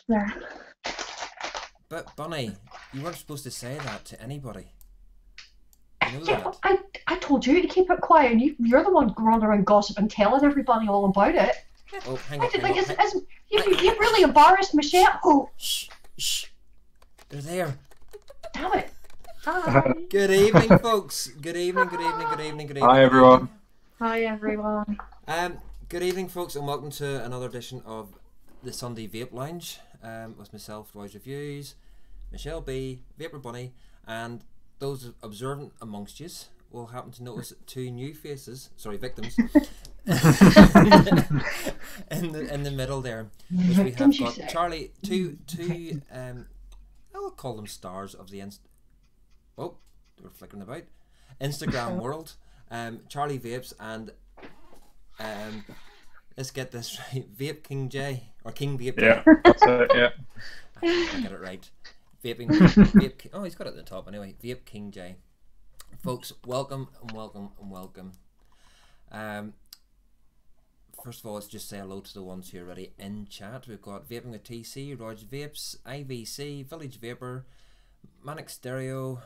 There. But Bunny, you weren't supposed to say that to anybody. You know Yeah, that. I told you to keep it quiet, and you're the one running around gossiping, telling everybody all about it. Oh, hang I on, did hang think on. you've really embarrassed Michelle. Oh, Shh, shh. They're there. damn it. Hi. Good evening, folks. Good evening, good evening, good evening, good evening. Hi, everyone. Hi, everyone. Good evening, folks, and welcome to another edition of the Sunday Vape Lounge with myself, Roy's Reviews, Michelle B, Vapor Bunny, and those observant amongst you will happen to notice two new faces, sorry, victims, in the middle there, which we have got Charlie, two I'll call them stars of the oh, they were flickering about Instagram world, Charlie Vapes and let's get this right, Vape King Jay or King Vape. Yeah, that's it. Yeah, I get it right. Vape. Oh, he's got it at the top anyway. Vape King Jay. Folks, welcome and welcome and welcome. First of all, let's just say hello to the ones who are already in chat. We've got Vaping with TC, Roger Vapes, IVC, Village Vapor, Manic Stereo,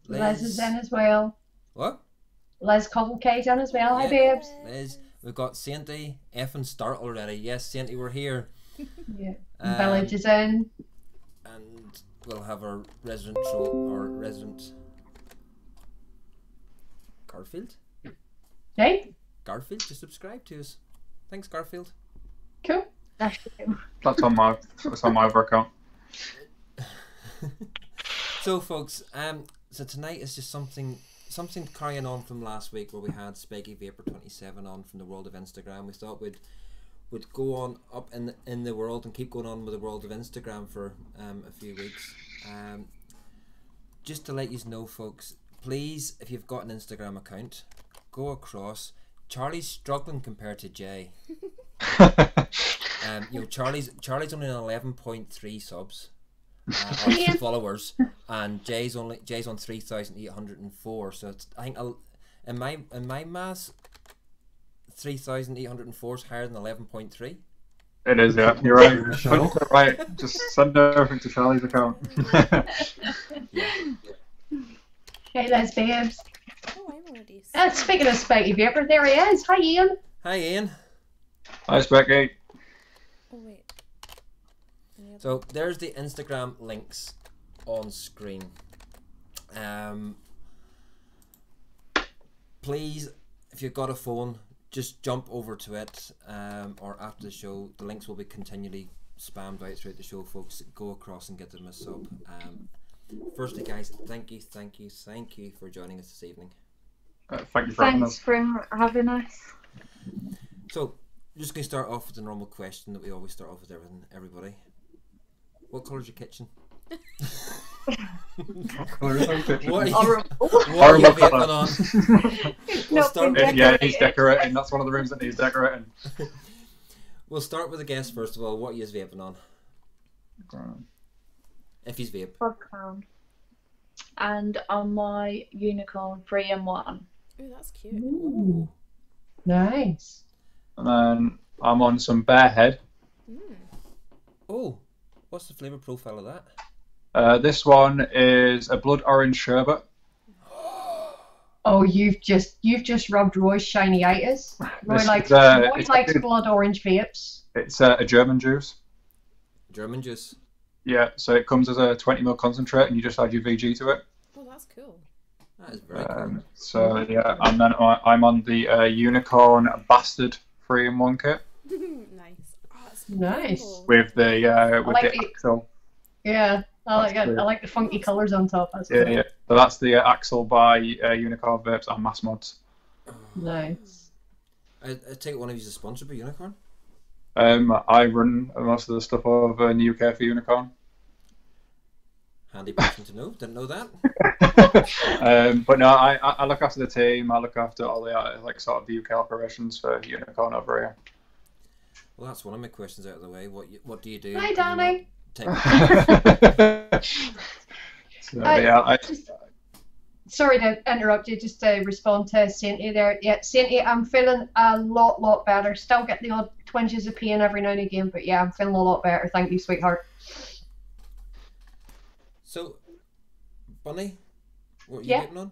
Liz is in as well. What? Liz Cobblecake in as well. Yeah, Hi, babes. Liz. We've got Sainty, effing start already. Yes, Sainty, we're here. Yeah. Village is in. And we'll have our resident Garfield. Hey. Garfield, just subscribe to us. Thanks, Garfield. Cool. That's that's on my other account. So, folks, so tonight is just something carrying on from last week where we had Spiky Vapor 27 on from the world of Instagram. We thought we'd go on up in the world and keep going on with the world of Instagram for a few weeks. Just to let you know, folks, please, if you've got an Instagram account, go across. Charlie's struggling compared to Jay. Charlie's only on 11.3 subs. Or followers, and Jay's on 3,804. So it's, I think in my maths, 3,804 is higher than 11.3. It is, yeah. You're right. 100% right. Just send everything to Charlie's account. Yeah. Hey, Les babes. Oh, I'm already. And speaking of Spiky Vapor, there he is. Hi, Ian. Hi, Ian. Hi, Specky. Oh wait. So there's the Instagram links on screen. Please, if you've got a phone, just jump over to it, or after the show, the links will be continually spammed out throughout the show, folks. Go across and get them a sub. Firstly, guys, thank you for joining us this evening. Thank you for having us. Thanks for having us. So, just going to start off with the normal question that we always start off with everybody. What colour's your kitchen? What are you vaping on? We'll start yeah, he's decorating. That's one of the rooms that needs decorating. We'll start with the guest first of all. What are you vaping on? If he's vape. Crown. And on my Unicorn 3-in-1. Ooh, that's cute. Ooh. Nice. And then I'm on some Bearhead. Oh, what's the flavour profile of that? This one is a blood orange sherbet. Oh, you've just rubbed Roy's shiny itis. Roy likes blood orange vapes. It's a German juice. German juice. Yeah, so it comes as a 20ml concentrate, and you just add your VG to it. Oh, that's cool. That is very cool. So yeah, and then I'm on the Unicorn Bastard 3-in-1 kit. Nice. Oh, that's Nice. cool. With the like the it. axle. Yeah, I like it. I like the funky colours on top. That's Yeah, cool. yeah. So that's the axle by Unicorn Vapes and Mass Mods. Nice. I take it one of you is sponsored by Unicorn. I run most of the stuff over in the UK for Unicorn. Handy person to know. Didn't know that. But no, I look after the team. I look after all the sort of the UK operations for Unicorn over here. Well, that's one of my questions out of the way. What do you do? Hi, Danny. Sorry to interrupt you, just to respond to Sainty there. Yeah, Sainty, I'm feeling a lot better. Still get the odd twinges of pain every now and again, but yeah, I'm feeling a lot better. Thank you, sweetheart. So, Bunny, what are you Yeah. vaping on?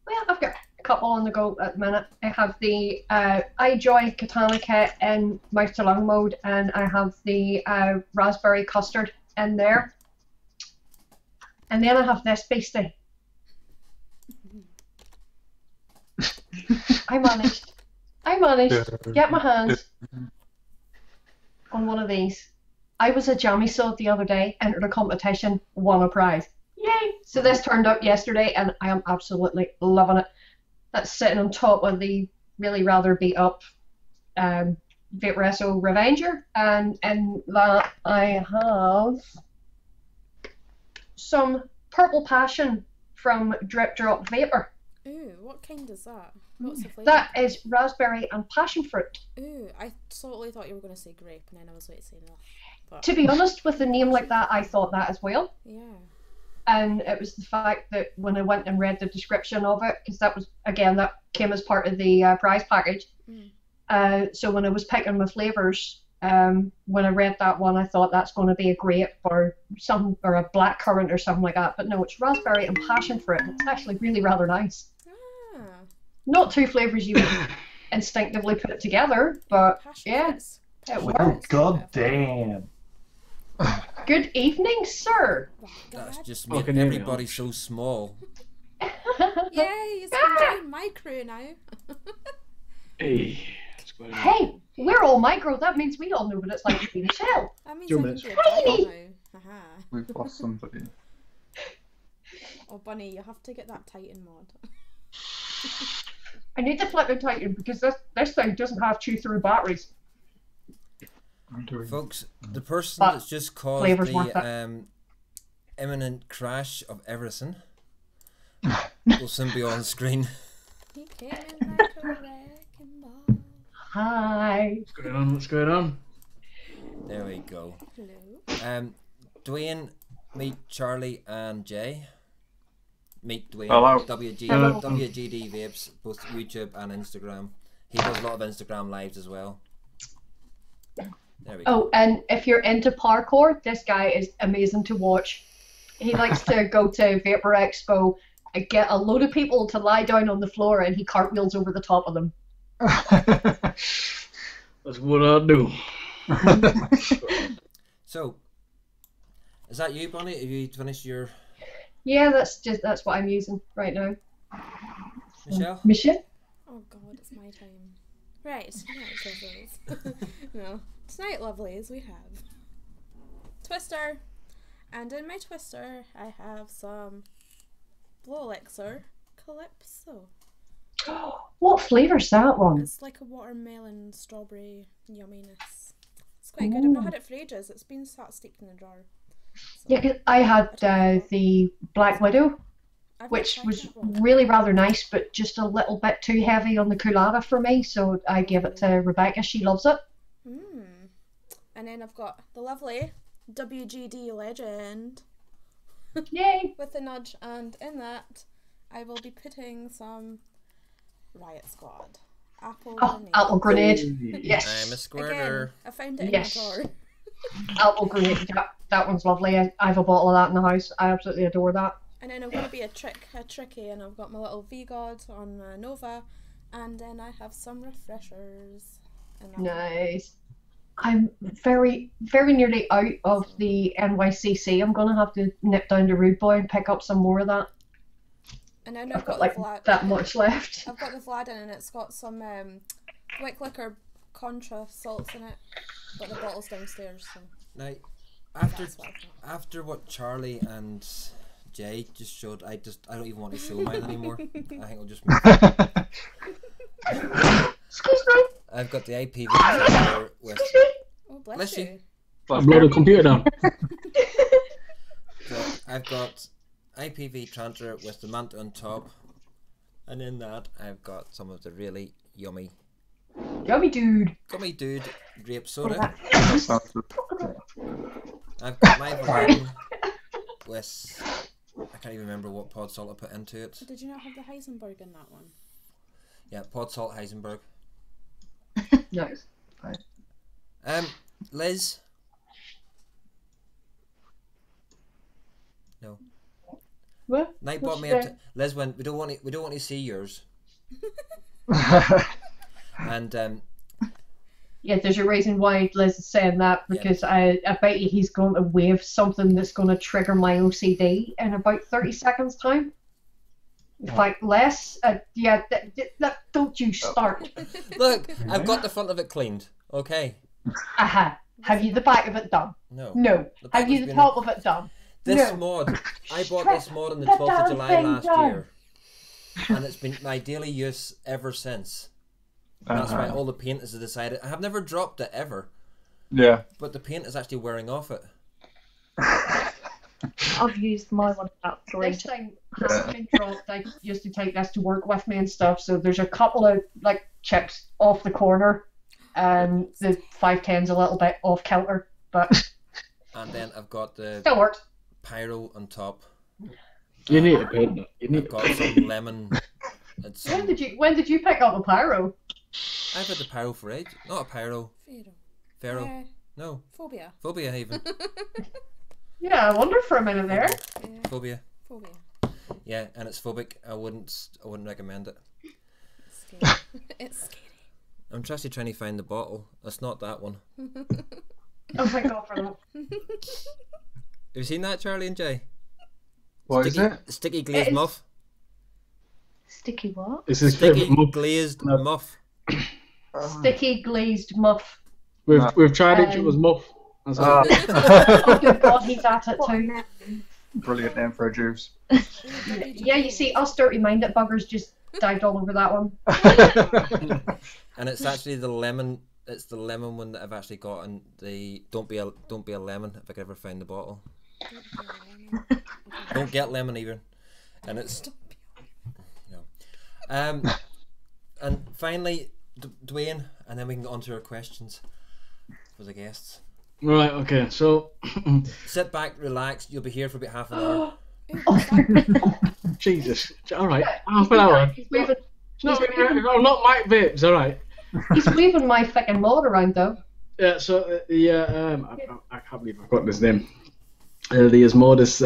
Well, I've got a couple on the go at the minute. I have the iJoy Katana kit in mouth to lung mode, and I have the raspberry custard in there. And then I have this beastie. I managed to get my hands on one of these. I was a jammy sod the other day, entered a competition, won a prize. Yay! So this turned up yesterday, and I am absolutely loving it. That's sitting on top of the really rather beat up Vaporesso Revenger, and in that I have some Purple Passion from Drip Drop Vapor. Ooh, what kind is that? What's the flavour? That is raspberry and passion fruit. Ooh, I totally thought you were going to say grape, and then I was waiting to say no. But To be honest, with a name like that, I thought that as well. yeah. And it was the fact that when I went and read the description of it, because that was, again, that came as part of the prize package. So when I was picking my flavours, when I read that one, I thought that's going to be a grape or some, or a blackcurrant or something like that. But no, it's raspberry and passion fruit. It's actually really rather nice. Ah. Not two flavours you would instinctively put together, but Passion yeah, fruits. it Well, works. god damn. Good evening, sir. Oh, That's God. just Fucking making hell. everybody so small. Yay, it's join my crew now. Hey. What's going on? Hey, we're all micro. That means we all know what it's like to be in a shell. That means 2 I can minutes. be a dog now. Haha. We've lost somebody. Oh, Bunny, you have to get that Titan mod. I need to flip and tighten because this thing doesn't have chew-through batteries. I'm doing. Folks, the person But that's just caused flavour's worth the imminent crash of everything will soon be on screen. He came in like a wrecking ball. Hi. What's going on? What's going on? There we go. Hello. Dwayne, meet Charlie and Jay. Meet Dwayne. Hello. WGD Vapes, both YouTube and Instagram. He does a lot of Instagram lives as well. There we go. Oh, and if you're into parkour, this guy is amazing to watch. He likes to go to Vapor Expo and get a load of people to lie down on the floor, and he cartwheels over the top of them. That's what I do. So, is that you, Bonnie? Have you finished your Yeah, that's what I'm using right now. Michelle? Michelle? Oh god, it's my time. Right, tonight lovelies. No, tonight lovelies we have Twister, and in my Twister I have some Blow Elixir Calypso. What flavour's that one? It's like a watermelon strawberry yumminess. It's quite good. I've not had it for ages. It's been sat steeped in the jar. So Yeah, 'cause I had the Black Widow, I've not which tried was that one. really rather nice, but just a little bit too heavy on the colada for me, so I gave it to Rebecca. She loves it. And then I've got the lovely WGD Legend Yay! with the nudge, and in that I will be putting some Riot Squad. Apple Oh, Grenade. apple grenade. I'm a Yes, Again, squirter. I found it Yes. in my drawer. apple grenade. That one's lovely. I have a bottle of that in the house. I absolutely adore that. And then I'm going to be a tricky, and I've got my little V-God on Nova, and then I have some refreshers. And that one. Nice. I'm very, very nearly out of the NYCC. I'm gonna have to nip down to Rude Boy and pick up some more of that. And then I've got like the Vlad. that much left. I've got the Vladin, and it's got some Wick Liquor Contra salts in it, but the bottle's downstairs. So Now, after that's what I've got. after what Charlie and Jay just showed, I don't even want to show mine anymore. I think I'll just move. Excuse me. I've got the IPV transfer with. Oh, bless, Bless you. you. I blow the computer down. So I've got IPV transfer with the manta on top, and in that I've got some of the really yummy Yummy dude. gummy dude grape soda. That sounds good. I've got my Valerian with, I can't even remember what pod salt I put into it. Did you not have the Heisenberg in that one? Yeah, pod salt Heisenberg. Nice. Liz. No. What? Night What's brought me she up to saying? Liz went. We don't want to see yours. And Yeah, there's a reason why Liz is saying that, because I bet you he's going to wave something that's going to trigger my OCD in about 30 seconds time. In fact, less. Don't you start. look, I've got the front of it cleaned. Okay. Aha. Have you the back of it done? No. No. The back Have you has the been- top of it done? This No. mod, I bought Stress this mod on the the 12th of damn July thing last down. year, and it's been my daily use ever since. That's why all the paint is decided. I have never dropped it ever, Yeah. but the paint is actually wearing off it. I've used my one about 3 This thing hasn't been dropped. I used to take this to work with me and stuff, so there's a couple of like chips off the corner, and the 510's a little bit off kilter, but And then I've got the still works. pyro on top. You need to paint that. You need I've to got some lemon. And some, When did you pick up a pyro? I've had the pyro for age. Not a pyro. Pharaoh. No. Phobia. Phobia even. Yeah, I wondered for a minute there. Phobia. Phobia. Yeah, and it's phobic. I wouldn't recommend it. It's scary. It's scary. I'm actually trying to find the bottle. That's not that one. Oh my god, for that. Have you seen that, Charlie and Jay? What is it? Sticky glazed It is- muff. Sticky what? It's his Sticky favourite muff. glazed muff. Sticky glazed muff. We've tried it. It was muff. That's all. Oh good god, he's at it too. Brilliant name for a juice. Yeah, you see, us dirty-minded buggers just dived all over that one. And it's actually the lemon. It's the lemon one that I've actually got, and the don't be a lemon if I could ever find the bottle. Don't get lemon either. And it's no. And finally, Dwayne, and then we can get on to our questions for the guests. Right. Okay. So, Sit back, relax. You'll be here for about half an hour. Jesus. All right. Half an hour. He's waving, No, not Mike Vapes. All right. he's waving my fucking mod around though. Yeah. So I can't believe I've got this name. The Asmodus.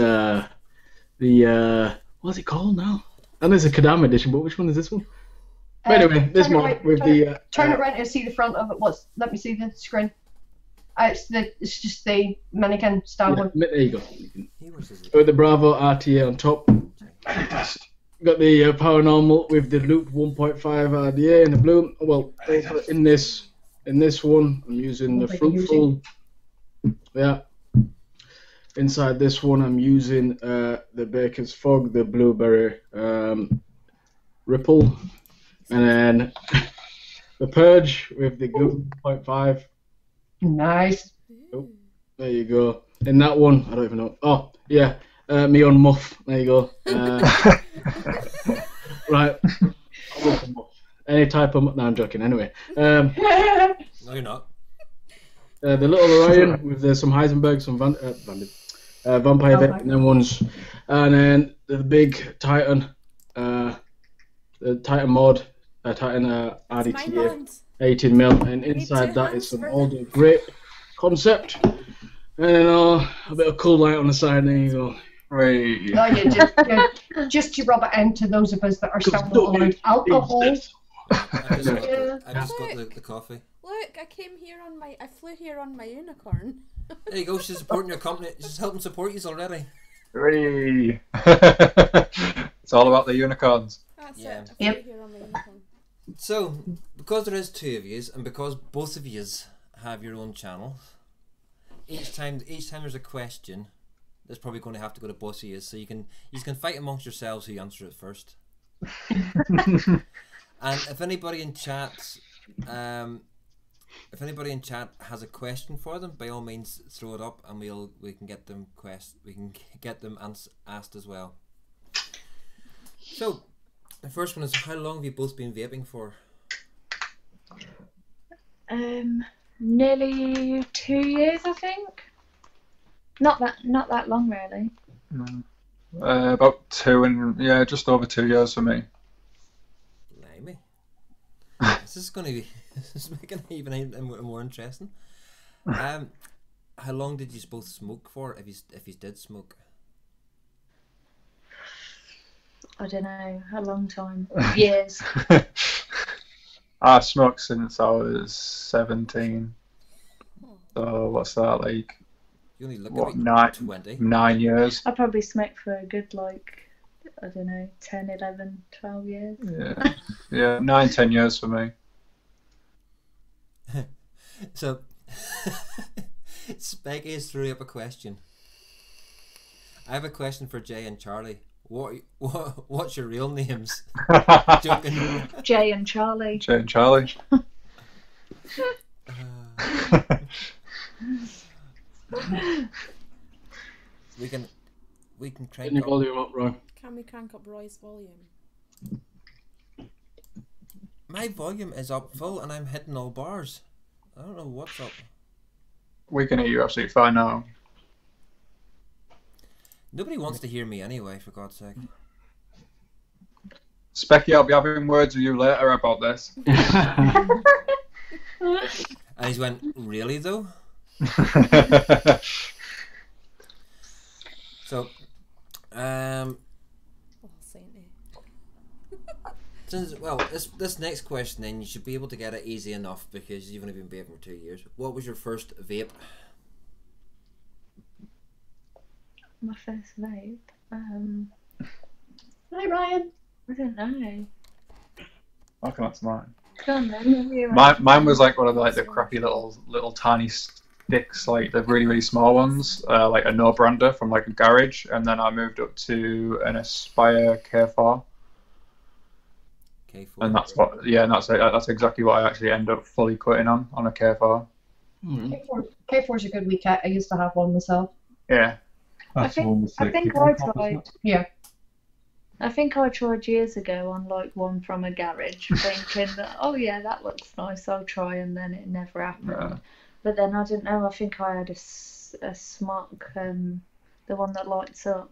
What's it called now? And there's a Kadam edition, but which one is this one? But anyway, this mod with the. Turn it around and see the front of it. Let me see the screen. It's just the mannequin style one. There you go. He was his- With the Bravo RTA on top. Got the Paranormal with the looped 1.5 RDA in the blue. Well, in this one, I'm using the Fruitful. Yeah. Inside this one, I'm using the Baker's Fog, the Blueberry Ripple, and then the Purge with the Goop 0.5. Nice. Oh, there you go. In that one, I don't even know. Oh, yeah. Me on Muff. There you go. Right. I'll go for Muff. Any type of... No, I'm joking. Anyway. No, you're not. The little Orion with some Heisenberg, some Vampire Vape, and then ones. And then the big Titan. The Titan mod. Titan RDTA. 18 mil, and inside that is some older grape concept, and then a bit of cool light on the side. There you go. Right. No, just to rub it into those of us that are still not allowed alcohol. I've just got the coffee. Look, I flew here on my unicorn. There you go. She's supporting your company. She's helping support you already. Right. It's all about the unicorns. That's Yeah. it. I flew here on my unicorn. So, because there is two of yous, and because both of yous have your own channel, each time there's a question, there's probably going to have to go to both of yous. So you can fight amongst yourselves who answer it first. And if anybody in chat, has a question for them, by all means throw it up, and we can get them asked as well. So. The first one is, how long have you both been vaping for? Nearly 2 years, I think. Not that long, really. About just over 2 years for me. Blimey. This is going to be It's making it even more interesting. How long did you both smoke for? If you did smoke? I don't know, a long time. Years. I smoked since I was 17. So what's that, like? You only look What, about 20. 9 years? I probably smoked for a good, like, I don't know, 10, 11, 12 years. Yeah, yeah, 9, 10 years for me. So, Speggy has threw up a question. I have a question for Jay and Charlie. What's your real names? Joking. Jay and Charlie. Jay and Charlie. We can crank Turn your up. volume up, Roy. Can we crank up Roy's volume? My volume is up full and I'm hitting all bars. I don't know what's up. We can hear you absolutely fine now. Nobody wants to hear me anyway, for God's sake. Specky, I'll be having words with you later about this. And he's went, really though? So, Oh, saintly. since, well, this next question then, you should be able to get it easy enough because you've only been vaping for 2 years. What was your first vape? My first vape. Hi, Ryan. I don't know. I can answer mine. Go on then. You Mine was like one of the crappy little tiny sticks, like the really small ones, like a no brander from like a garage, and then I moved up to an Aspire K4, K4. and that's exactly what I actually end up fully quitting on a K4. K4's a good wee kit. I used to have one myself. Yeah. I think I tried. Yeah. I think I tried years ago on like one from a garage, thinking that, oh yeah, that looks nice, I'll try, and then it never happened. Yeah. But then I didn't know. I think I had a smock, the one that lights up.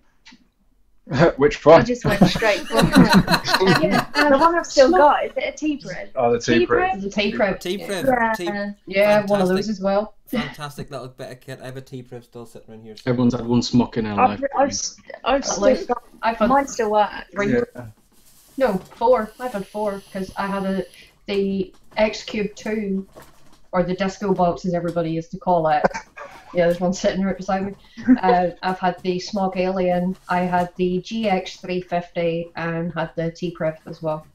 Which I one? just went straight for it. Yeah, the one I've still got. Is it a T-Bread? Oh, the T-Bread. It's a T-Prep. T-Priv. Yeah. Yeah, one of those as well. Fantastic little bit of kit. I have a T-Priv still sitting around here. Everyone's had one smock in our life. I've still got. I've had Mine still works. Yeah. No, 4. I've had 4 because I had the X Cube 2, or the disco box as everybody used to call it. Yeah, there's one sitting right beside me. I've had the Smog Alien, I had the GX350, and had the T-Priv as well.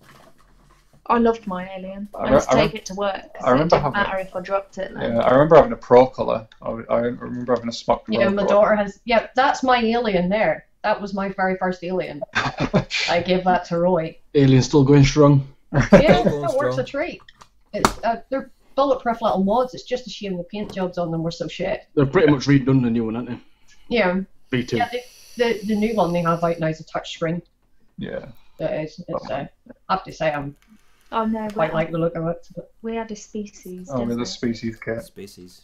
I loved my Alien. I I used to re- take it to work. I remember It didn't having matter if I dropped it. Then. Yeah, I remember having a Pro Color. I remember having a Smock Pro. Yeah, my Color. daughter has. Yeah, that's my Alien there. That was my very first Alien. I gave that to Roy. Alien still going strong. Yeah, Going that works strong. a treat. It's, they're bulletproof little mods. It's just a shame the paint jobs on them were so shit. They're pretty much redone the new one, aren't they? Yeah, B2. yeah. The new one they have out now is a touch screen. Yeah. It is. It's, I have to say I'm Oh no, quite like the look of it. But we had a species. Oh, with didn't the we? species kit. Species.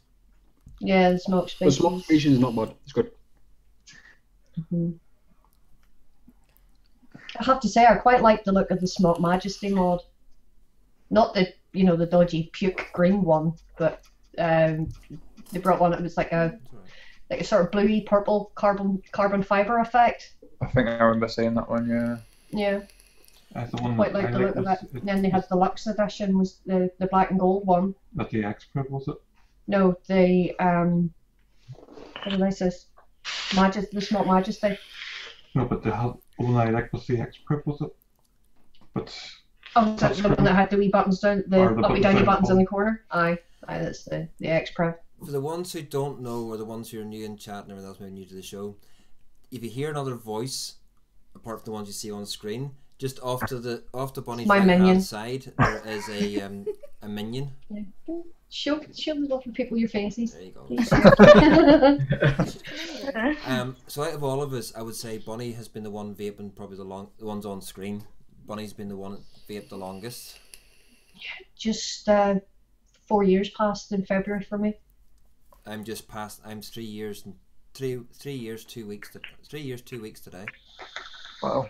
yeah, the smoke The species. smock species is not bad. It's good. Mhm. I have to say I quite like the look of the Smoke Majesty mod. Not the the dodgy puke green one, but they brought one that was like a sort of bluey purple carbon fiber effect. I think I remember seeing that one. Yeah. Yeah, That's the one quite that like I the look of was, it. And then they had the Lux edition was the black and gold one. Not the X-Prep, was it? No, the what did I say? The Smoke Majesty. No, but the one I liked was the X-Prep, was it? But Oh, so the one that had the wee buttons down, the Or the uppy buttons downy down the buttons in bottom. the corner. Aye, that's the X-Prev. For the ones who don't know, or the ones who are new in chat and everything else, maybe new to the show, if you hear another voice apart from the ones you see on screen, just off to Bonnie's My right minion. hand side, there is a minion. Yeah. Show the lovely people your faces. There you go. Please. So out of all of us, I would say Bonnie has been the one vaping probably the ones on screen. Bonnie's been the one that vaped the longest. Just 4 years passed in February for me. I'm just past. I'm 3 years and 3 years 2 weeks. 3 years 2 weeks today. Wow.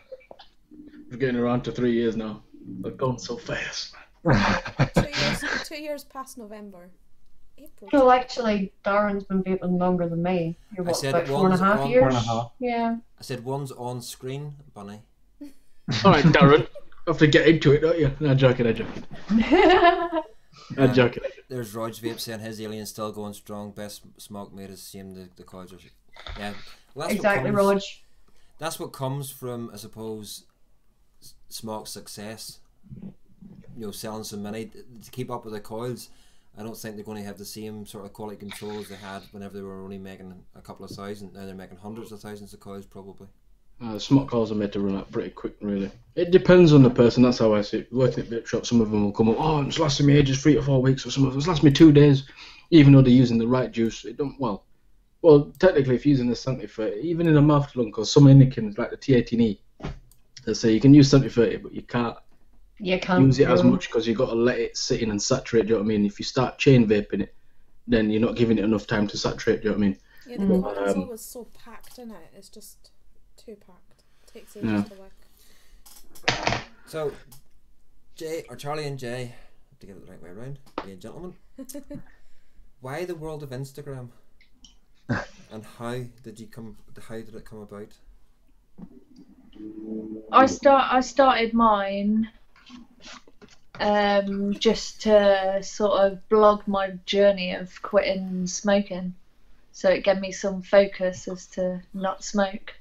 We're getting around to 3 years now. They're going so fast. 2 years, 2 years past November. April. Well, actually, Darren's been vaping longer than me. You're what, said about one's 4.5 on- years? 4.5. Yeah. I said one's on screen, Bunny. All right, Darren. You have to get into it, don't you? No, I'm joking. I'm joking. I'm joking. There's Roger Vape saying his alien's still going strong. Best smoke made us seem the coils are. Yeah, well, that's Exactly, what comes, Rog. That's what comes from, I suppose, smoke's success. You know, selling so many to keep up with the coils. I don't think they're going to have the same sort of quality control as they had whenever they were only making a couple of thousand. Now they're making hundreds of thousands of coils, probably. The smoke calls are made to run out pretty quick, really. It depends on the person, that's how I see it. Working at vape shop, some of them will come up, oh, it's lasting me ages, 3 to 4 weeks, or some of them, it's lasting me 2 days, even though they're using the right juice. It don't, well, technically, if you're using the 70-30, even in a mouth to lung, because some Indicans, like the T18E, they say you can use 70-30, but you can't use it as much because you've got to let it sit in and saturate, do you know what I mean? If you start chain vaping it, then you're not giving it enough time to saturate, do you know what I mean? Yeah, the coil's always so packed in it. It's just too packed. It takes ages to work. So, Jay, or Charlie and Jay, to get it the right way around, being gentlemen, why the world of Instagram? And how did it come about? I started mine just to sort of blog my journey of quitting smoking, so it gave me some focus as to not smoke.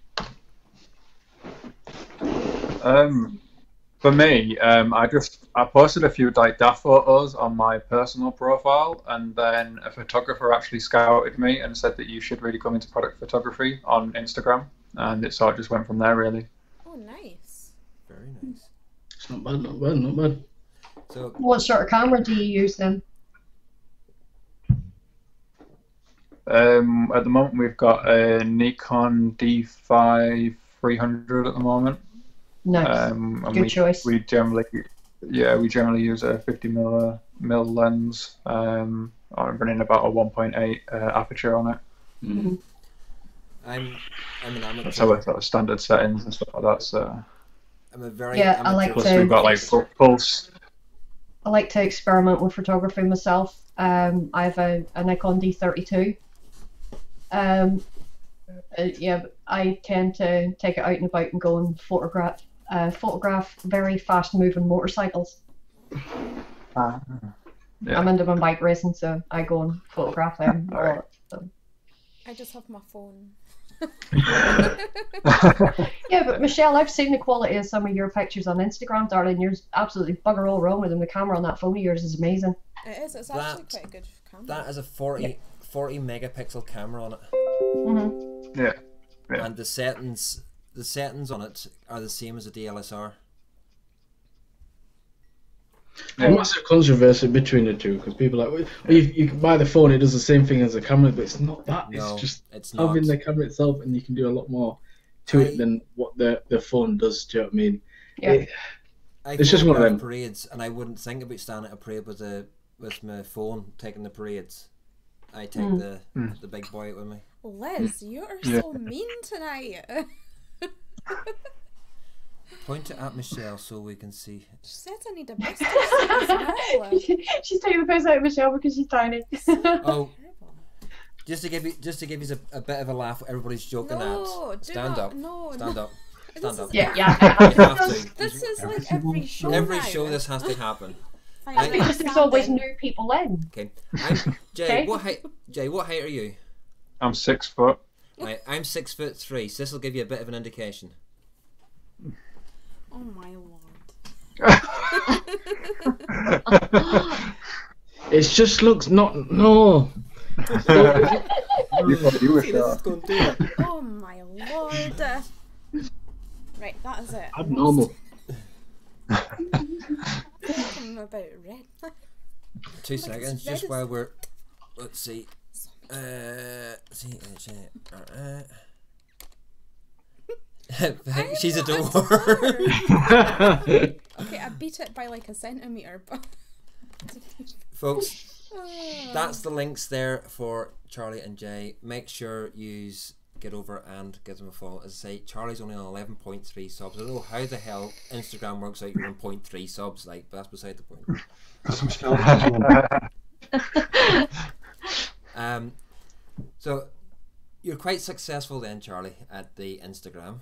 For me, I posted a few like DAF photos on my personal profile, and then a photographer actually scouted me and said that you should really come into product photography on Instagram, and it sort of just went from there, really. Oh, nice. Very nice. It's not bad, not bad, not bad. So, What sort of camera do you use then? At the moment, we've got a Nikon D5 300 at the moment. Nice. And Good choice. We generally use a 50mm lens. I'm running about a 1.8 aperture on it. I'm an amateur. That's our sort of standard settings and stuff like that. So I'm a very Yeah, I amateur. like plus to- we've got like pulse. I like to experiment with photography myself. I have a Nikon D32. Yeah, but I tend to take it out and about and go and photograph very fast moving motorcycles. Yeah. I'm into my bike racing, so I go and photograph them. a lot, so. I just have my phone. Yeah, but Michelle, I've seen the quality of some of your pictures on Instagram, darling. You're absolutely bugger all wrong with them. The camera on that phone of yours is amazing. It is. It's actually quite a good camera. That is a 40 megapixel camera on it. Mm-hmm. Yeah. And the settings on it are the same as a DLSR. Yeah. Massive controversy between the two because people are like, well, you can buy the phone, it does the same thing as the camera, but it's not that. No, it's just it's not. having the camera itself, and you can do a lot more to it than what the phone does. Do you know what I mean? Yeah. It's just one of them. Parades, and I wouldn't think about standing at a parade with my phone taking the parades. I take the big boy out with me. Liz, you are so mean tonight. Point it at Michelle so we can see. She says I need a business as well. She's taking the piss out of Michelle because she's tiny. Oh, just to give you a bit of a laugh. Everybody's joking at. Stand up. Stand up. Stand up. Yeah. You have to. This is like every show. Every now. show this has to happen. Because there's always new people in. Okay. Jay, Okay. what height are you? I'm 6 foot. Right, I'm 6'3", so this will give you a bit of an indication. Oh my lord. It just looks no. You were sure. Oh my lord. Right, that is it. Abnormal. Talking about red. 2 seconds, red just is- while we're. Let's see. She's a door. Okay, I beat it by like a centimetre, but Folks, that's the links there for Charlie and Jay. Make sure you get over and give them a follow. As I say, Charlie's only on 11.3 subs. I don't know how the hell Instagram works out you're on 0.3 subs, like, but that's beside the point. Because I'm still So you're quite successful then, Charlie, at the Instagram.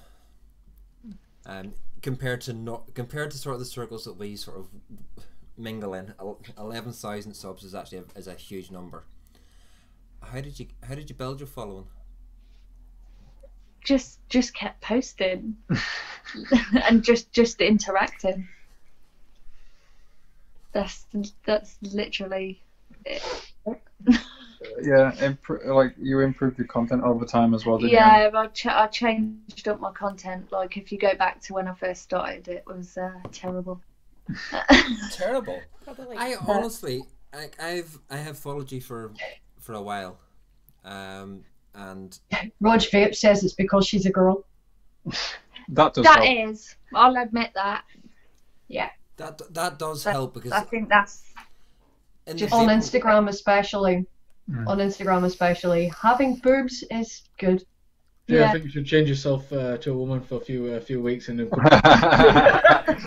Compared to sort of the circles that we sort of mingle in, 11,000 subs is actually a huge number. How did you build your following? Just kept posting and just interacting. That's literally it. Yeah, like you improved your content over time as well, didn't you? Yeah, I changed up my content. Like if you go back to when I first started, it was terrible. Terrible. Probably. I honestly, I have followed you for a while, and Rog Vape says it's because she's a girl. That does That help. is, I'll admit that. Yeah. that does help, because I think that's in just- the On vaping- Instagram especially. Mm. On Instagram especially, having boobs is good. Yeah, Yeah. I think you should change yourself to a woman for a few weeks and then come back.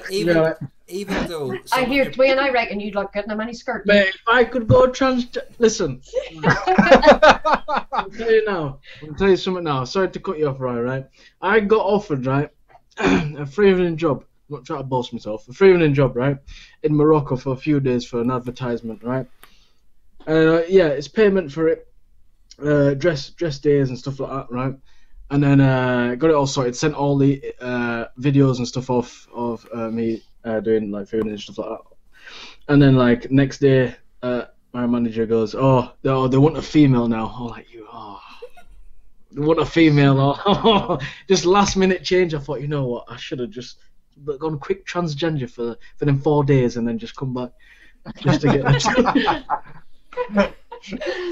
even even though I some of hear your- Dwayne, I reckon you'd look good in a mini skirt. Mate, if I could go listen. I'll tell you now. I'll tell you something now. Sorry to cut you off, right? I got offered, right, a free-running job. I'm not trying to boast myself. A free-running job, right, in Morocco for a few days for an advertisement, right? Yeah, it's payment for it, dress days and stuff like that, right? And then got it all sorted. Sent all the videos and stuff off of me doing like free-running and stuff like that. And then like next day, my manager goes, "Oh, they want a female now." I'm like, they want a female. Oh, just last minute change. I thought, you know what? I should have just gone quick transgender for them 4 days and then just come back just to get.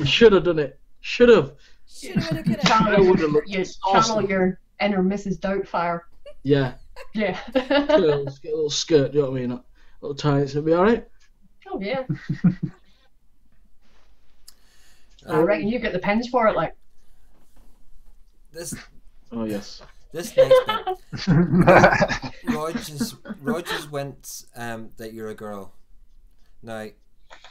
Should have done it. Should have. I would have looked You awesome. channel your inner Mrs. Doubtfire. Yeah. Yeah. Get a little skirt. Do you know what I mean? A little tights. It'll be all right. Oh yeah. I reckon you get the pins for it, like. this Oh yes. this next bit, Rogers went that you're a girl. Now,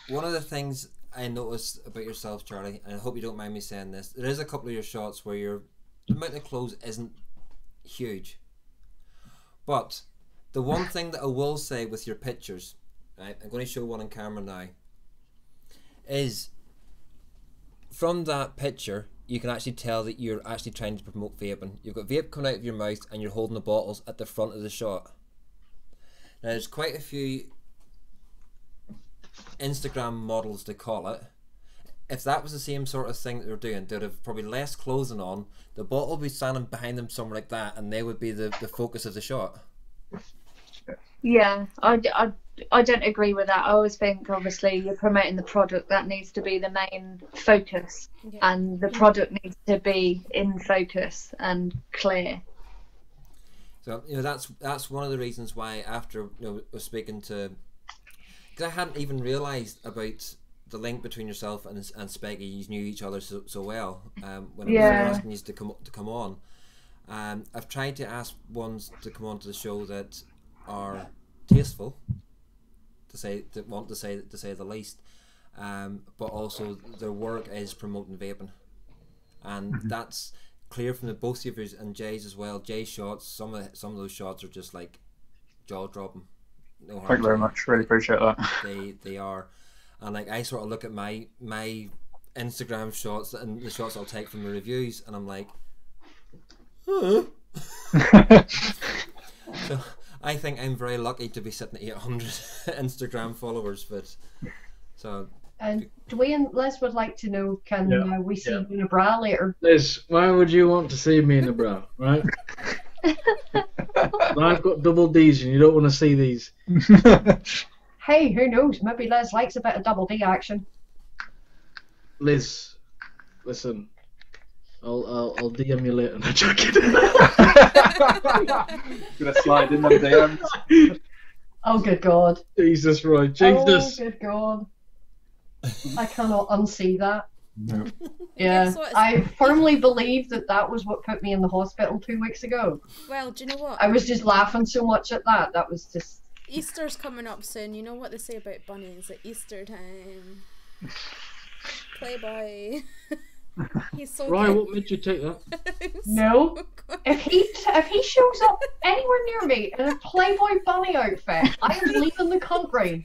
one of the things I noticed about yourself, Charlie, and I hope you don't mind me saying this, there is a couple of your shots where the amount of clothes isn't huge. But the one thing that I will say with your pictures, right, I'm going to show one on camera now, is from that picture you can actually tell that you're actually trying to promote vaping. You've got vape coming out of your mouth and you're holding the bottles at the front of the shot. Now there's quite a few Instagram models, they call it. If that was the same sort of thing that they're doing, they'd have probably less clothing on, the bottle would be standing behind them somewhere like that, and they would be the focus of the shot. Yeah, I don't agree with that. I always think, obviously, you're promoting the product. That needs to be the main focus, and the product needs to be in focus and clear. So that's one of the reasons why after was speaking to, because I hadn't even realised about the link between yourself and Speggy. You knew each other so well. When I was asking you to come on, I've tried to ask ones to come on to the show that are tasteful, to say the least, but also their work is promoting vaping, and that's clear from the both of yours and Jay's as well. Jay's shots, some of those shots are just like jaw dropping. No Thank you very much. Really appreciate that. They are, and like I sort of look at my Instagram shots and the shots I'll take from the reviews, and I'm like, huh? So I think I'm very lucky to be sitting at 800 Instagram followers, but so. And Dwayne, Les would like to know, can we see you in a bra later? Liz, why would you want to see me in a bra, right? I've got double D's and you don't want to see these. Hey, who knows? Maybe Les likes a bit of double D action. Liz, listen, I'll DM you later. No, joking. Gonna slide in them DMs. Oh, good God. Jesus, right, Jesus. Oh, good God. I cannot unsee that. No. Yeah, Guess what? I firmly believe that that was what put me in the hospital 2 weeks ago. Well, do you know what? I was just laughing so much at that. That was just. Easter's coming up soon. You know what they say about bunnies at Easter time. Playboy. He's so Ryan, good. what made you take that? No. good. If he shows up anywhere near me in a Playboy bunny outfit, I am leaving the country.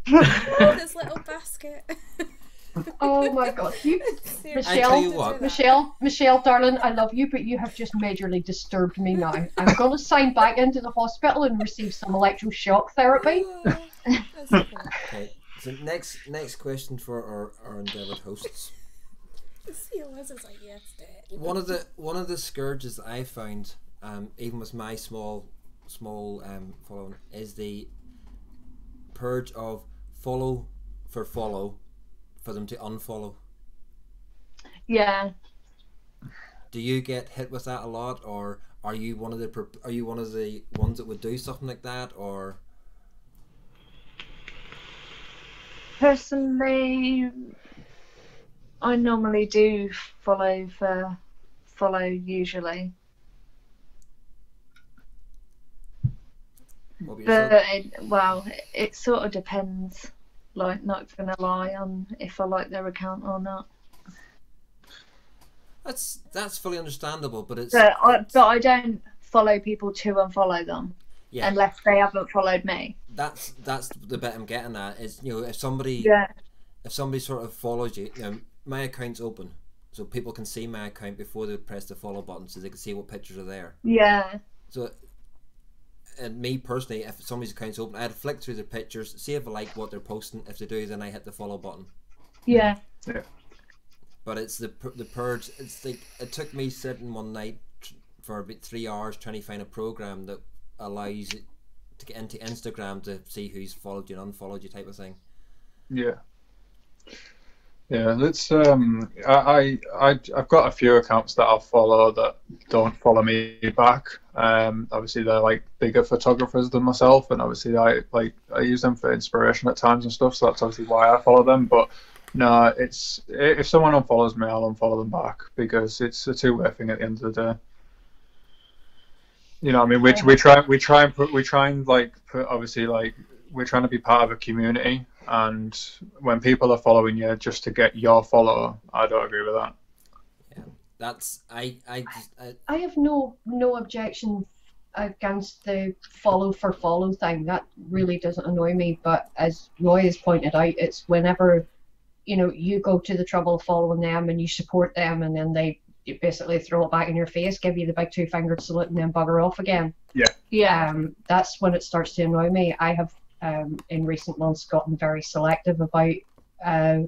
This little basket. Oh my god. Seriously, I tell you to what. do that. Michelle, darling, I love you, but you have just majorly disturbed me now. I'm going to sign back into the hospital and receive some electroshock therapy. Oh, that's so funny. Okay. So next question for our endeavoured hosts. See, Liz is like, yes, Dad. One of the scourges I found, even with my small following, is the purge of follow for them to unfollow. Yeah. Do you get hit with that a lot, or are you one of the ones that would do something like that, or? Personally, I normally do follow usually. What about But yourself? it sort of depends. Like, not gonna lie, on if I like their account or not. That's fully understandable, but it's But I don't follow people to unfollow them yeah. unless they haven't followed me. That's the bit I'm getting at is, you know, if somebody sort of follows you, you know, my account's open, so people can see my account before they press the follow button, so they can see what pictures are there. Yeah. So, and me personally, if somebody's account's open, I'd flick through their pictures, see if I like what they're posting. If they do, then I hit the follow button. Yeah. Yeah. But it's the purge. It's like it took me sitting one night for about 3 hours trying to find a program that allows it to get into Instagram to see who's followed you and unfollowed you, type of thing. Yeah. Yeah, let's. I've got a few accounts that I'll follow that don't follow me back. Obviously they're like bigger photographers than myself, and obviously I use them for inspiration at times and stuff. So that's obviously why I follow them. But no, it's if someone unfollows me, I'll unfollow them back because it's a two-way thing at the end of the day. You know, I mean, we try and like put obviously like we're trying to be part of a community. And when people are following you just to get your follower, I don't agree with that. Yeah, that's I have no objection against the follow for follow thing. That really doesn't annoy me. But as Roy has pointed out, it's whenever, you know, you go to the trouble of following them and you support them, and then they basically throw it back in your face, give you the big two-fingered salute, and then bugger off again. Yeah. Yeah. That's when it starts to annoy me. I have in recent months gotten very selective about if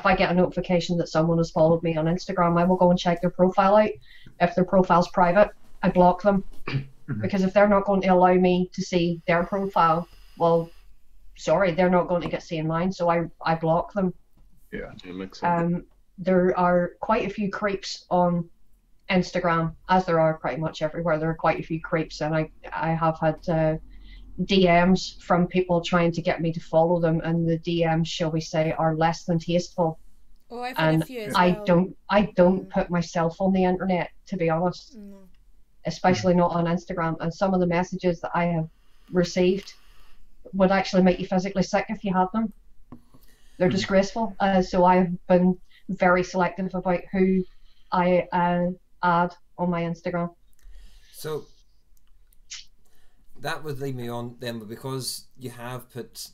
I get a notification that someone has followed me on Instagram, I will go and check their profile out. If their profile's private, I block them. Because if they're not going to allow me to see their profile, well, sorry, they're not going to get seen mine, so I block them. Yeah, it makes sense. There are quite a few creeps on Instagram, as there are pretty much everywhere. There are quite a few creeps, and I have had DMs from people trying to get me to follow them, and the DMs, shall we say, are less than tasteful. Oh, I've had a few as I well. I don't put myself on the internet, to be honest. No. Especially not on Instagram. And some of the messages that I have received would actually make you physically sick if you had them. They're disgraceful. So I have been very selective about who I add on my Instagram. So that would lead me on then, but because you have put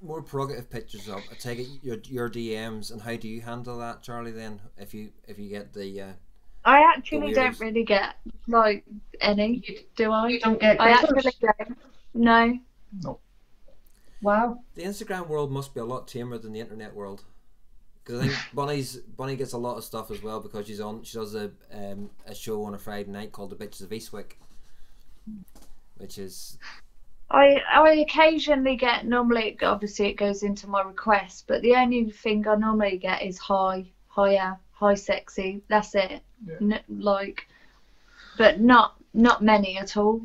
more prerogative pictures up, I take it your DMs, and how do you handle that, Charlie? Then, if you get the I actually don't really get like any. Do I? You don't get I creepers? actually don't. No. No. Wow. The Instagram world must be a lot tamer than the internet world, because I think Bunny gets a lot of stuff as well, because she does a show on a Friday night called The Bitches of Eastwick, which is. I occasionally get, normally obviously it goes into my request, but the only thing I normally get is hi sexy. That's it. Yeah. But not many at all.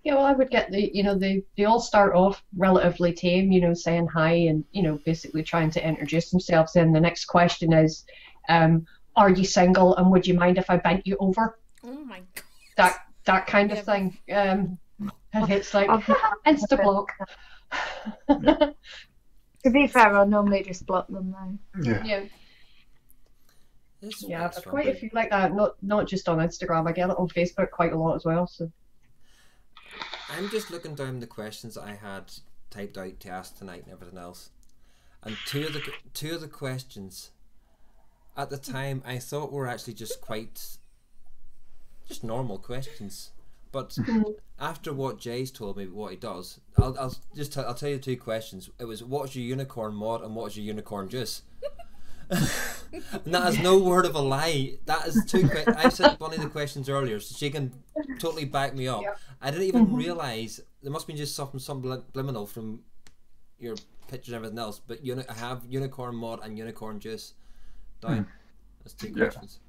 Yeah, well, I would get they all start off relatively tame, saying hi and, basically trying to introduce themselves. And the next question is, are you single and would you mind if I bent you over? Oh my god. That kind of thing. And it's like, insta block. To be fair, I normally just block them though. Yeah. It's There's fun. quite a few like that. Not just on Instagram. I get it on Facebook quite a lot as well. So. I'm just looking down the questions I had typed out to ask tonight and everything else, and two of the questions at the time I thought were actually just normal questions, but after what Jay's told me what he does, I'll tell you two questions. It was, what's your unicorn mod and what's your unicorn juice? And that is no word of a lie. That is two. I said one of the questions earlier, so she can totally back me up. Yep. I didn't even realise there must be just something subliminal from your pictures and everything else. But I have unicorn mod and unicorn juice down. That's two questions.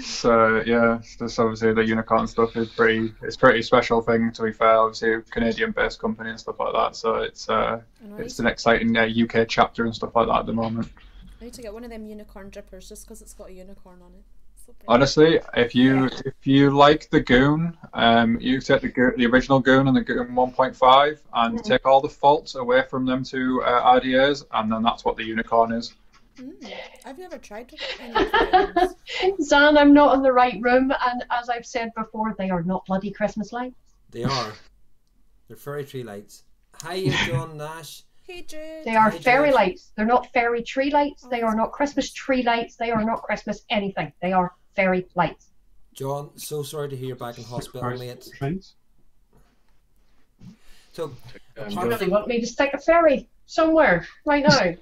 So yeah, this obviously the unicorn stuff is pretty special thing, to be fair. Obviously, a Canadian-based company and stuff like that. So it's an exciting UK chapter and stuff like that at the moment. I need to get one of them unicorn drippers just because it's got a unicorn on it. So honestly, if you like the Goon, you take the original Goon and the Goon 1.5 and take all the faults away from them two RDAs, and then that's what the unicorn is. I've never tried to. Zan, I'm not in the right room, and as I've said before, they are not bloody Christmas lights. They are. They're fairy tree lights. Hi, John Nash. Hey, Jude. They are fairy lights. They're not fairy tree lights. They are not Christmas tree lights. They are not Christmas anything. They are fairy lights. John, so sorry to hear you're back in hospital, mate. So, you really want me to stick a fairy somewhere right now?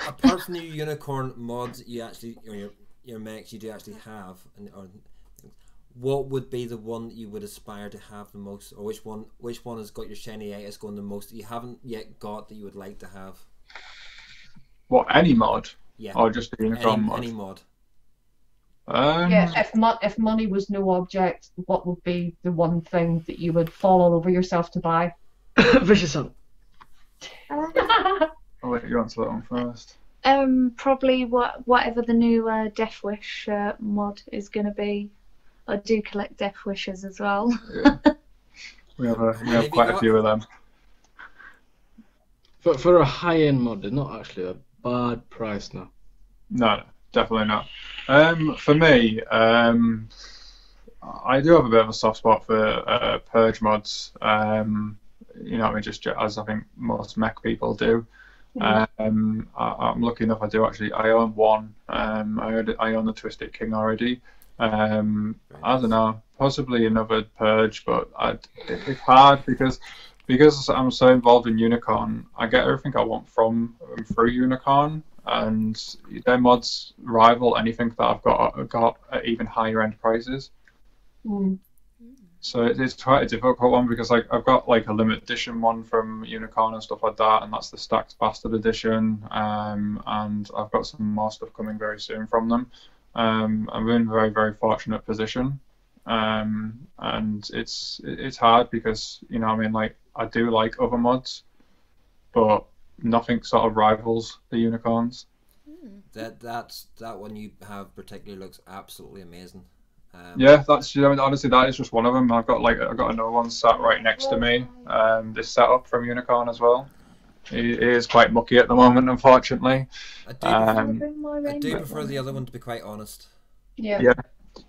Apart from the unicorn mods, you actually, or your mechs, you do actually have, what would be the one that you would aspire to have the most, or which one has got your shiny-itis going the most that you haven't yet got that you would like to have? What, any mod? Yeah. Or just the unicorn mod? Any mod. Yeah, if money was no object, what would be the one thing that you would fall all over yourself to buy? Vicious Hunt. I'll let you answer that one first. Probably whatever the new Death Wish mod is going to be. I do collect Death Wishes as well. Yeah. We have quite a few of them. For a high-end mod, they're not actually a bad price now. No, definitely not. For me, I do have a bit of a soft spot for purge mods. Just as I think most mech people do. I'm lucky enough. I own one. I own the Twisted King already. I don't know, possibly another purge, but it's hard because I'm so involved in Unicorn. I get everything I want from through Unicorn, and their mods rival anything that I've got at even higher end prices. So it's quite a difficult one because I've got like a limited edition one from Unicorn and stuff like that, and that's the Stacked Bastard edition. And I've got some more stuff coming very soon from them. I'm in a very, very fortunate position, and it's hard because I do like other mods, but nothing sort of rivals the unicorns. That one you have particularly looks absolutely amazing. Yeah, that's honestly that is just one of them. I've got another one sat right next to me. This setup from Unicorn as well. He is quite mucky at the moment, unfortunately. I do prefer the other one, to be quite honest. Yeah. Yeah.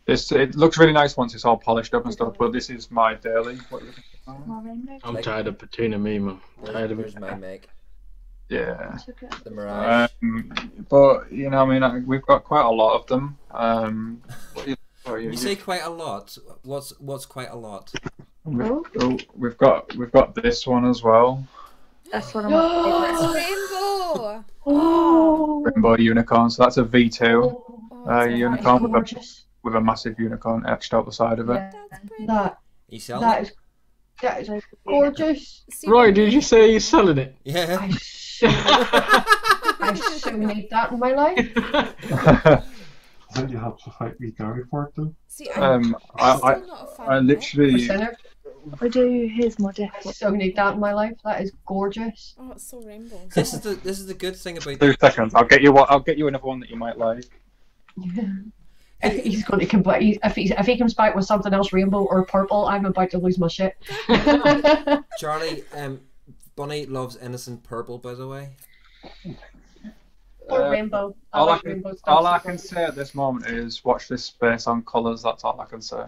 It looks really nice once it's all polished up and stuff, but this is my daily. I'm tired of patina me, man. Tired of it. My mech. Yeah. The Mirage. But we've got quite a lot of them. You say quite a lot. What's quite a lot? We've got this one as well. That's one of my It's Rainbow! Rainbow Unicorn. So that's a V2 unicorn with a massive unicorn etched out the side of it. That is gorgeous. Roy, did you say you're selling it? Yeah. I so need that in my life. I think you have to fight me Gary for it though. See, I'm still not a fan I literally I do. Here's my death I wish. so need that in my life. That is gorgeous. Oh, it's so rainbow. This is the good thing about 2 seconds. I'll get you another one that you might like. He's going to if he comes back with something else rainbow or purple, I'm about to lose my shit. Charlie. Bunny loves innocent purple, by the way. Or rainbow. All Rainbow stuff. I can say at this moment is watch this space on colours. That's all I can say.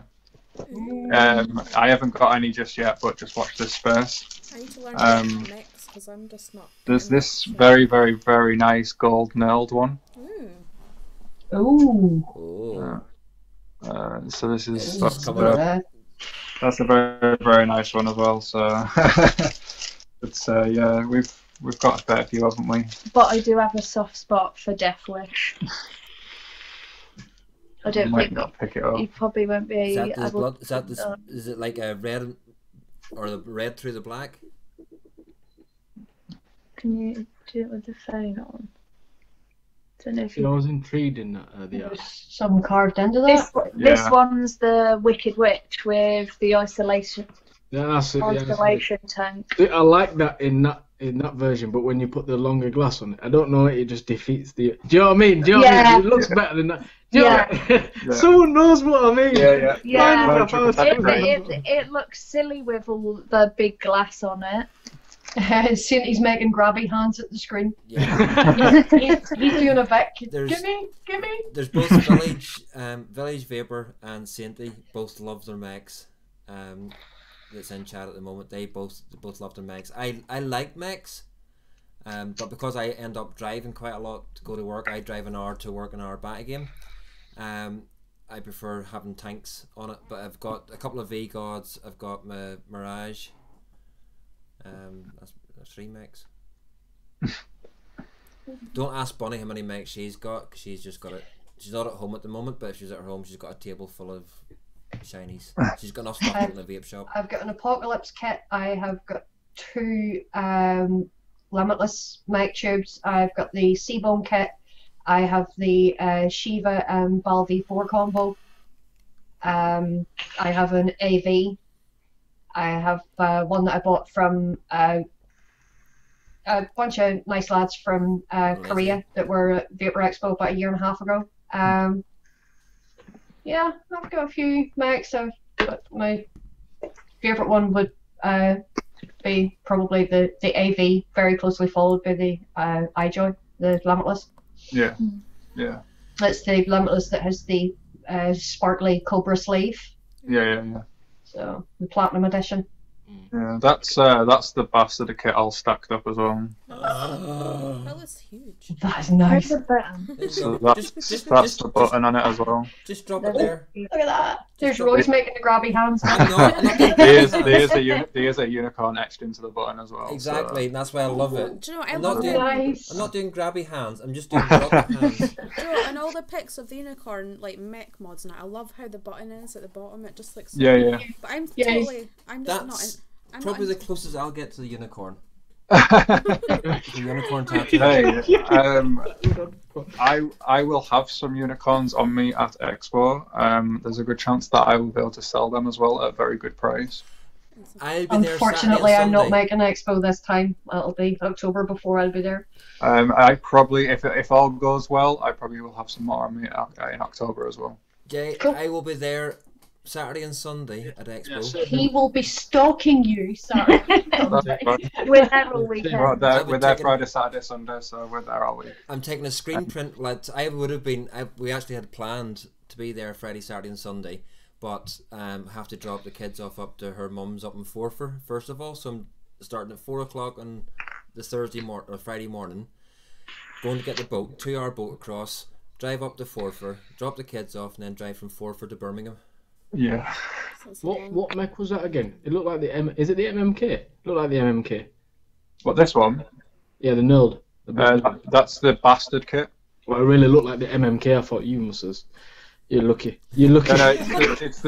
I haven't got any just yet, but just watch this space. I need to learn how to mix because I'm just not. There's this very, very, very nice gold nailed one. Ooh. So this is That's that's a very, very nice one as well. So it's yeah, we've got a fair few, haven't we? But I do have a soft spot for Death Wish. I don't might think not pick it up. you probably won't be Is that able this blood? to. Is it like a red or the red through the black? Can you do it with the phone on? Don't know if I you. was intrigued in that the There's some carved into that. This Yeah. one's the Wicked Witch with the isolation that's it. isolation tank. I like that in that version, but when you put the longer glass on it, I don't know, it just defeats the. Do you know what I mean? Do you know what I mean? It looks better than that. Do you know what I mean? Someone knows what I mean. Yeah. Yeah, Right. it looks silly with all the big glass on it. Seeing he's making grabby hands at the screen. Yeah. He's doing a Vic. There's- Give me. There's both Village Vapor and Sainty both love their mechs. That's in chat at the moment. They both love their mechs. I like mechs, but because I end up driving quite a lot to go to work, I drive an hour to work, an hour back again. I prefer having tanks on it, but I've got a couple of V-Gods. I've got my Mirage. That's 3 mechs. Don't ask Bonnie how many mechs she's got, because she's just got it. She's not at home at the moment, but if she's at her home, she's got a table full of shinies. She's got enough stuff in the vape shop. I've got an Apocalypse kit. I have got 2 Limitless mic tubes. I've got the Seabone kit. I have the Shiva and Bal V4 combo. I have an AV. I have one that I bought from a bunch of nice lads from Korea that were at Vapor Expo about 1.5 years ago. Yeah, I've got a few mics. But my favourite one would be probably the AV, very closely followed by the iJoy, the Limitless. Yeah. That's the Limitless that has the sparkly Cobra sleeve. Yeah. So the Platinum Edition. Yeah, that's the bastard kit all stacked up as well. That was huge. That is nice. Where's the button? There you So go. that's the button on it as well. Just drop it there. Look at that. There's Roy's making the grabby hands. I'm not doing There's a unicorn etched into the button as well. exactly, and that's why I love it. Do you know what I I'm love not it? doing. Nice. I'm not doing grabby hands. I'm just doing drop hands. Do you know, and all the pics of the unicorn like mech mods and that, I love how the button is at the bottom. It just looks so Yeah. But I'm Yeah, I'm just That's I'm probably not the closest I'll get to the unicorn. Hey, The unicorn tattoo. I will have some unicorns on me at Expo. There's a good chance that I will be able to sell them as well at a very good price. I'll be there Unfortunately, Saturday I'm and not Sunday. making Expo this time. It'll be October before I'll be there. I probably, if all goes well, I probably will have some more on me in October as well. Jay, Cool. I will be there Saturday and Sunday at Expo. He will be stalking you, Saturday. That's fine. We're there all weekend. We're I'll there, be we're there taking- Friday, Saturday, Sunday, so we're there all week. I'm taking a screen print. Like I would have been. We actually had planned to be there Friday, Saturday, and Sunday, but have to drop the kids off up to her mum's up in Forfar first of all. So I'm starting at 4 o'clock on the Friday morning, going to get the boat, 2-hour boat across, drive up to Forfar, drop the kids off, and then drive from Forfar to Birmingham. Yeah. What mech was that again? It looked like is it the MMK? It looked like the MMK. What, this one? Yeah, the Nerd. That's the bastard kit. Well, it really looked like the MMK. I thought you must have. You're lucky. You're lucky. No, it's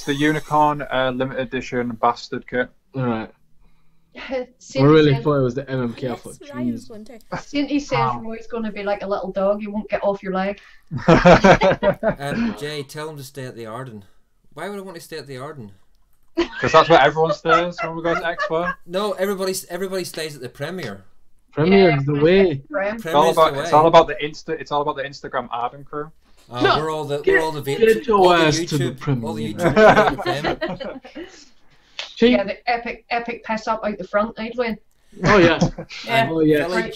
the unicorn limited edition bastard kit. All right. I Saint really says, thought it was the MMK. I thought, Yes, Ryan's jeez. one too. He says Roy's going to be like a little dog. You won't get off your leg. Jay, tell him to stay at the Arden. Why would I want to stay at the Arden? Because that's where everyone stays when we go to Expo. No, everybody stays at the premiere. Premiere is the way. It's all about the Instagram Adam crew. We're all the vape. Get your ass to the all the premiere. YouTube. Yeah, the epic piss up out the front, Edwin. Oh yeah. Yeah. Oh yeah.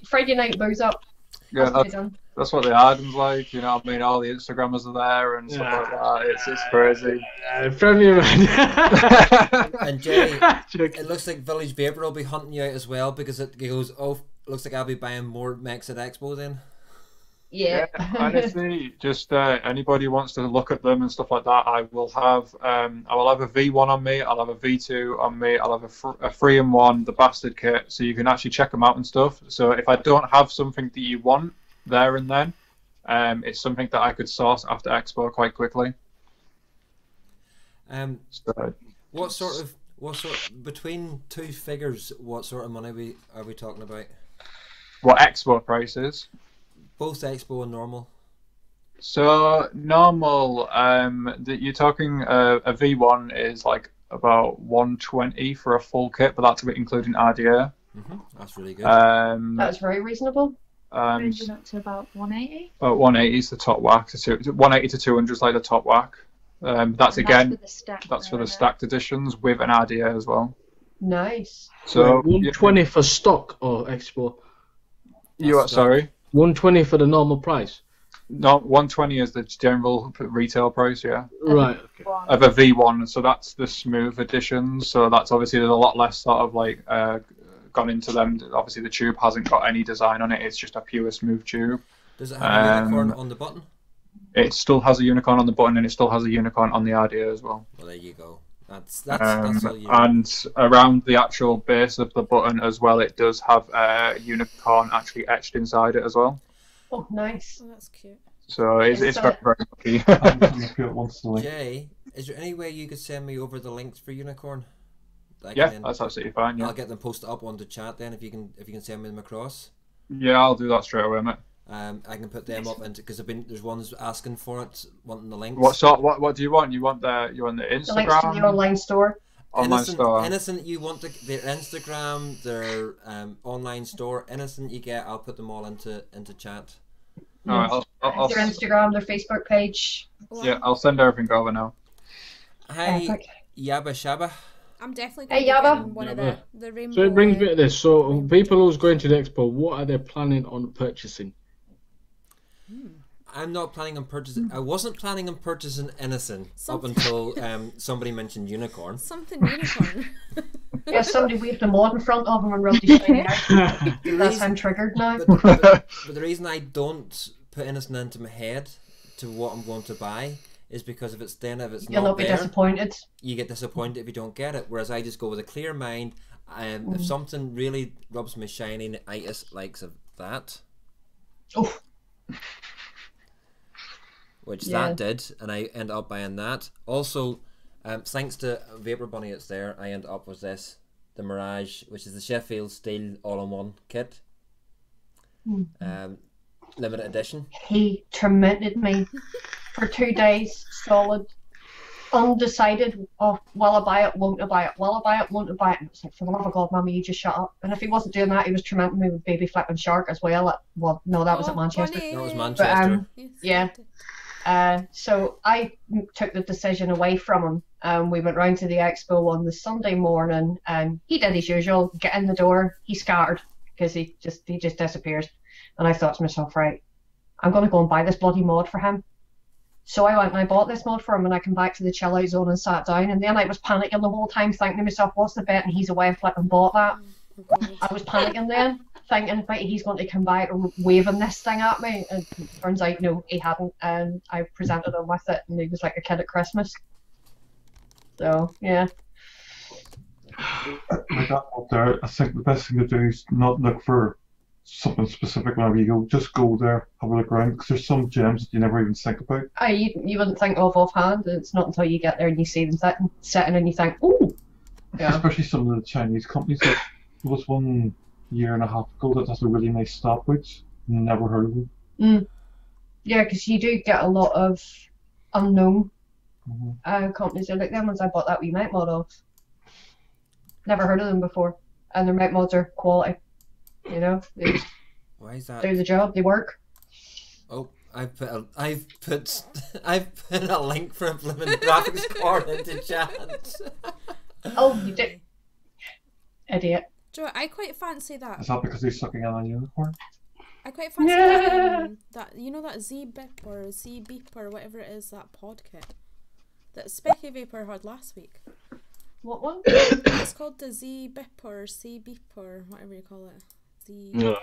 Friday night booze up. Yeah, that's what the Adam's like. You know what I mean? All the Instagrammers are there and stuff like that. It's crazy. Premiere, man. And Jay, it looks like Village Vapor will be hunting you out as well because it goes, oh, looks like I'll be buying more mechs at Expo then. Yeah. Honestly, just anybody wants to look at them and stuff like that, I will have a V1 on me, I'll have a V2 on me, I'll have a 3-in-1, the bastard kit, so you can actually check them out and stuff. So if I don't have something that you want there and then, it's something that I could source after Expo quite quickly. What sort of between two figures, what sort of money are we talking about? What Expo prices? Both Expo and normal. So normal, you're talking a V1 is like about 120 for a full kit, but that's including RDA. That's really good. That's very reasonable. Ranging up to about 180. 180 is the top whack. 180 to 200 is like the top whack. That's for the stacked editions with an RDA as well. Nice. So 120 for stock or Expo. Sorry. 120 for the normal price. No, 120 is the general retail price, yeah. Right. Okay. Of a V1, so that's the smooth edition. So that's obviously there's a lot less sort of like gone into them. Obviously the tube hasn't got any design on it. It's just a pure smooth tube. Does it have a unicorn on the button? It still has a unicorn on the button, and it still has a unicorn on the RDA as well. Well, there you go. That's all you and around the actual base of the button as well, it does have a unicorn actually etched inside it as well. Oh, nice. Oh, that's cute. So it's very, very lucky. Jay, is there any way you could send me over the links for unicorn? Yeah, that's absolutely fine. Yeah. I'll get them posted up on the chat then if you can send me them across. Yeah, I'll do that straight away, mate. I can put them up because there's ones asking for it, wanting the links. What do you want? You want the Instagram? The links to the online store. Innocent, you want their Instagram, their online store. Innocent, you get. I'll put them all into chat. All right, I'll their Instagram, their Facebook page. Yeah, I'll send everything over now. Hi, Yabba Shabba. I'm definitely going to get one of the rainbow. So it brings me to this. So people who's going to the expo, what are they planning on purchasing? I'm not planning on purchasing. I wasn't planning on purchasing Innocent up until somebody mentioned unicorn. Something unicorn. Yeah, somebody waved a mod in front of him and rubbed his shiny out. That's I'm triggered now. But the reason I don't put Innocent into my head to what I'm going to buy is because if it's You'll not be disappointed. You get disappointed if you don't get it. Whereas I just go with a clear mind. If something really rubs my shiny itis likes of that. Oh. Which that did, and I end up buying that. Also, thanks to Vapor Bunny that's there, I end up with this, the Mirage, which is the Sheffield Steel all-in-one kit. Limited edition. He tormented me for 2 days solid, undecided. Oh, will I buy it? Won't I buy it? Will I buy it? Won't I buy it? And it's like, for the love of God, Mummy, you just shut up. And if he wasn't doing that, he was tormenting me with Baby Flipping Shark as well. Well, no, that was at Manchester. That was Manchester. But, yeah. So I took the decision away from him. We went round to the expo on the Sunday morning, and he did his usual, get in the door. He scattered because he just disappears. And I thought to myself, right, I'm going to go and buy this bloody mod for him. So I went and I bought this mod for him, and I came back to the chill out zone and sat down. And then I was panicking the whole time, thinking to myself, what's the bet? And he's away and flipping bought that. I was panicking then, thinking, right, he's going to come by waving this thing at me. And it turns out, no, he hadn't. And I presented him with it, and he was like a kid at Christmas. So, yeah. Like that up there, I think the best thing to do is not look for something specific whenever you go. Just go there, have a look around, because there's some gems that you never even think about. You wouldn't think of offhand. It's not until you get there and you see them sitting and you think, ooh. Yeah. Especially some of the Chinese companies. There was 1 year and a half ago that has a really nice stopwatch. Never heard of them. Yeah, because you do get a lot of unknown companies. They're like them ones I bought that wee mate mod off. Never heard of them before, and their mate mods are quality. You know, they Why is that? do the job. They work. Oh, I've put a link for a blooming graphics card into chat. Oh, you did, idiot. Joe, I quite fancy that. Is that because he's sucking in on a unicorn? I quite fancy that you know that Z-Bip or Z-Beep or whatever it is, that pod kit that Specky Vapor had last week. What one? It's called the Z-Bip or C-Beep or whatever you call it. No,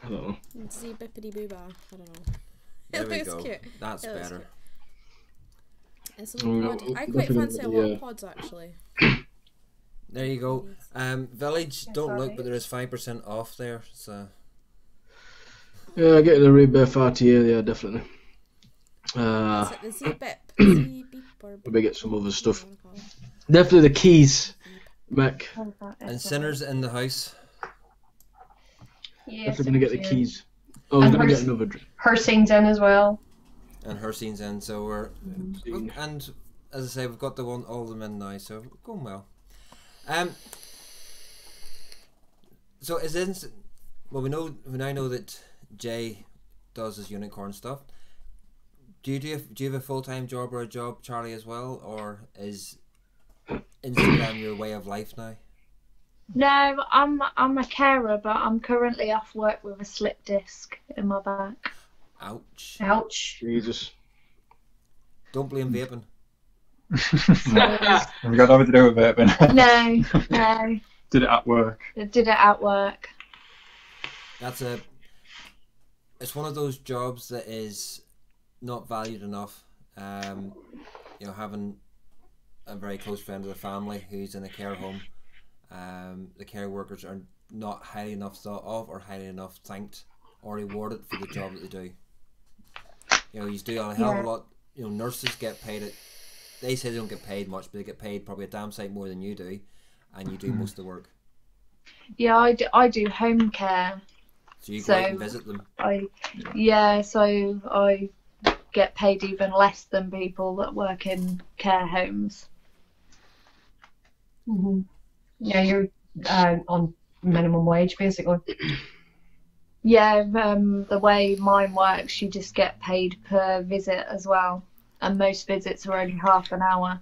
I don't know. Z-Bippity Booba. I don't know. There we looks go. cute. That's It looks better. cute. It's a little pod. I quite fancy a lot of pods actually. There you go. Village, don't look, but there is 5% off there. So Yeah, get the Rebirth RTA, yeah, definitely. Is it the Z-Bip? Z-Beep or Maybe get some other stuff. Definitely the keys, Mac. and Sinners in the house. Yes, Definitely gonna get the keys. Oh, I was And gonna hers- get another. Her scene's in as well. And her scene's in, so we're and as I say, we've got all of them in now, so we're going well. So is it? Well, we now know that Jay does his unicorn stuff. Do you have a full-time job or a job, Charlie, as well, or is Instagram your way of life now? No, I'm a carer, but I'm currently off work with a slip disc in my back. Ouch! Ouch. Jesus. Don't blame vaping. Have you got nothing to do with it, Ben? No. Did it at work? I did it at work. It's one of those jobs that is not valued enough. You know, having a very close friend of the family who's in a care home, the care workers are not highly enough thought of or highly enough thanked or rewarded for the job that they do. You know, you do a hell of a lot. You know, nurses get paid they say they don't get paid much, but they get paid probably a damn sight more than you do, and you do most of the work. Yeah, I do home care. So you go out and visit them. So I get paid even less than people that work in care homes. Mm-hmm. Yeah, you're on minimum wage basically. Yeah, the way mine works, you just get paid per visit as well, and most visits are only half an hour.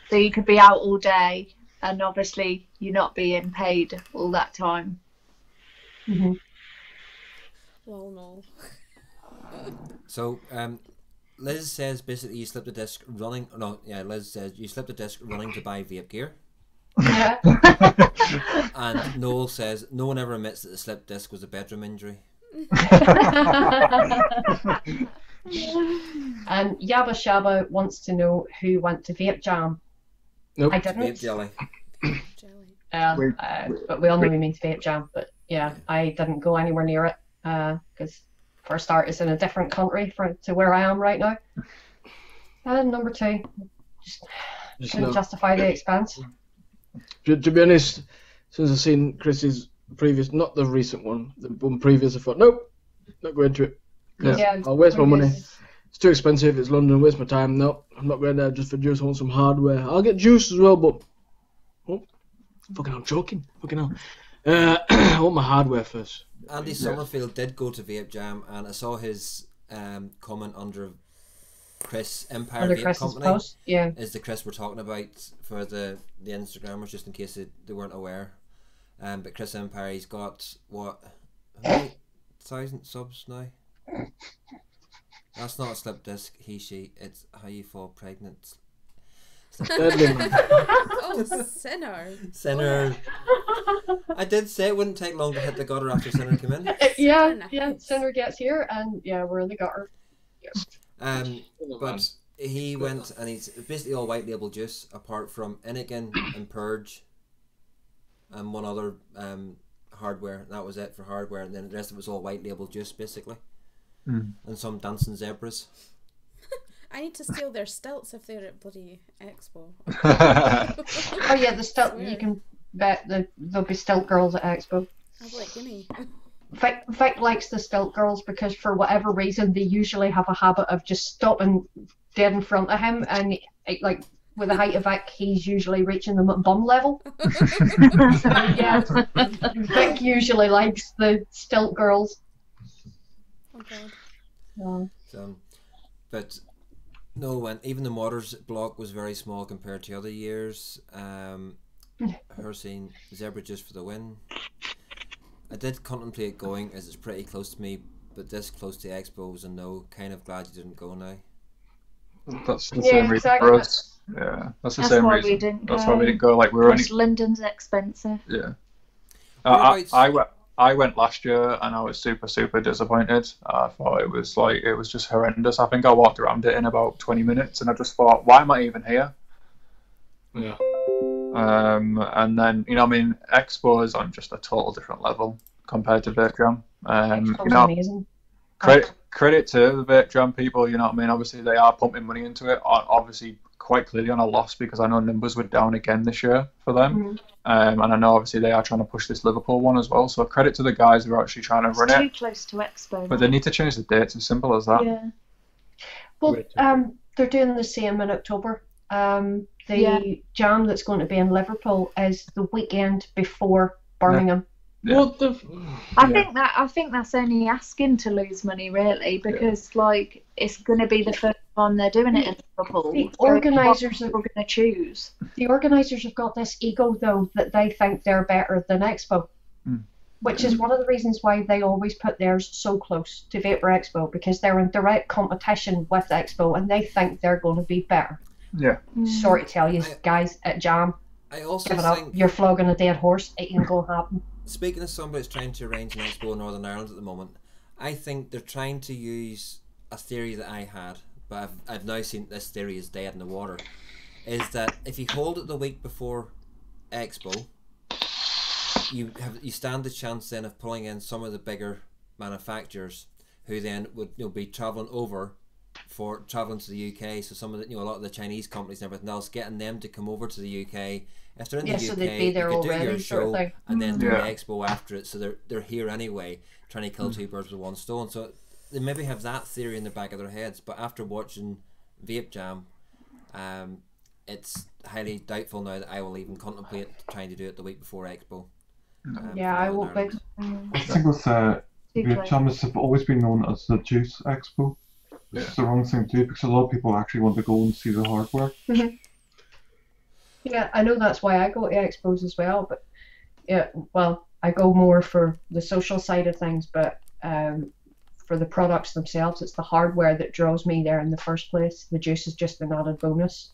So you could be out all day, and obviously you're not being paid all that time. Mm-hmm. Well, no. So, Liz says basically you slipped the disc running. No, yeah, Liz says you slipped the disc running to buy vape gear. Yeah. And Noel says no one ever admits that the slipped disc was a bedroom injury. And Yabba Shabba wants to know who went to Vape Jam. Nope. I didn't. Vape jelly. Jelly. But we all know he means Vape Jam. But yeah, I didn't go anywhere near it because for a start, it's in a different country to where I am right now. And number two, just couldn't justify the expense. To be honest, since I've seen Chris's previous, not the recent one, the one previous, I thought, nope, not going to it. Yeah, I'll waste my money. It's too expensive. It's London. Waste my time. No, I'm not going there just for juice. I want some hardware. I'll get juice as well, but fucking hell, I'm joking. Fucking hell. I want my hardware first. Andy Summerfield did go to Vape Jam, and I saw his comment under Chris Empire Under Vape Chris's Company. post, yeah. Is the Chris we're talking about for the Instagrammers, just in case they weren't aware. But Chris Empire, he's got what, how many 1,000 subs now? That's not a slip disc, she. It's how you fall pregnant. Oh, sinner. Sinner. I did say it wouldn't take long to hit the gutter after Sinner came in. Yeah, Sinner gets here, and yeah, we're in the gutter. But he went, and he's basically all white label juice, apart from Innikin and Purge, and one other hardware. And that was it for hardware, and then the rest of it was all white label juice, basically, and some dancing zebras. I need to steal their stilts if they're at bloody Expo. Oh yeah, the stilt. You can bet there'll be stilt girls at Expo. I'm like, gimme. Vic likes the stilt girls because for whatever reason they usually have a habit of just stopping dead in front of him, and like with the height of Vic, he's usually reaching them at bum level. So yeah, Vic usually likes the stilt girls. Okay. But no, when even the modders block was very small compared to other years. Her saying Zebra Juice for the win. I did contemplate going as it's pretty close to me, but this close to Expo was a no. Kind of glad you didn't go now. That's the same reason for us. Yeah, that's the same reason. We didn't that's go. why we didn't go. Like we were only. London's expensive. Yeah. I went last year and I was super disappointed. I thought it was just horrendous. I think I walked around it in about 20 minutes and I just thought, why am I even here? Yeah. And then Expo is on just a total different level compared to Vape Jam. Amazing. Credit to the Vape Jam people. Obviously they are pumping money into it. Obviously quite clearly on a loss because I know numbers were down again this year for them. And I know obviously they are trying to push this Liverpool one as well. So credit to the guys who are actually trying to run it. Too close to Expo. But they need to change the dates. As simple as that. Yeah. Well, they're doing the same in October. The jam that's going to be in Liverpool is the weekend before Birmingham. Yeah. What the? I think that's only asking to lose money, really, because like it's going to be the first time they're doing it in Liverpool. The organisers are going to choose. The organisers have got this ego though that they think they're better than Expo, which is one of the reasons why they always put theirs so close to Vapor Expo, because they're in direct competition with Expo and they think they're going to be better. Yeah. Sorry to tell you guys at Jam. I also give it up. You're flogging a dead horse. It ain't going to happen. Speaking of somebody that's trying to arrange an expo in Northern Ireland at the moment, I think they're trying to use a theory that I had, but I've now seen this theory is dead in the water, is that if you hold it the week before Expo, you stand the chance then of pulling in some of the bigger manufacturers who then would be travelling to the UK. So some of the a lot of the Chinese companies and everything else, getting them to come over to the UK. If they're in the UK, so they'd be there you could already, do your show sort of and then do the expo after it. So they're here anyway, trying to kill two birds with one stone. So they maybe have that theory in the back of their heads. But after watching Vape Jam, it's highly doubtful now that I will even contemplate trying to do it the week before Expo. I won't be. I think with Vape Jam has always been known as the Juice Expo. It's the wrong thing to do because a lot of people actually want to go and see the hardware. Yeah, I know that's why I go to expos as well, but I go more for the social side of things, but for the products themselves, it's the hardware that draws me there in the first place. The juice is just an added bonus.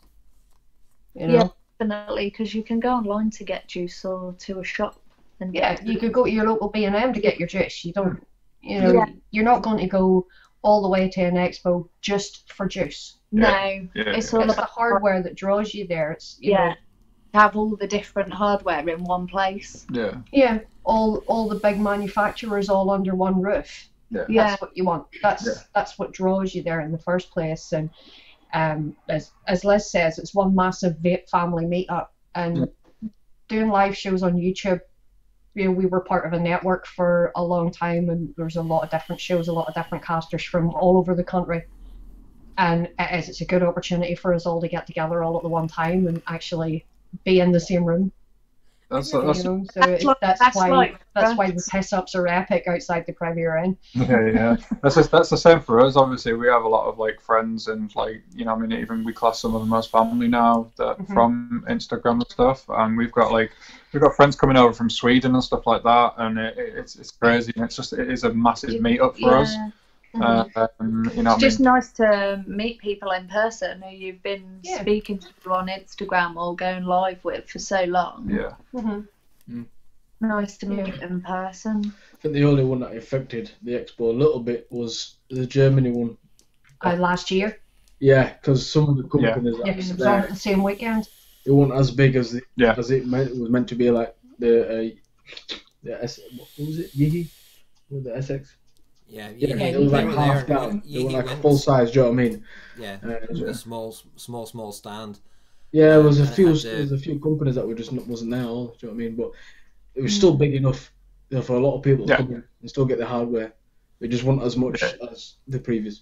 Yeah, definitely, because you can go online to get juice or to a shop and get you could go to your local B&M to get your juice. You don't, you're not going to go all the way to an expo just for juice. No, it's all about the hardware that draws you there. It's have all the different hardware in one place. Yeah, all the big manufacturers all under one roof. That's what you want. That's what draws you there in the first place. And as Liz says, it's one massive vape family meetup. And doing live shows on YouTube, we were part of a network for a long time, and there's a lot of different shows, a lot of different casters from all over the country. And it's a good opportunity for us all to get together all at the one time and actually be in the same room. That's why the piss ups are epic outside the Premier Inn. That's the same for us. Obviously, we have a lot of friends and even we class some of them as family now that from Instagram and stuff. And we've got friends coming over from Sweden and stuff like that, and it's crazy. And it is a massive meetup for us. It's just nice to meet people in person who you've been speaking to on Instagram or going live with for so long. Nice to meet in person. I think the only one that affected the expo a little bit was the Germany one. Last year. Yeah, because some of the companies it was on the same weekend. They weren't as big as it was meant to be. Like the what was it? Yigi? The SX. It was like half down. They were like full size. Do you know what I mean? Yeah, it was a small stand. Yeah, there was a few companies that were just wasn't there. Do you know what I mean? But it was still big enough for a lot of people to come in and still get the hardware. It just wasn't as much as the previous.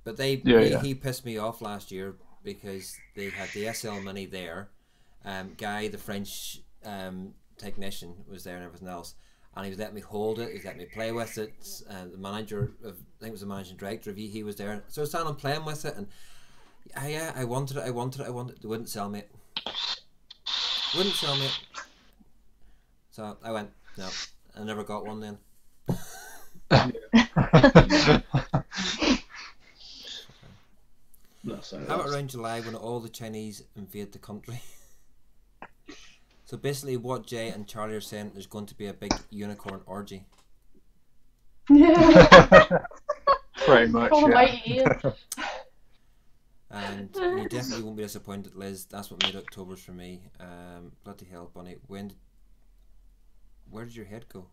But he pissed me off last year because they had the SL Mini there. Guy, the French technician, was there and everything else, and he was letting me hold it, he was letting me play with it. The manager, I think it was the managing director of he was there, so I was standing playing with it, and I wanted it. They wouldn't sell me it. So I went, no, I never got one then. How about around July when all the Chinese invade the country? So basically what Jay and Charlie are saying, there's going to be a big unicorn orgy. Pretty much, yeah. And you definitely won't be disappointed, Liz. That's what made October's for me. Bloody hell, Bunny. Where did your head go?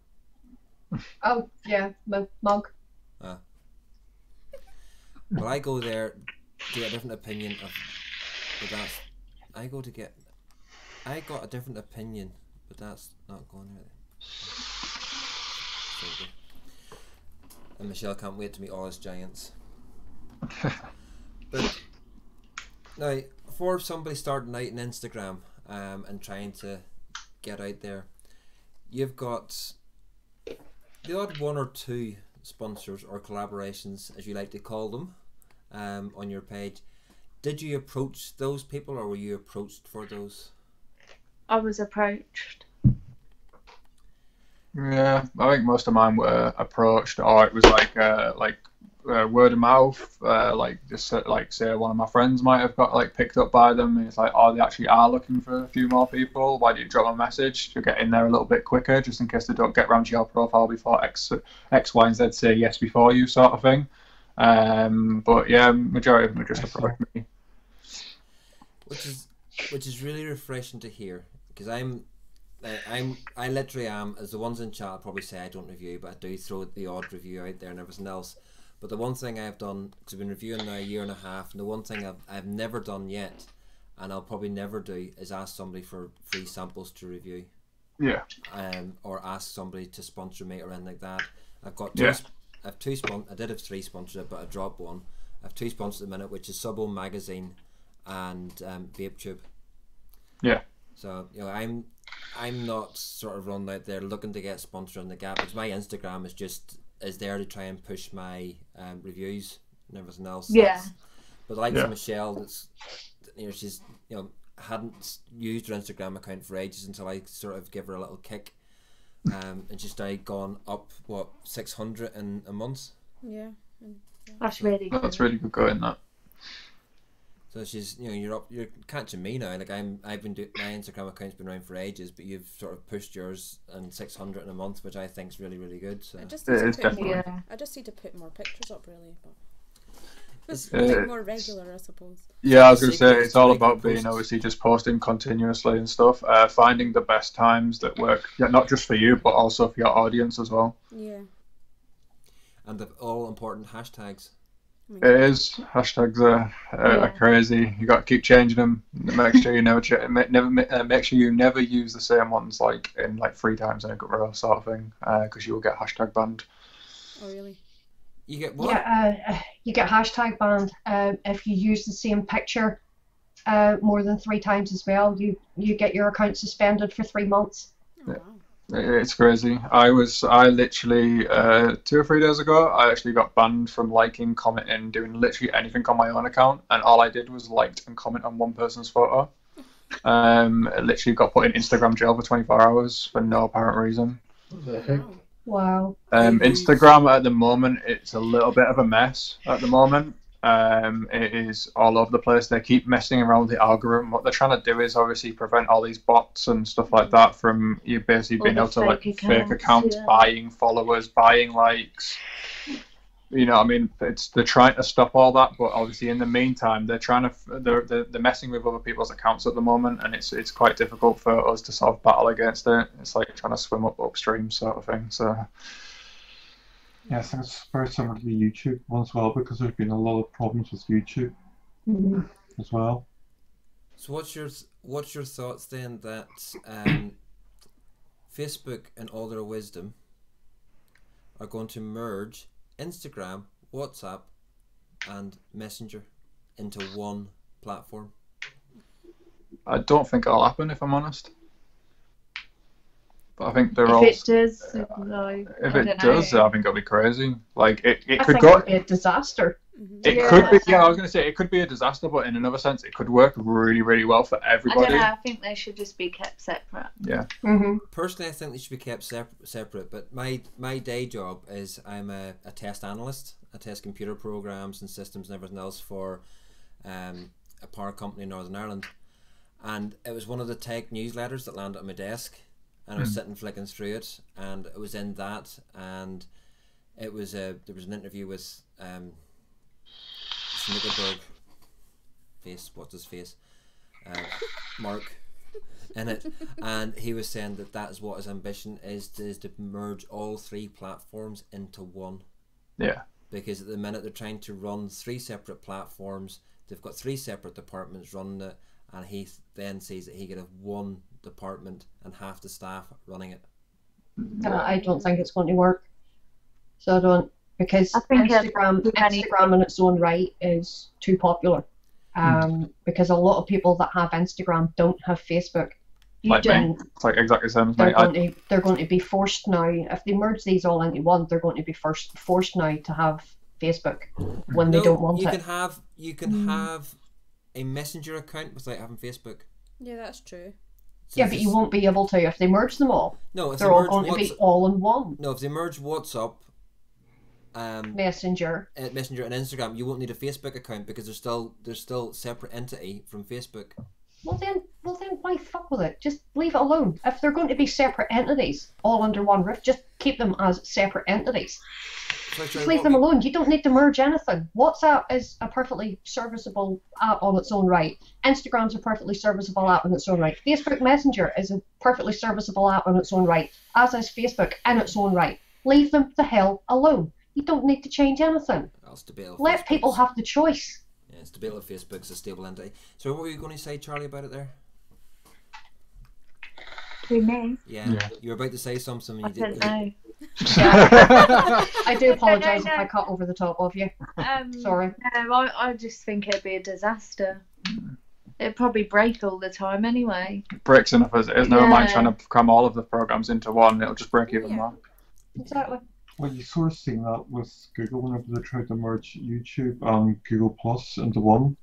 Oh, yeah, my mug. Well, I go there to get a different opinion of... But that's... I got a different opinion, but that's not going right. And Michelle can't wait to meet all his giants. But now, for somebody starting out in Instagram and trying to get out there, you've got the odd one or two sponsors or collaborations, as you like to call them, on your page. Did you approach those people, or were you approached for those? I was approached. Yeah, I think most of mine were approached, or it was like word of mouth. Say one of my friends might have got like picked up by them, and it's like, oh, they actually are looking for a few more people. Why don't you drop a message to get in there a little bit quicker, just in case they don't get round to your profile before X, Y, and Z say yes before you, sort of thing. But yeah, majority of them are just approached me. Which is really refreshing to hear, because I literally am, as the ones in chat probably say I don't review, but I do throw the odd review out there and everything else. But the one thing I've done, because I've been reviewing now a year and a half, and the one thing I've never done yet, and I'll probably never do, is ask somebody for free samples to review. Yeah. Or ask somebody to sponsor me or anything like that. I've got two. Yeah. I have two I did have three sponsors, but I dropped one. I have two sponsors at the minute, which is Subbo Magazine and VapeTube. Yeah. So I'm not sort of running out there looking to get sponsored on the gap, because my Instagram is there to try and push my reviews and everything else. Yeah. But like Michelle, that's she's hadn't used her Instagram account for ages until I sort of give her a little kick, and she's now gone up 600 in a month. Yeah. That's really good. That's really good going, that. So she's, you're catching me now. Like I've been my Instagram account's been around for ages, but you've sort of pushed yours and 600 in a month, which I think's really, really good. So I just need to put more pictures up, really, but more regular, I suppose. Yeah, I was going to say, it's all about being obviously just posting continuously and stuff. Finding the best times that work, not just for you, but also for your audience as well. Yeah. And the all important hashtags. It is. Hashtags are crazy. You got to keep changing them. Make sure you make sure you never use the same ones like 3 times in a row, sort of thing, because you will get hashtag banned. Oh really? You get what? Yeah, you get hashtag banned if you use the same picture more than 3 times as well. You get your account suspended for 3 months. Oh, wow. It's crazy. I literally 2 or 3 days ago, I actually got banned from liking, commenting, doing literally anything on my own account, and all I did was liked and comment on one person's photo. I literally got put in Instagram jail for 24 hours for no apparent reason. What the heck? Wow. Instagram at the moment, it's a little bit of a mess at the moment. It is all over the place. They keep messing around with the algorithm. What they're trying to do is obviously prevent all these bots and stuff like that from you basically being able to fake accounts, buying followers, buying likes. I mean, they're trying to stop all that, but obviously in the meantime, they're messing with other people's accounts at the moment, and it's quite difficult for us to sort of battle against it. It's like trying to swim upstream sort of thing. So. Yeah, I think it's very similar to the YouTube one as well, because there's been a lot of problems with YouTube as well. So what's your thoughts then that Facebook and all their wisdom are going to merge Instagram, WhatsApp, and Messenger into one platform? I don't think it'll happen, if I'm honest. But I think they're If all. it does, like, If I it don't does, know. I think it'll be crazy. Like it I could think go. it'd be a disaster. It could be. Yeah, I was gonna say it could be a disaster, but in another sense, it could work really, really well for I everybody. don't know. I think they should just be kept separate. Yeah. Mm-hmm. Personally, I think they should be kept separate. But my day job is I'm a test analyst. I test computer programs and systems and everything else for a power company in Northern Ireland. And it was one of the tech newsletters that landed on my desk, and I was sitting flicking through it, and it was in that, and it was there was an interview with Snickerberg what's his face, Mark, in it, and he was saying that is what his ambition is to merge all three platforms into one. Yeah. Because at the minute they're trying to run three separate platforms. They've got three separate departments running it, and he then says that he could have one department and half the staff running it. I don't think it's going to work. So I don't, because I think Instagram in its own right is too popular. Because a lot of people that have Instagram don't have Facebook. Like me. It's like exactly the same as me. They're going to be forced now. If they merge these all into one, they're going to be forced now to have Facebook when they don't want it. You can have a Messenger account without having Facebook. Yeah, that's true. So yeah, but you won't be able to if they merge them all. No, if they're all going to be all in one. No, if they merge WhatsApp, Messenger and Instagram, you won't need a Facebook account because they're still separate entity from Facebook. Well then why fuck with it? Just leave it alone. If they're going to be separate entities all under one roof, just keep them as separate entities. Just leave them alone. You don't need to merge anything. WhatsApp is a perfectly serviceable app on its own right. Instagram's a perfectly serviceable app on its own right. Facebook Messenger is a perfectly serviceable app on its own right, as is Facebook in its own right. Leave them the hell alone. You don't need to change anything. Let people have the choice. Yeah, it's debatable if Facebook's a stable entity. So what were you going to say, Charlie, about it there? To me? Yeah. You were about to say something. I don't know. I do apologise if I cut over the top of you. Sorry. No, I just think it'd be a disaster. It'd probably break all the time anyway. It breaks enough as it is. Never mind trying to cram all of the programs into one. It'll just break even more. Exactly. Well, you sort of seen that with Google whenever they tried to merge YouTube and Google Plus into one.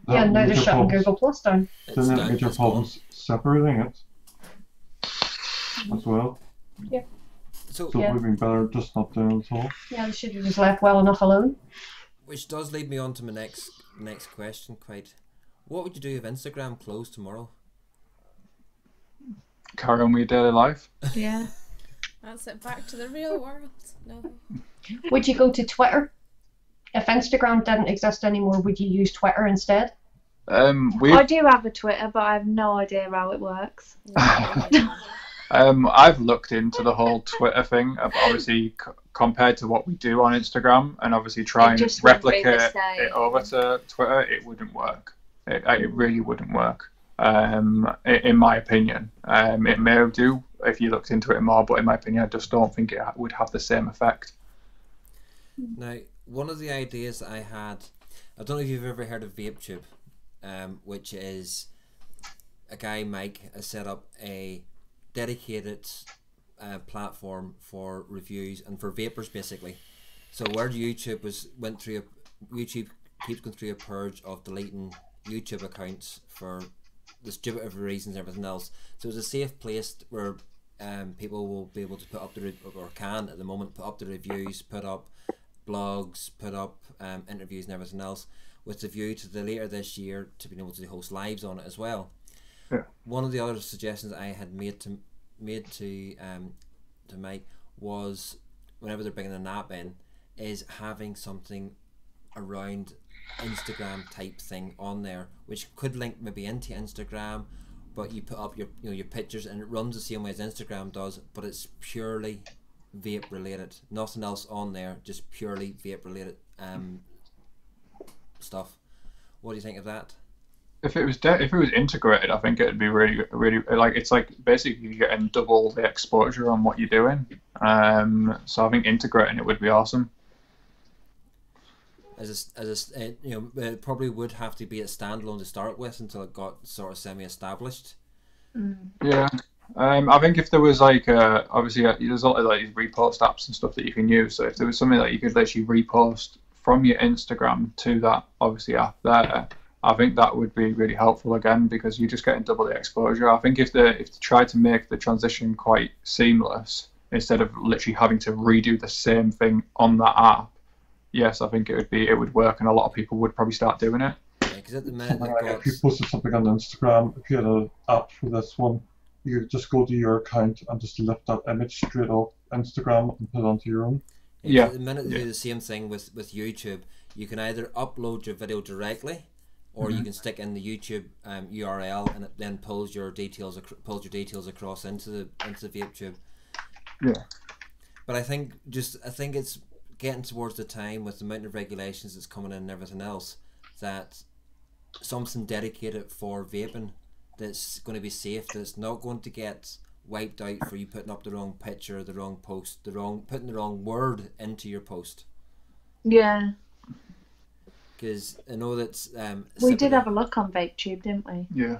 Yeah, now they're shutting Google Plus down. Then it major problems separating it as well. Yeah. So it would have been better just not doing it at all. Yeah, they should have just left well enough alone. Which does lead me on to my next question. What would you do if Instagram closed tomorrow? Carry on with your daily life. Yeah. That's it. Back to the real world. No. Would you go to Twitter? If Instagram didn't exist anymore, would you use Twitter instead? I do have a Twitter, but I have no idea how it works. I've looked into the whole Twitter thing, obviously compared to what we do on Instagram, and obviously try and replicate it over to Twitter. It wouldn't work. It really wouldn't work, in my opinion. It may do if you looked into it more, but in my opinion, I just don't think it would have the same effect. Now, one of the ideas that I had, I don't know if you've ever heard of VapeTube, which is a guy, Mike, has set up a dedicated platform for reviews and for vapors basically. So where YouTube YouTube keeps going through a purge of deleting YouTube accounts for the stupid reasons and everything else. So it's a safe place where people will be able to put up or can at the moment put up the reviews, put up blogs, put up interviews and everything else, with the view to the later this year to being able to host lives on it as well. Yeah. One of the other suggestions I had made to Mike was, whenever they're bringing an app in, is having something around Instagram type thing on there, which could link maybe into Instagram, but you put up your pictures and it runs the same way as Instagram does, but it's purely vape related, nothing else on there, just purely vape related stuff. What do you think of that? If it was integrated, I think it'd be really, really like, it's like basically you're getting double the exposure on what you're doing. So I think integrating it would be awesome. you know, it probably would have to be a standalone to start with until it got sort of semi-established. Yeah. I think if there was like obviously there's a lot of like repost apps and stuff that you can use. So if there was something that you could literally repost from your Instagram to that obviously app there, I think that would be really helpful again, because you're just getting double the exposure. I think if they tried to make the transition quite seamless instead of literally having to redo the same thing on that app, yes, I think it would work, and a lot of people would probably start doing it. Yeah, because at the minute If you posted something on Instagram, if you had an app for this one, you could just go to your account and just lift that image straight off Instagram and put it onto your own. Yeah. At the minute they do the same thing with YouTube. You can either upload your video directly, or you can stick in the YouTube URL, and it then pulls your details across into the VapeTube. Yeah. But I think it's getting towards the time, with the amount of regulations that's coming in and everything else, that something dedicated for vaping that's going to be safe, that's not going to get wiped out for you putting up the wrong picture, the wrong post, putting the wrong word into your post. Yeah. Because I know that we did have a look on VapeTube, didn't we? Yeah.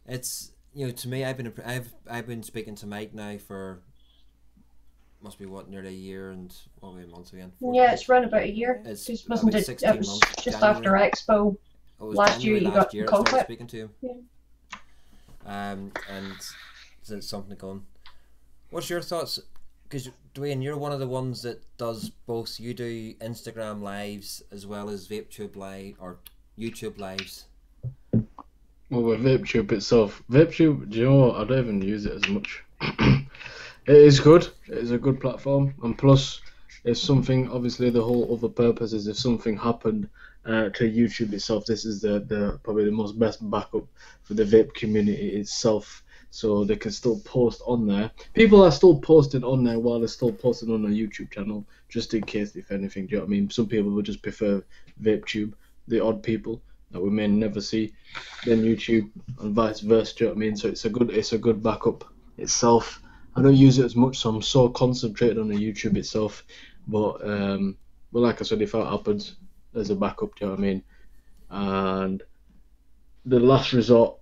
It's, you know, to me, I've been speaking to Mike now for must be nearly a year and months again. Yeah, it's run about a year. It's just wasn't it? 16 It was months, just January. after Expo. Last year you got I started conflict. speaking to him. Yeah. And since something going. What's your thoughts? Because Dwayne, you're one of the ones that does both. You do Instagram lives as well as VapeTube live or YouTube lives. Well, with VapeTube itself, VapeTube, do you know what? I don't even use it as much. It is good. It is a good platform, and plus, if something, obviously, the whole other purpose is if something happened to YouTube itself, this is the probably the most best backup for the vape community itself. So they can still post on there. People are still posting on there while they're still posting on a YouTube channel, just in case, if anything. Do you know what I mean? Some people would just prefer VapeTube, the odd people that we may never see, than YouTube, and vice versa. Do you know what I mean? So it's a good backup itself. I don't use it as much, so I'm so concentrated on the YouTube itself. But like I said, if that happens, there's a backup. Do you know what I mean? And the last resort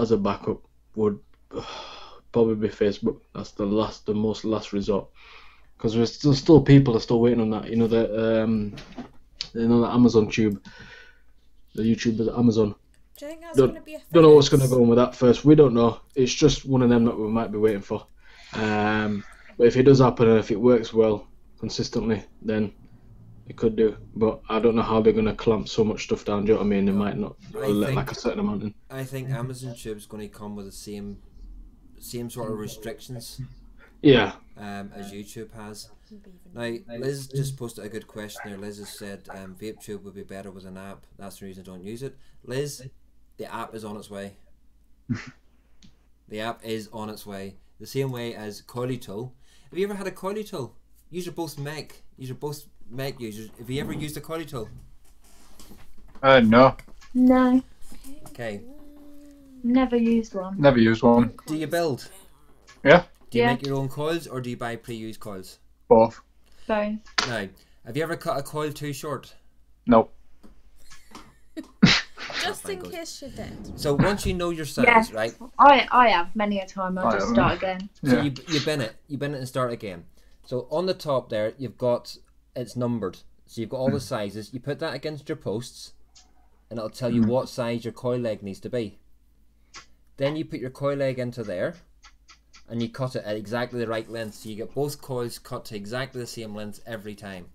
as a backup would probably be Facebook. That's the most last resort, because there's still people are still waiting on that. You know the Amazon tube, the YouTube is Amazon. Do you think that's going to be a thing? Don't know what's going to go on with that first. We don't know. It's just one of them that we might be waiting for. But if it does happen and if it works well consistently, then it could do. But I don't know how they're going to clamp so much stuff down. Do you know what I mean? They might not let like a certain amount in. I think Amazon Tube's going to come with the same sort of restrictions. Yeah. As YouTube has. Now, Liz just posted a good question there. Liz has said VapeTube would be better with an app. That's the reason I don't use it. Liz, the app is on its way. The app is on its way. The same way as Coily Tool. Have you ever had a Coily Tool? You're both Mac users. Have you ever used a Coily Tool? No. No. Okay. Never used one. Never used one. Do you build? Yeah. Do you make your own coils, or do you buy pre-used coils? Both. Both. Now, have you ever cut a coil too short? Nope. Just in case you did. So once you know your size, Yes. right? I have many a time. I'll just start again. So Yeah. you bin it and start again. So on the top there, you've got, it's numbered. So you've got all the sizes. You put that against your posts, and it'll tell you what size your coil leg needs to be. Then you put your coil leg into there, and you cut it at exactly the right length. So you get both coils cut to exactly the same length every time.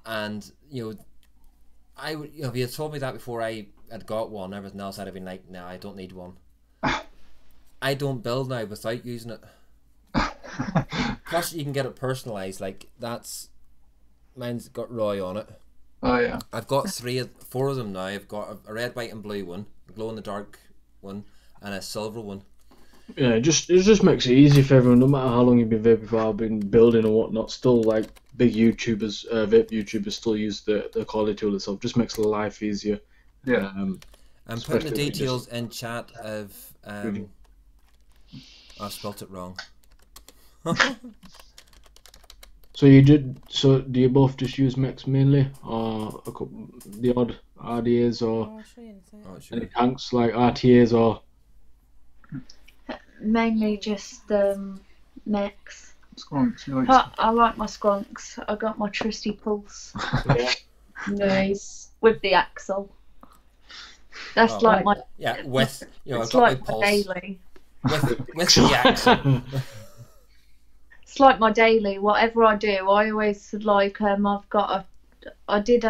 And if you had told me that before I had got one, everything else I'd have been like, no, I don't need one. I don't build now without using it. Plus, you can get it personalised. Like mine's got Roy on it. Oh yeah. I've got 4 of them now. I've got a red, white, and blue one, a glow in the dark one, and a silver one. Yeah, it just makes it easy for everyone. No matter how long you've been vaping for, I've been building and whatnot. Still, like big YouTubers, vape YouTubers, still use the Coily Tool itself. Just makes life easier. Yeah. I'm putting the details in chat of. I spelt it wrong. So you did. So do you both just use mechs mainly, or the odd RDAs, or Oh, I'll show you in a sec. Oh, sure. any tanks like RTAs, or? Mainly just mechs. Skunks, you like I like my skunks. I got my trusty pulse Yeah. Nice. with the axle. That's Oh. like my. Yeah, with I've It's got like my my pulse daily. with the axle. It's like my daily. Whatever I do, I always like. I did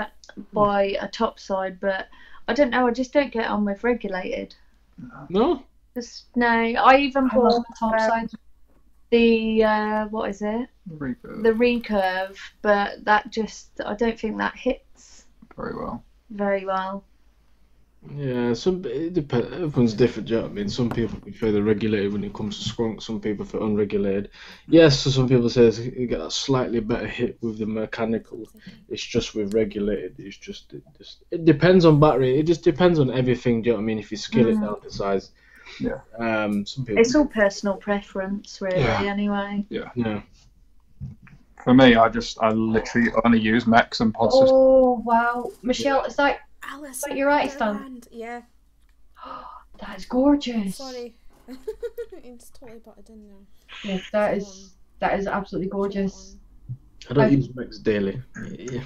buy a topside, but I don't know. I just don't get on with regulated. No. No. I even I love bought the topside. the what is it? Reaper The recurve, but that just I don't think that hits very well. very well. Yeah, it depends. Everyone's different. Do you know what I mean? Some people prefer the regulated when it comes to skunk. Some people prefer unregulated. Yes, so some people say you get a slightly better hit with the mechanical. It's just with regulated. It depends on battery. It just depends on everything. Do you know what I mean? If you scale it down to size. Yeah. Some people. It's all personal preference, really. Yeah. Anyway. Yeah. For me, I literally only use mechs and pod systems. Oh wow, Michelle, is that Alice. Like your right Wonderland. Yeah. that is gorgeous. Sorry. It's totally butted in there. Yeah, that is absolutely gorgeous. I don't I- use mechs daily. Yeah.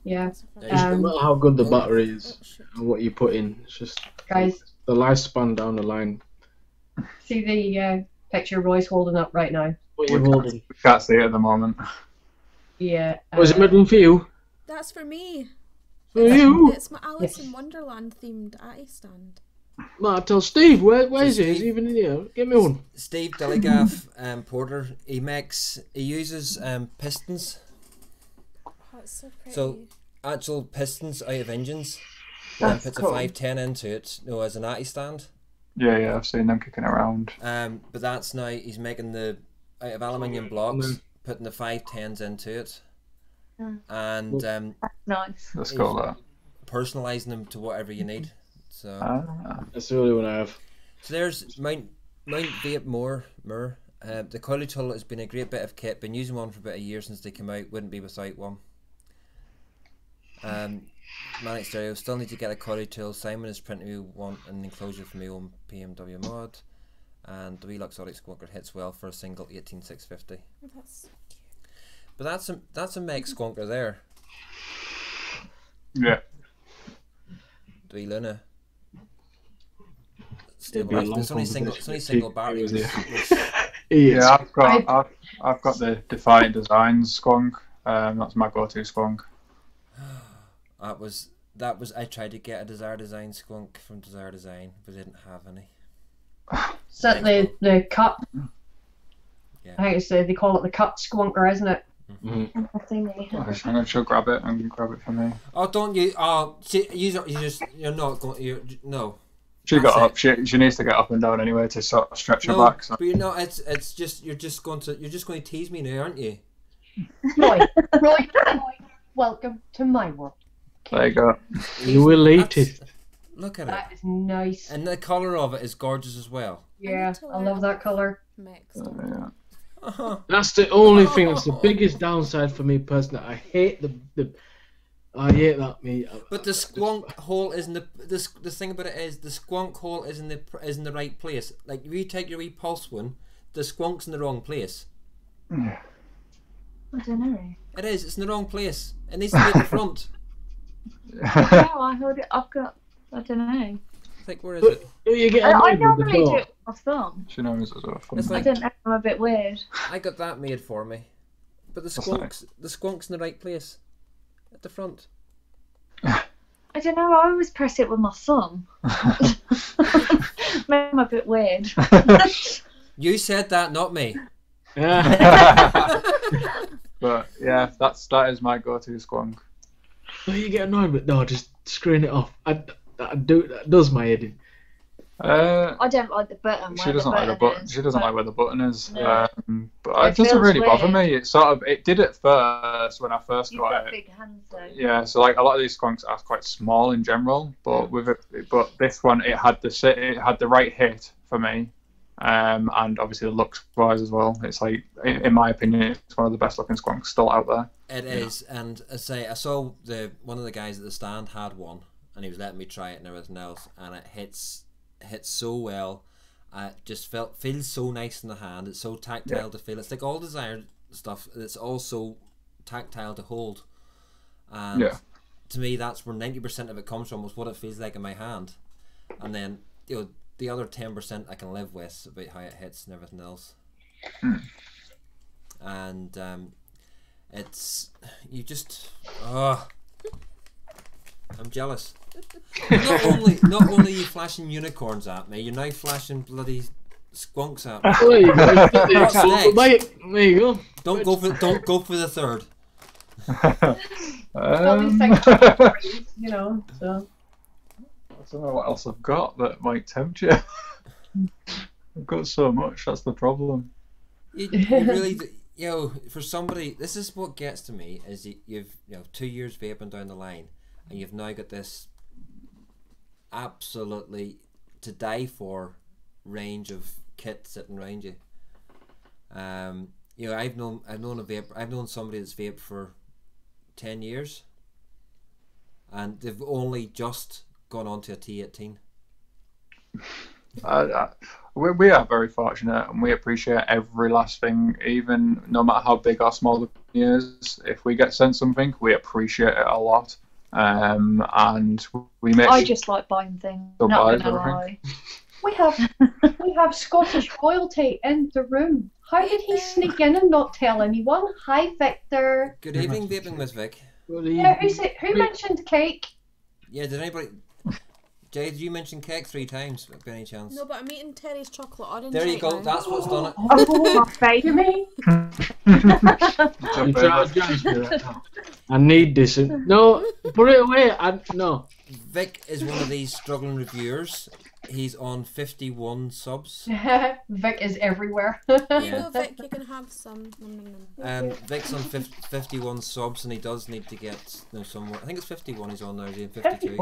Yeah, No matter how good the battery is Oh, shit. and what you put in, it's just guys, the lifespan down the line. see the picture Roy's holding up right now. What you're holding. We can't see it at the moment. Yeah. Was it made one for you? That's for me. For you? It's my Alice in Wonderland themed Atty stand. No, tell Steve, where is So it? Is Steve- he even in here? Give me one. Steve Dilligaff, Porter, he uses pistons, Oh, it's so pretty. So, actual pistons out of engines, and then That's puts cool. a 510 into it, as an Atty stand. Yeah, I've seen them kicking around. But that's now he's making out of aluminium blocks, putting the 510s into it, and Nice. Let's go that. personalising them to whatever you need. So, That's the only one I have. so there's Mount Vape Mur. The Collie Tool has been a great bit of kit. Been using one for about a year since they came out. Wouldn't be without one. Manic Stereo, still need to get a Collie Tool. Simon is printing me one an enclosure for me on PMW mod. And the Relux Audix Squawker hits well for a single 18650. Oh, that's cute. But that's a Meg Squawker there. Yeah. Dwee Luna. It'd be a long It's only single battery. He is. Yeah, I've got the Defiant Designs skunk. That's my go-to skunk. That was I tried to get a Desire Design skunk from Desire Design, but didn't have any. Is that the cut? Yeah. I think it's they call it the cut squonker, isn't it? Mhm. I'm gonna she'll grab it and grab it for me. Oh, don't you? Oh, see, you're not going. No. She got That's up. She needs to get up and down anyway to sort of stretch her No, back. So. but you're not. It's just you're just going to tease me now, aren't you? Roy, welcome to my world. There you go. You will eat it. Look at That it, is nice. and the colour of it is gorgeous as well. Yeah, to I learn love that color. Mix. Yeah. That's the only thing. That's the biggest downside for me personally. I hate I hate that meat. But the squonk hole isn't the thing about it is the squonk hole is in the right place. Like if you take your wee pulse one, the squonk's in the wrong place. I don't know. It is. It's in the wrong place. It needs to be at the front. No, I heard it. I don't know. It's like where is it? You get I annoyed with the normally do thought. it with my thumb. She knows it's awful. It's I like don't know. I'm a bit weird. I got that made for me, but the squonk's in the right place, at the front. I don't know. I always press it with my thumb. Maybe I'm a bit weird. You said that, not me. Yeah. But yeah, that is my go-to squonk. But you get annoyed with just screwing it off. That does my head in. I don't like the button. She doesn't like the button. She doesn't like where the button is. No. But it doesn't feels really bother weird. me. It did at first when I first You've got got it. big hands though. Yeah, so like a lot of these skunks are quite small in general, but but this one it had the right hit for me, and obviously the looks wise as well. It's like, in my opinion, it's one of the best looking skunks still out there. It is, and I saw one of the guys at the stand had one, and he was letting me try it and everything else, and it hits so well. It just feels so nice in the hand. It's so tactile to feel. It's like all desired stuff. It's also tactile to hold, and to me, that's where 90% of it comes from. Was what it feels like in my hand, and then the other 10% I can live with about how it hits and everything else. And it's you just I'm jealous. Not only are you flashing unicorns at me, you're now flashing bloody skunks at me. There you go. What's next? There you go. Don't go for the third. You know, so. I don't know what else I've got that might tempt you. I've got so much. That's the problem. You really, for somebody, this is what gets to me is you've 2 years vaping down the line, and you've now got this absolutely to die for range of kit sitting around you. I've known somebody that's vaped for 10 years, and they've only just gone on to a T18. We are very fortunate, and we appreciate every last thing, even no matter how big or small the company is. If we get sent something, we appreciate it a lot, and we make. I just like buying things. Not gonna lie. We have Scottish royalty in the room. How did he sneak in and not tell anyone? Hi, Victor. Good evening, Vaping with Vic. Yeah, who mentioned cake? Yeah, did anybody? Jay, did you mention cake 3 times by any chance? No, but I'm eating Terry's chocolate orange. There you go. That's what's done it. Oh, you mean? I need this. No, put it away. No. Vic is one of these struggling reviewers. He's on 51 subs. Vic is everywhere. Here you go, Vic. You can have some. Vic's on 51 subs, and he does need to get somewhere. I think it's 51 he's on now. Is he 52?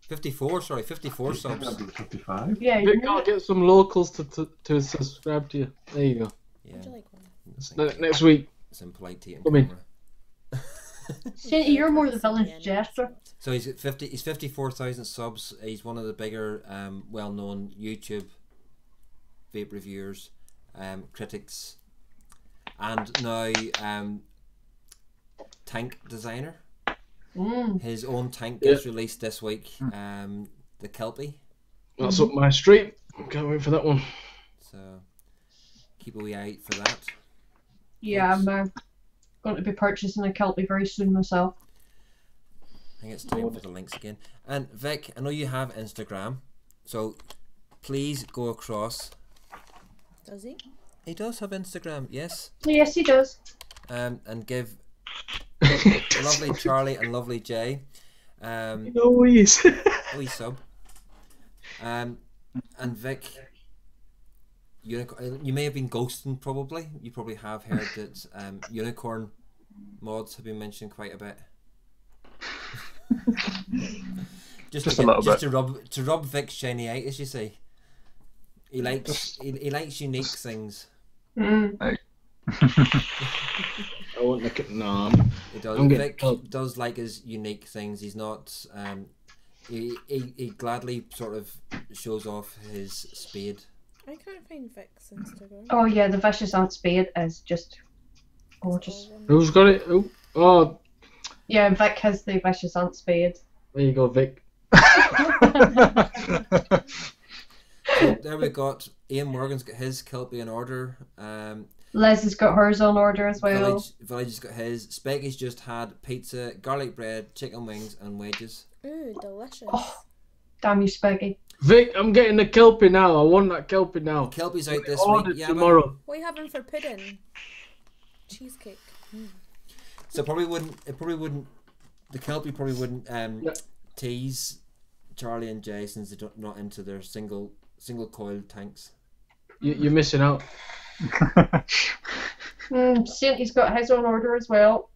54, sorry, 54 subs. 55? Yeah, Vic, I'll get some locals to subscribe to you. There you go. Yeah. Would you like one? Next week. It's impolite to eat Come in. You're more the village jester. So he's 54,000 subs. He's one of the bigger, well-known YouTube vape reviewers, critics, and now tank designer. His own tank gets released this week. The Kelpie. That's up my street. Can't wait for that one. So keep a wee eye out for that. Yeah, I'm going to be purchasing a Kelpie very soon myself. I think it's time for the links again. And Vic, I know you have Instagram, so please go across. Does he? He does have Instagram, yes. Yes, he does. And give lovely Charlie and lovely Jay. No, he's. Wee sub. And Vic, you may have been ghosting probably. You probably have heard that unicorn mods have been mentioned quite a bit. just to rub Vic's shiny-itis, you see. He likes unique things. Hey. I won't look at no. He does. Vic does like his unique things. He's not. He gladly sort of shows off his spade. I can't find Vic's Instagram. Oh yeah, the Vicious Ant Spade is just gorgeous. Who's got it? Oh. Yeah, Vic has the Vicious Ant Spade. There you go, Vic. So there we got Ian Morgan's got his Kelpie in order. Liz has got hers on order as well. Village has got his. Specky's just had pizza, garlic bread, chicken wings, and wedges. Ooh, delicious. Oh, damn you, Specky. Vic, I'm getting the Kelpie now. I want that Kelpie now. Kelpie's out this week. Yeah, tomorrow. What are you having for pudding? Cheesecake. So it probably wouldn't. The Kelpie probably wouldn't tease Charlie and Jay since they're not into their single coil tanks. You're missing out. Saintie's got his on order as well.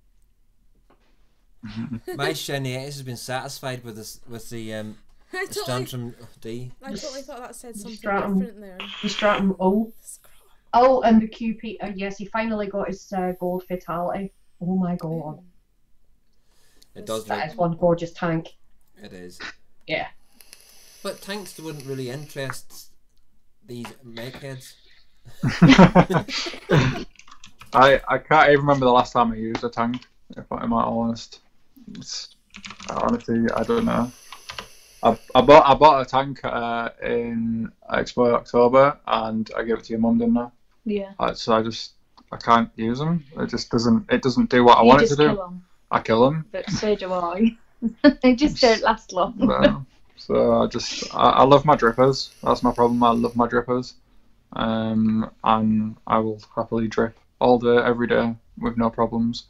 My shiny-itis has been satisfied with this, with the I It stands from D. totally thought that said something Stratum. different there. The Stratum O. Oh, and the QP. Yes, he finally got his gold fatality. Oh my god. It does That look. is one gorgeous tank. It is. Yeah. But tanks wouldn't really interest these mecheads. I can't even remember the last time I used a tank, if I'm honest. Honestly, I don't know. I bought a tank in Expo October, and I gave it to your mum, didn't I? Yeah. So I can't use them. It doesn't do what I want it to do. Kill 'em, I kill them. but so do I. They just don't last long. No. So I love my drippers. That's my problem. I love my drippers, and I will happily drip all day, every day, with no problems.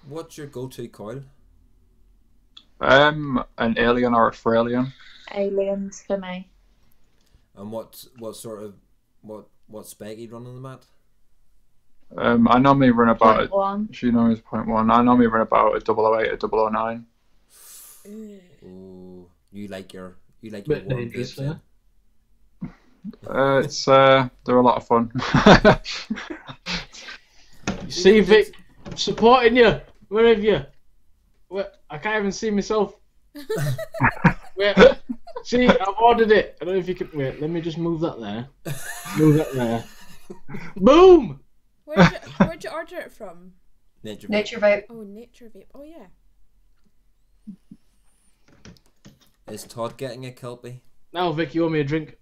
What's your go-to coil? An alien or a Fralian. Aliens for me. And what spec you run on the mat? I normally run about it. 0.1. She knows 0.1. I normally run about a 008, a 009. Ooh, you like your Bit warm dangerous, vapes, yeah. They're a lot of fun. You see, Vic, I'm supporting you. Where have you? I can't even see myself. Wait, see, I've ordered it. I don't know if you can. Wait, let me just move that there. Move that there. Boom! Where'd you order it from? Nature Vape. Oh, Nature Vape. Oh yeah. Is Todd getting a Kelpie? Now, Vic, you owe me a drink.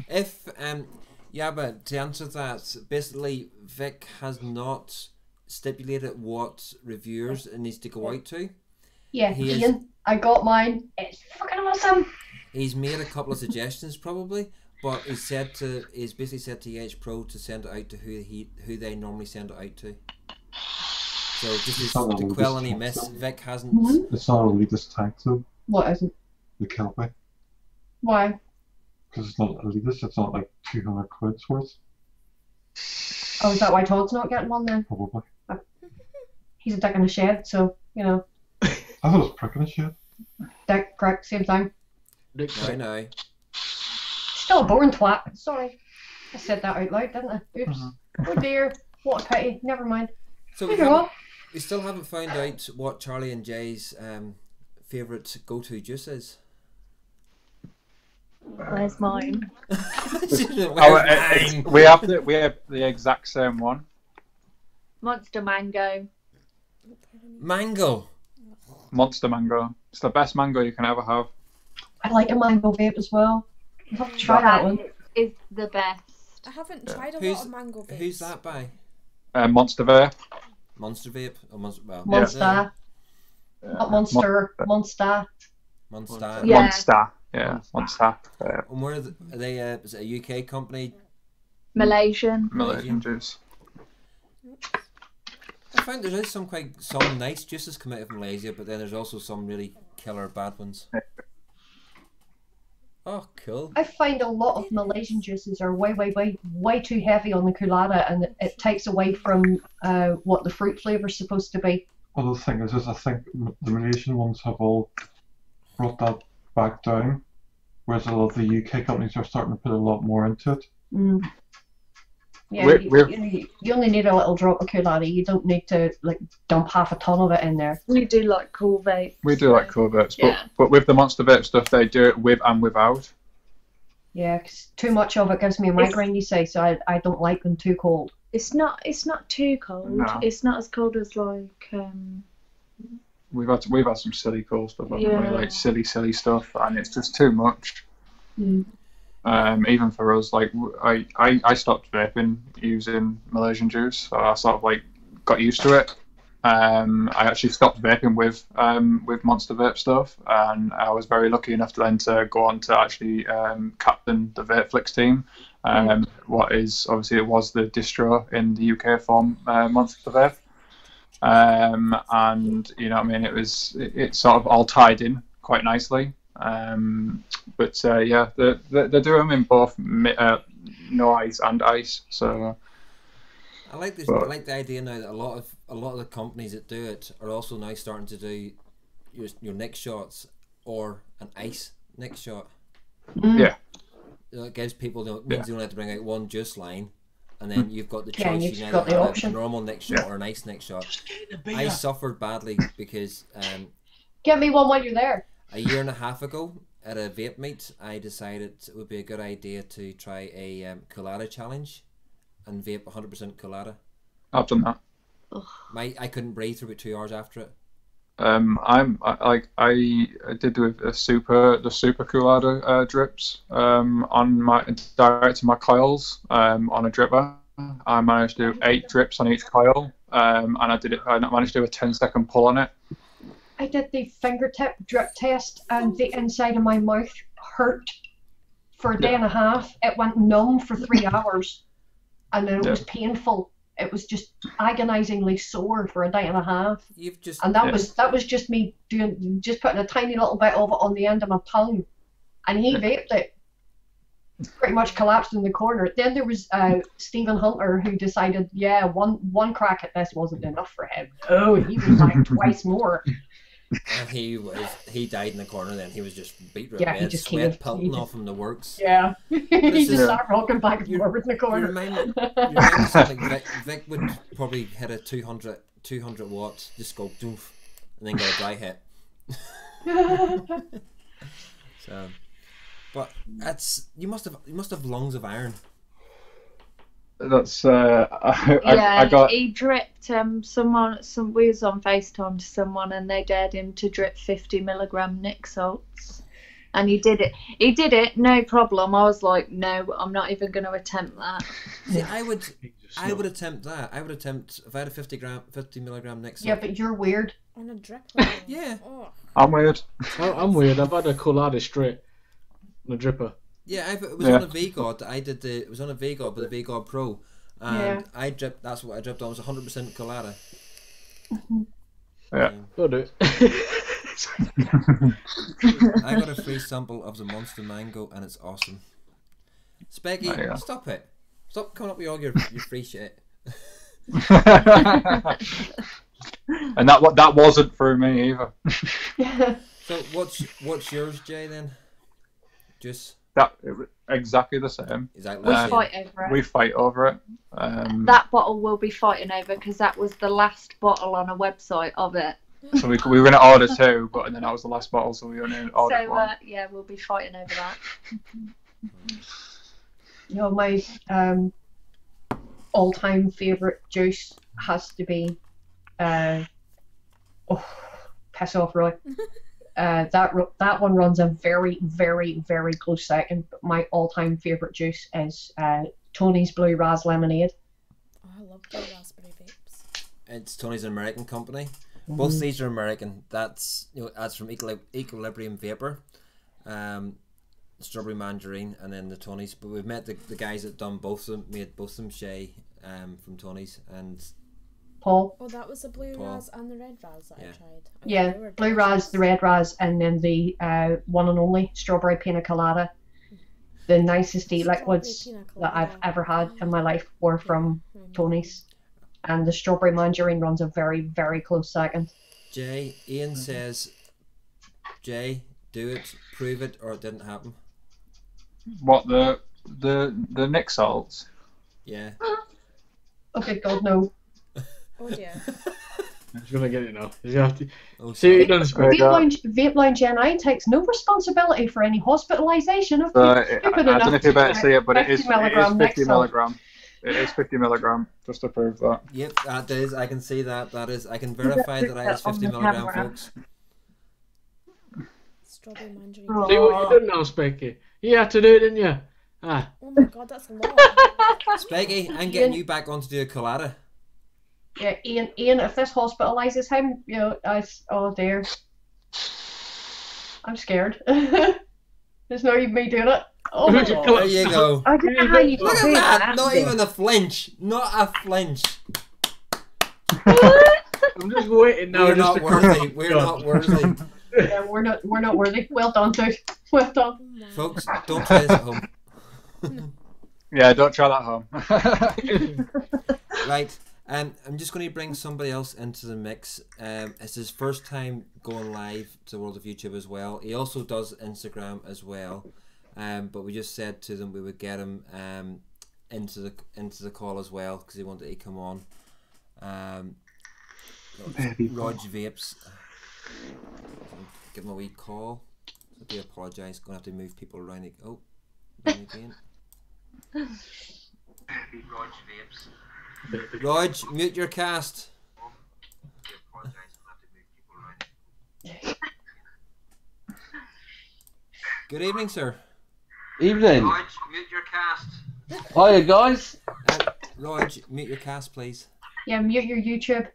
If yeah, but to answer that, basically Vic has not stipulated what reviewers it needs to go out to. Yeah, He Ian, I got mine. It's fucking awesome. He's made a couple of suggestions probably, but he's basically said to EH Pro to send it out to who they normally send it out to. So just to quell any myths, Vic hasn't. Mm-hmm. It's not a elitist tank though. What isn't? The Kelpie. Why? Because it's not elitist. It's not like 200 quid's worth. Oh, is that why Todd's not getting one then? Probably. He's a dick in the shed, so, you know. I thought it was pricking a shit. Dick, prick, same thing. No. Still a boring twat. Sorry. I said that out loud, didn't I? Oops. Oh dear. What a pity. Never mind. So we still haven't found out what Charlie and Jay's favourite go-to juice is. Where's mine? We have the exact same one. Monster Mango. Mango. Monster Mango. It's the best mango you can ever have. I like a mango vape as well. I'll have to try that one. Is the best. I haven't tried a lot of mango vapes. Who's that by? Monster Vape. Monster Vape? Or Monster. Not Monster. Monster. Monster. Yeah. Monster. Yeah, Monster. And where are they? Is it a UK company? Malaysian. Malaysian juice. I find there is some nice juices come out of Malaysia, but then there's also some really killer bad ones. Oh, cool. I find a lot of Malaysian juices are way too heavy on the colada, and it takes away from what the fruit flavour's supposed to be. Well, the thing is I think the Malaysian ones have all brought that back down, whereas a lot of the UK companies are starting to put a lot more into it. Mm. Yeah, you only need a little drop of colada. You don't need to dump half a ton of it in there. We do like cool vapes. We do like cool vapes, Yeah. but with the Monster Vape stuff, they do it with and without. Yeah, 'cause too much of it gives me a migraine, you say, so I don't like them too cold. It's not too cold. No. It's not as cold as We've had some silly cool stuff, haven't we? Yeah. Like silly stuff, and it's just too much. Mm. Even for us, I stopped vaping using Malaysian juice, so I sort of got used to it. I actually stopped vaping with Monster Vape stuff, and I was very lucky enough to go on to actually captain the Vapeflix team. What is obviously it was the distro in the UK for Monster Vape, and you know what I mean. It sort of all tied in quite nicely. But yeah, they do them in both no ice and ice. So I like this. I like the idea now that a lot of the companies that do it are also now starting to do your neck shots or an ice next shot. Yeah. It gives people means they only have to bring out one juice line, and then you've got the choice. you've You can got either the have option. a normal next shot or a nice next shot. I suffered badly because Get me one while you're there. a year and a half ago at a vape meet, I decided it would be a good idea to try a colada challenge and vape 100% colada. I've done that. I couldn't breathe for about 2 hours after it. I did with the super Coolada drips on my direct to my coils on a dripper. I managed to do 8 drips on each coil, and I managed to do a 10-second pull on it. I did the fingertip drip test, and the inside of my mouth hurt for a day and a half. It went numb for 3 hours, and then it was painful. It was just agonizingly sore for a day and a half. And that was just me putting a tiny little bit of it on the end of my tongue, and he vaped it. Pretty much collapsed in the corner. Then there was Stephen Hunter, who decided, one crack at this wasn't enough for him. Oh, he was like twice more. And he died in the corner. Then he was just beat red. He just sweat pelting off him the works. Yeah, he just started rocking back and forward in the corner. You remind me something. Vic would probably hit a 200 watts, just go doof, and then get a dry hit. So, but you must have lungs of iron. That's I got. He dripped we was on FaceTime to someone, and they dared him to drip 50 milligram Nick salts, and he did it no problem. I was like, no, I'm not even going to attempt that. See, I would attempt that. I would attempt if I had a 50 milligram Nick salt. Yeah, but you're weird. On a drip. Yeah. Oh. I'm weird. I'm weird. I've had a Colada straight on a dripper. Yeah, it was on a VGod. It was on a VGod with a VGod Pro, and I dripped. That's what I dripped on. It was 100% colada. Yeah. Go do it. I got a free sample of the Monster Mango, and it's awesome. Speggy, stop it! Stop coming up with all your free shit. And that wasn't through me either. So what's yours, Jay? Then, just. It was exactly the same. Exactly. We fight over it. We fight over it. That bottle we'll be fighting over because that was the last bottle on a website of it. So we were going to order 2, but then that was the last bottle, so we only ordered 1. We'll be fighting over that. You know, my all-time favorite juice has to be piss off, Roy. That one runs a very, very, very close second. But my all-time favorite juice is Tony's Blue Raz Lemonade. Oh, I love blue raspberry vapes. It's Tony's an American company. Both these are American. That's from Equilibrium Vapor, Strawberry Mandarine, and then the Tony's. But we've met the guys that done both of them. Made both of them. Shay from Tony's and Paul. Oh, that was the blue raz and the red raz that I tried. Yeah, blue raz, the red raz, and then the one and only strawberry pina colada. The nicest liquids that I've ever had in my life were from Tony's. And the strawberry mandarine runs a very, very close second. Jay, Ian says, Jay, do it, prove it, or it didn't happen. What, the Nick salts? Yeah. Okay, God, no. Oh dear. He's gonna get it now. He's gonna have to. Vape Lounge NI takes no responsibility for any hospitalisation of people I don't know if you better see it, but it is 50 milligram. It is 50 milligram, just to prove that. Yep, that is. I can see that. That is. I can verify that I is 50 milligram, folks. Strawberry mandarine. See what you done now, Specky? You had to do it, didn't you? Ah. Oh my god, that's a lot. Speggy, I'm getting you back on to do a colada. Yeah, Ian, if this hospitalises him, oh dear. I'm scared. There's no even me doing it. Oh my god. There you go. I don't know how you Look at that! Not even a flinch. Not a flinch. I'm just waiting now. We're not worthy. We're not worthy. Yeah, we're not worthy. Well done, dude. Well done. Folks, don't try this at home. Yeah, don't try that at home. Right. I'm just going to bring somebody else into the mix. It's his first time going live to the world of YouTube as well. He also does Instagram as well. But we just said to them we would get him into the call as well because he wanted to come on. Rog Vapes. Give him a wee call. I do apologise. Going to have to move people around. Oh, around again. Rog Vapes. Rog, mute your cast. Good evening, sir. Evening. Rog, mute your cast. Hiya, guys. Rog, mute your cast, please. Yeah, mute your YouTube.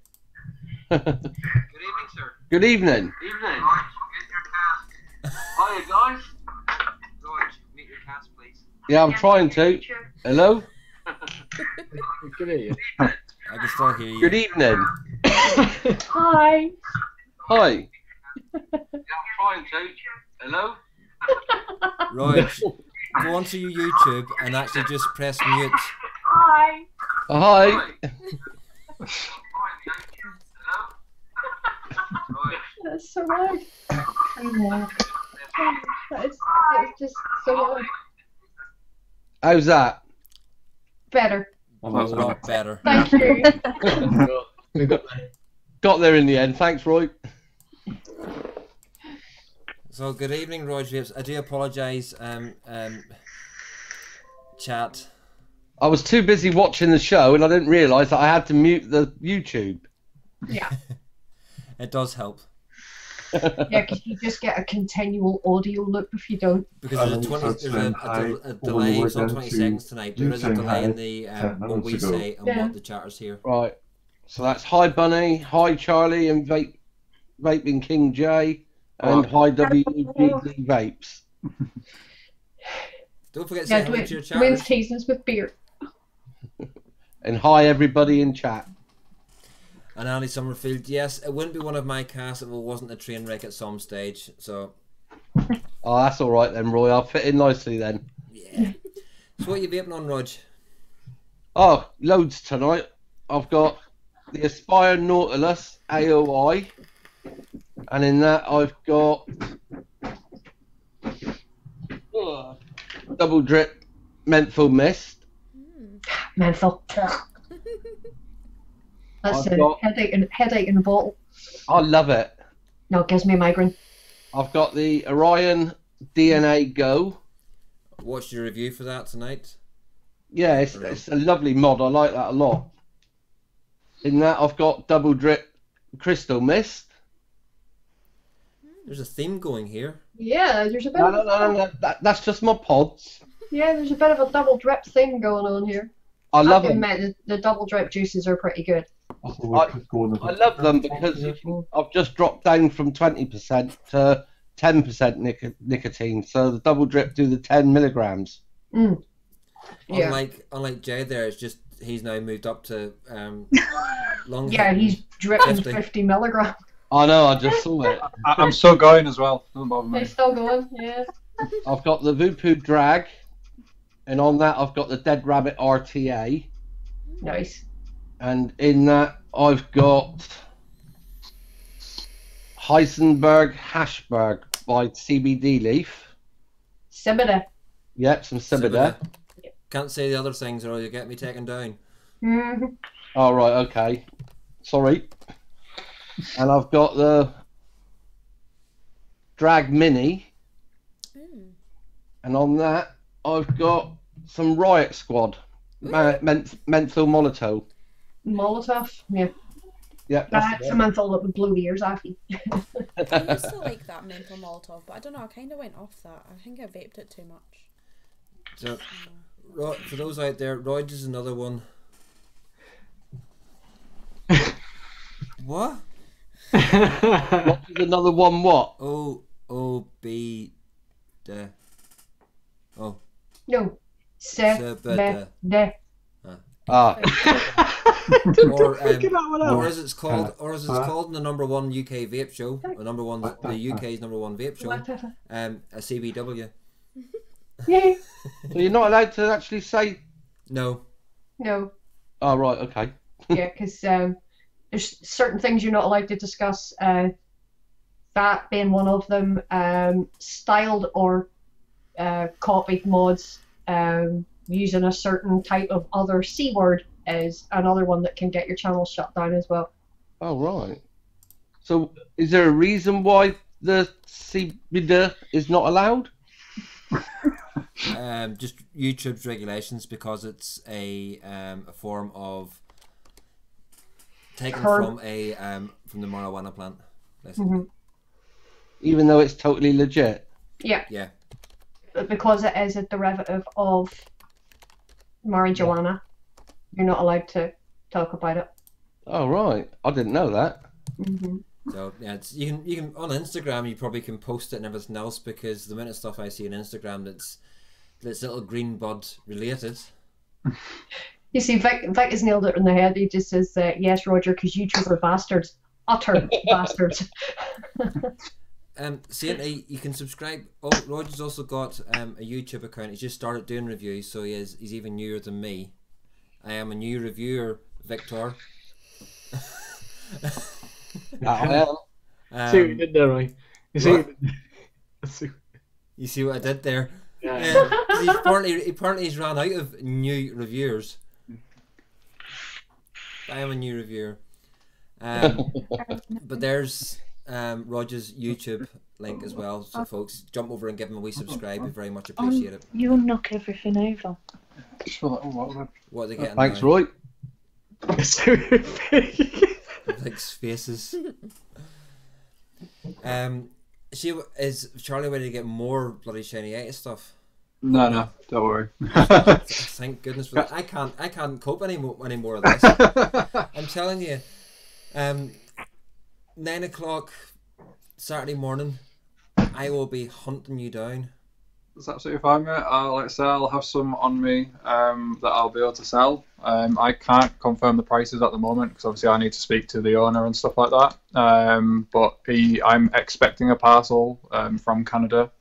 Good evening, sir. Good evening. Evening. Rog, mute your cast. Hiya, guys. Rog, mute your cast, please. Yeah, I'm trying to. Hello? Good at you. I can still hear you. Good evening. Hi. Hi. Yeah, I'm trying to. Hello? Rog, go onto your YouTube and actually just press mute. Hi. Hi. That's so loud. It's just so loud. How's that? Better. A lot better. Thank you. We Got there in the end. Thanks, Roy. So good evening, Rog Vapes. I do apologise, chat. I was too busy watching the show and I didn't realise that I had to mute the YouTube. Yeah. It does help. Yeah, because you just get a continual audio loop if you don't. Because there's a delay. It's not 20 seconds tonight. There is a delay in the what we say and what the chatters hear. Right. So that's hi Bunny, hi Charlie and Vaping King Jay, and hi WGD Vapes. Don't forget to say hello to your Dwayne's chatters. teasing us with beer. And hi everybody in chat. And Andy Summerfield, yes, it wouldn't be one of my casts if it wasn't a train wreck at some stage. So. Oh, that's all right then, Roy. I'll fit in nicely then. Yeah. So what are you vaping on, Rog? Oh, loads tonight. I've got the Aspire Nautilus AOI, and in that I've got double drip menthol mist. Menthol. That's I've a got- headache in a bottle. I love it. No, it gives me a migraine. I've got the Orion DNA Go. Watched your review for that tonight. Yeah, it's a lovely mod. I like that a lot. In that I've got double drip crystal mist. There's a theme going here. Yeah, there's a bit. No, that's just my pods. Yeah, there's a bit of a double drip thing going on here. I love have to them. admit, the double drip juices are pretty good. I love them because I've just dropped down from 20% to 10% nicotine. So the double drip do the 10 milligrams. Mm. Yeah. Unlike Jay there, it's just he's now moved up to long. Yeah, he's dripping 50 milligrams. I know, I just saw it. I'm still going as well. Doesn't bother me. They're still going, yeah. I've got the Voopoo Drag, and on that I've got the Dead Rabbit RTA. Nice. And in that I've got Heisenberg Hashberg by CBD Leaf. Sibida. Yep, some Sibida. Can't say the other things or you'll get me taken down. Mm-hmm. Oh, right, okay. Sorry. And I've got the Drag Mini. And on that I've got some Riot Squad. Menthol Molotov. Molotov, yeah. Yep, That's a menthol that would blow the ears off you. I used to like that menthol Molotov, but I don't know, I kind of went off that. I think I vaped it too much. So, for those out there, Royd is another one. What? What is another one? What? O-O-B... Oh. No. Sebeda. Ah. Or as it's called, in the number one UK vape show, or the UK's number one vape show, a CBW. Yeah. So you're not allowed to actually say. No. No. Oh right, okay. Yeah, because there's certain things you're not allowed to discuss. That being one of them. Styled or copied mods using a certain type of other C word is another one that can get your channel shut down as well. Oh, right. So, is there a reason why the CBD is not allowed? Just YouTube's regulations, because it's a form of taken from the marijuana plant, basically. Even though it's totally legit. Yeah. Yeah. Because it is a derivative of marijuana, you're not allowed to talk about it. Oh, right. I didn't know that. So yeah, you can on Instagram you probably can post it and everything else, because the amount of stuff I see on Instagram that's little green bud related. You see, Vic has nailed it in the head. He just says, "Yes, Roger, because YouTubers are bastards, utter bastards." Saint, you can subscribe. Oh, Roger's also got a YouTube account. He's just started doing reviews, so he's even newer than me. I am a new reviewer, Victor. I am. See what you did there, Roy. You see what I did there? Yeah. Apparently he's ran out of new reviewers. I am a new reviewer. But there's Roger's YouTube link as well, so folks, jump over and give him a wee subscribe. We very much appreciate it. You'll knock everything over. What are they getting? Thanks, now? Roy. Like faces. Is Charlie ready to get more bloody shiny 80 stuff? No, don't worry. Thank goodness for that. I can't cope anymore of this. I'm telling you, 9 o'clock Saturday morning, I will be hunting you down. That's absolutely fine, mate. Like I say, I'll have some on me that I'll be able to sell. I can't confirm the prices at the moment because obviously I need to speak to the owner and stuff like that. But I'm expecting a parcel from Canada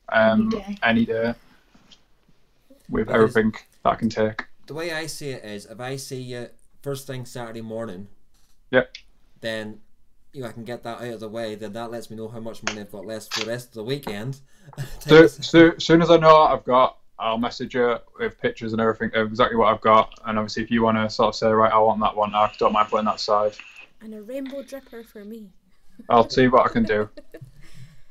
any day with everything that I can take. The way I see it is, if I see you first thing Saturday morning, then I can get that out of the way. Then that lets me know how much money I've got left for the rest of the weekend. So soon as I know what I've got, I'll message you with pictures and everything of exactly what I've got. And obviously, if you want to sort of say, right, I want that one, I don't mind putting that aside. And a rainbow dripper for me. I'll see what I can do.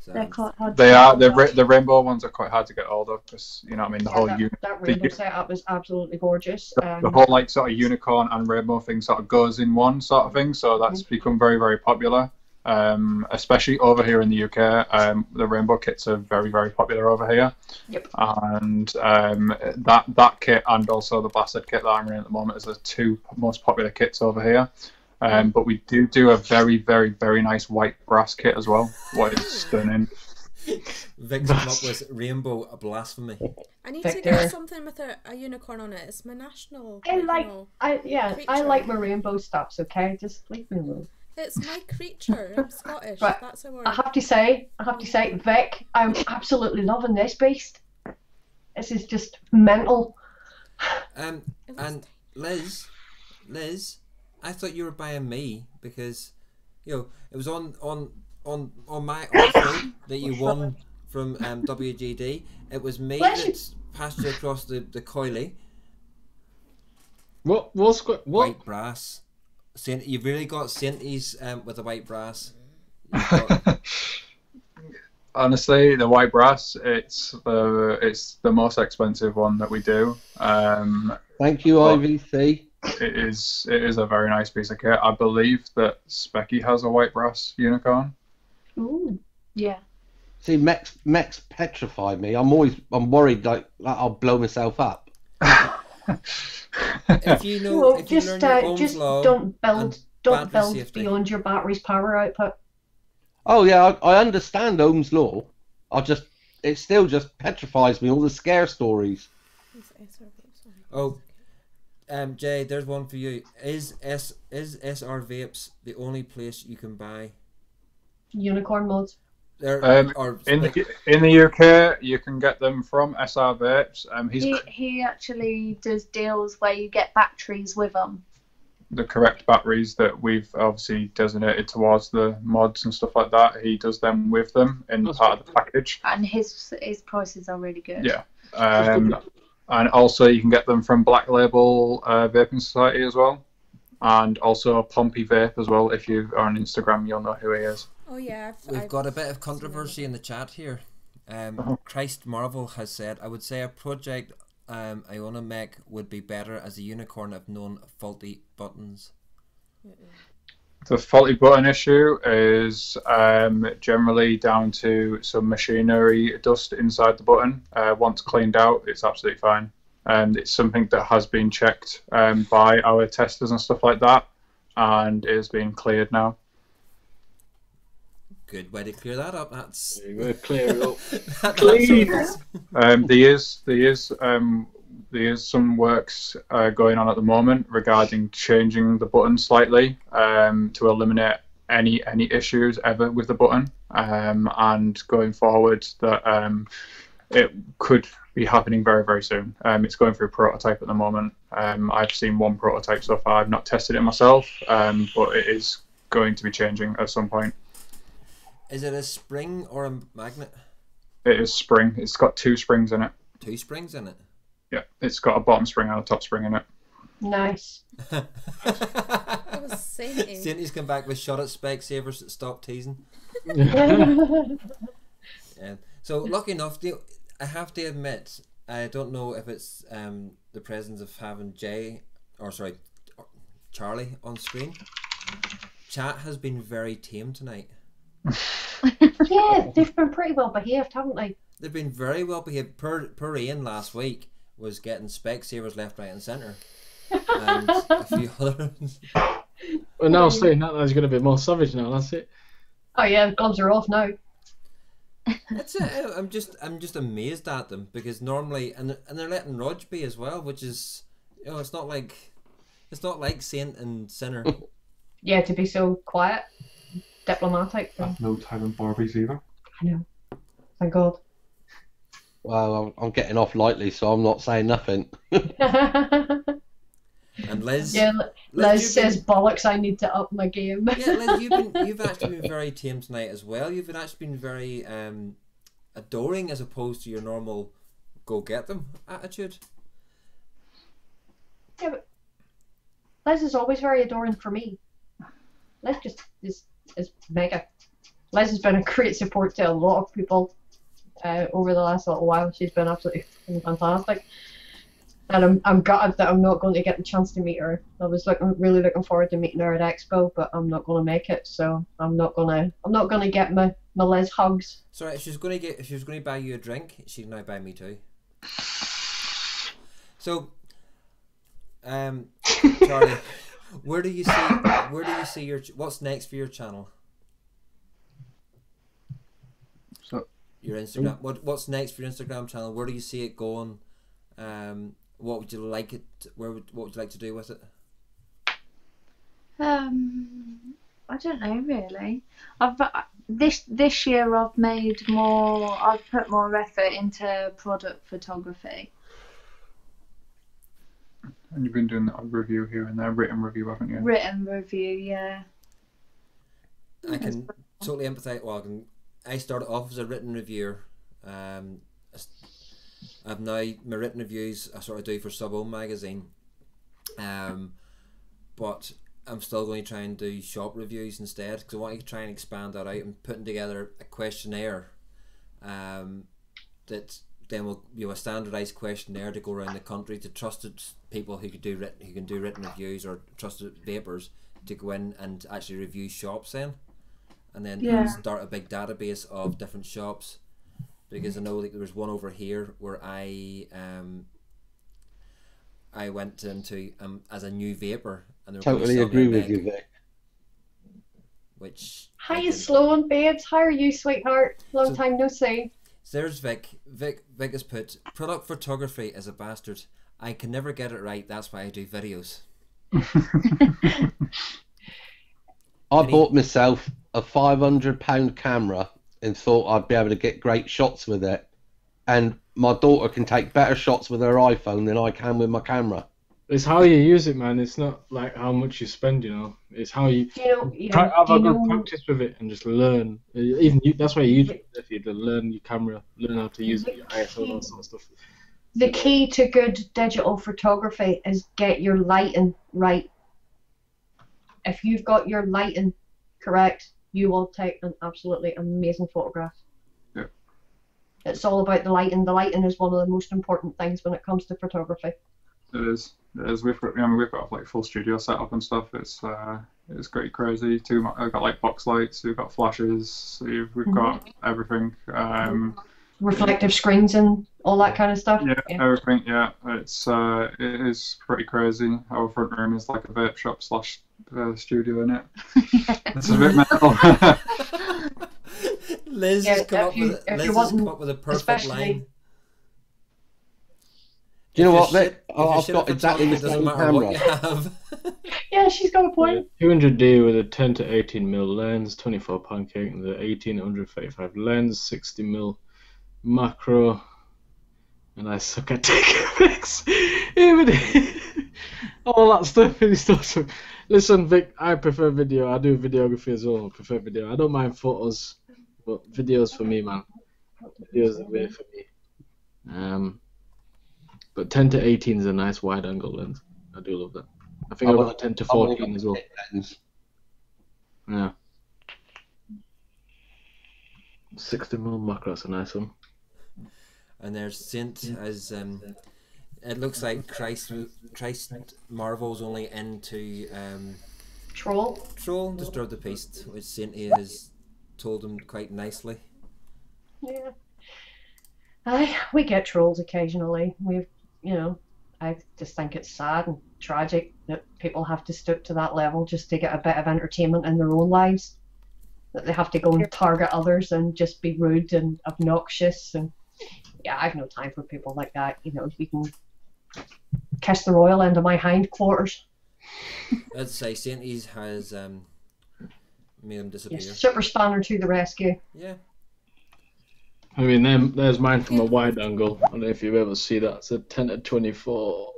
They're quite hard. The rainbow ones are quite hard to get hold of because you know what I mean. That rainbow setup is absolutely gorgeous. The whole like sort of unicorn and rainbow thing sort of goes in one sort of thing. So that's become very, very popular. Especially over here in the UK, the rainbow kits are very, very popular over here. Yep. And that kit and also the Bastard kit that I'm running at the moment is the two most popular kits over here. But we do a very, very, very nice white brass kit as well. What is stunning. Vic's come up with rainbow blasphemy. I need to get something with a unicorn on it. It's my national. I like my rainbow stuffs. Okay, just leave me alone. It's my creature. I'm Scottish. But that's a word. I have to say, Vic, I'm absolutely loving this beast. This is just mental. And Liz, I thought you were buying me because, it was on my offer that you won from WGD. It was me that passed you across the coily. What? White brass. You've really got Sainties with the white brass. Honestly, the white brass, it's the most expensive one that we do. Thank you, IVC. It is a very nice piece of kit. I believe that Specky has a white brass unicorn. Ooh, yeah. See, Mex petrified me. I'm worried like I'll blow myself up. If you know, just don't build beyond your battery's power output. Oh yeah, I understand Ohm's law. It still just petrifies me. All the scare stories. Oh, Jay, there's one for you. Is SR Vapes the only place you can buy unicorn mods? In the UK, you can get them from SR Vapes. He actually does deals where you get batteries with them. the correct batteries that we've obviously designated towards the mods and stuff like that. He does them with them in part of the package. And his prices are really good. Yeah. And also you can get them from Black Label Vaping Society as well. And also Pompey Vape as well. If you are on Instagram, you'll know who he is. Oh yeah. We've got a bit of controversy in the chat here. Christ Marvel has said, I would say a project I want to make would be better as a unicorn of known faulty buttons. The faulty button issue is generally down to some machinery dust inside the button. Once cleaned out, it's absolutely fine. It's something that has been checked by our testers and stuff like that, and is being cleared now. Good way to clear that up. That's clear it up. There is some works going on at the moment regarding changing the button slightly to eliminate any issues ever with the button, and going forward that it could be happening very, very soon. It's going through prototype at the moment. I've seen one prototype so far. I've not tested it myself, but it is going to be changing at some point. Is it a spring or a magnet? It is spring. It's got 2 springs in it. 2 springs in it? Yeah, it's got a bottom spring and a top spring in it. Nice. That was Sainty. Sainty's come back with shot at Specsavers that stop teasing. Yeah. So lucky enough, I have to admit, I don't know if it's the presence of having Charlie on screen. Chat has been very tame tonight. Yeah, they've been pretty well behaved, haven't they? They've been very well behaved. Per Ian last week was getting Specsavers left, right and centre. And a few others. Well, now saying that, he's going to be more savage now, that's it. Oh yeah, the gloves are off now. That's it. I'm just amazed at them, because normally, and they're letting Rog be as well, which is, it's not like Saint and Sinner. Yeah, to be so quiet, diplomatic. I've no time in Barbies either. I know. Thank God. Well, I'm getting off lightly, so I'm not saying nothing. And Liz, yeah, Liz says bollocks. I need to up my game. Yeah, Liz, you've actually been very tame tonight as well. You've actually been very adoring, as opposed to your normal go get them attitude. Yeah, but Liz is always very adoring for me. Liz just is mega. Liz has been a great support to a lot of people over the last little while. She's been absolutely fantastic. And I'm gutted that I'm not going to get the chance to meet her. I was really looking forward to meeting her at Expo, but I'm not going to make it, so I'm not gonna get my Liz hugs. Sorry, if she was going to buy you a drink, she can now buy me too. So, Charlie, where do you see what's next for your channel? So your Instagram. What's next for your Instagram channel? Where do you see it going? What would you like it? What would you like to do with it? I don't know really. This year I've put more effort into product photography. And you've been doing a review here and there, written review, haven't you? Written review, yeah. I can totally empathise. Well, I started off as a written reviewer. I've now my written reviews I sort of do for Sub-Ohm magazine, but I'm still going to try and do shop reviews instead, because I want to try and expand that out and putting together a questionnaire that then will a standardised questionnaire to go around the country to trusted people who can do written reviews, or trusted vapors to go in and actually review shops then, and then start a big database of different shops. Because I know like there was one over here where I went into as a new vapor, and they were totally agree with you, Vic. Which hi, Sloan babes. How are you, sweetheart? Long time no see. So there's Vic. Vic has put product photography is a bastard. I can never get it right. That's why I do videos. I bought myself a £500 camera and thought I'd be able to get great shots with it, and my daughter can take better shots with her iPhone than I can with my camera. It's how you use it, man. It's not like how much you spend, you know. It's how you try to have a good practice with it and just learn. Even that's why you use it, to learn your camera, learn how to use it, your ISO, and all that sort of stuff. The key to good digital photography is get your lighting right. If you've got your lighting correct, you will take an absolutely amazing photograph. Yeah. It's all about the lighting. The lighting is one of the most important things when it comes to photography. It is. It is. We've got like full studio setup and stuff. It's pretty crazy. I've got like box lights. We've got flashes. We've got everything. Reflective screens and all that kind of stuff. Yeah, everything. Yeah, it is pretty crazy. Our front room is like a vape shop / studio in it. It's a bit mental. Liz has come up with a perfect line. Do you know what, Vic? I've got exactly the same camera. Yeah, she's got a point. 200D with a 10 to 18mm lens, 24 pancake, and the 1835 lens, 60mm macro, and I suck at taking pics. Even all that stuff is awesome. Listen, Vic, I prefer video. I do videography as well. I prefer video. I don't mind photos, but videos for me, man. Videos are the way for me. But 10 to 18 is a nice wide angle lens. I do love that. I think I've got a 10 to 14 as well. Yeah. 60mm macro, that's a nice one. And there's Saint as it looks like Christ Marvel's only into Troll, Disturb the Peace, which Saint has told him quite nicely. Yeah. We get trolls occasionally. I just think it's sad and tragic that people have to stoop to that level just to get a bit of entertainment in their own lives. That they have to go and target others and just be rude and obnoxious. And yeah, I've no time for people like that. You can kiss the royal end of my hindquarters. I'd say Sainties has made him disappear. Yes, Super Spanner to the rescue. Yeah. I mean, there's mine from a wide angle. I don't know if you ever see that. It's a 10 to 24.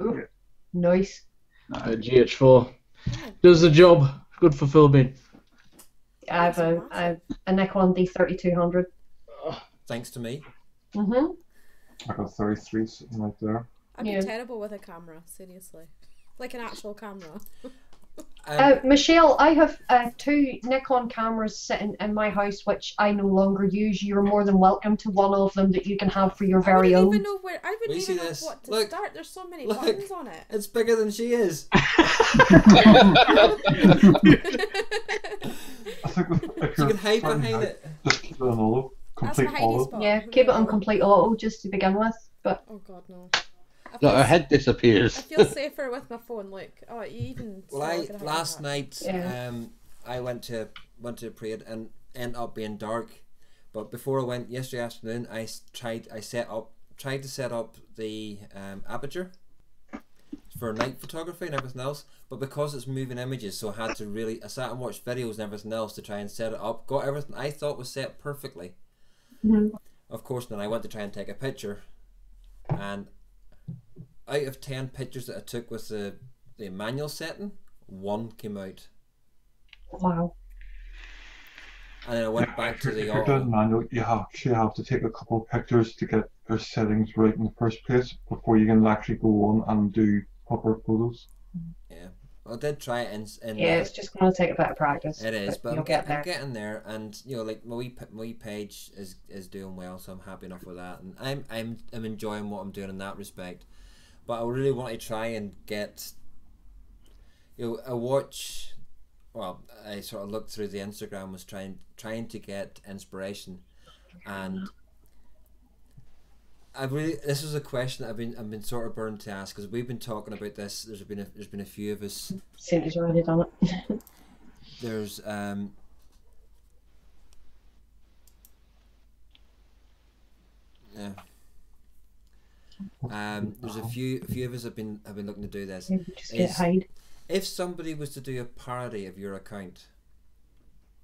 Ooh, nice. GH4. Does the job. Good for filming. I have a Nikon D3200. Thanks to me. I got 33 sitting right there. I'd be terrible with a camera, seriously. Like an actual camera. Michelle, I have 2 Nikon cameras sitting in my house which I no longer use. You're more than welcome to one of them that you can have for your very own. I wouldn't even know what to start. There's so many buttons on it. It's bigger than she is. I think if you can hide behind it. Just keep it on auto. Complete auto. Yeah, keep it on complete auto just to begin with. But oh god, no. Her head disappears. I feel safer with my phone. Like, oh, you even. Well, last night, I went to a parade and ended up being dark. But before I went yesterday afternoon, I tried to set up the aperture for night photography and everything else. But because it's moving images, so I sat and watched videos and everything else to try and set it up. Got everything I thought was set perfectly. Of course, then I went to try and take a picture, and out of 10 pictures that I took with the manual setting, 1 came out. Wow. And then I went back to the If you're doing manual, you actually have to take a couple of pictures to get your settings right in the first place before you can actually go on and do proper photos. Yeah. I did try it in it's just going to take a bit of practice. It is, but I'm getting there, and like my wee page is doing well, so I'm happy enough with that, and I'm enjoying what I'm doing in that respect. But I really want to try and get, I sort of looked through the Instagram, was trying to get inspiration, and this was a question that I've been sort of burned to ask, because we've been talking about this. There's been a few of us. Cindy's already done it. There's there's a few of us have been looking to do this. If somebody was to do a parody of your account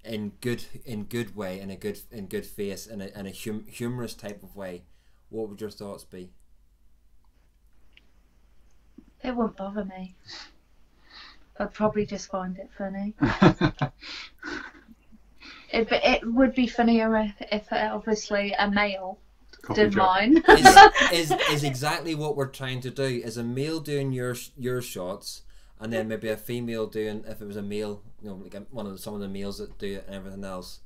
in good way, in good face, in a humorous type of way, what would your thoughts be? It wouldn't bother me. I'd probably just find it funny. It would be funnier if obviously a male did mine. is exactly what we're trying to do. Is a male doing your shots, and then maybe a female doing, if it was a male, you know, like some of the males that do it and everything else.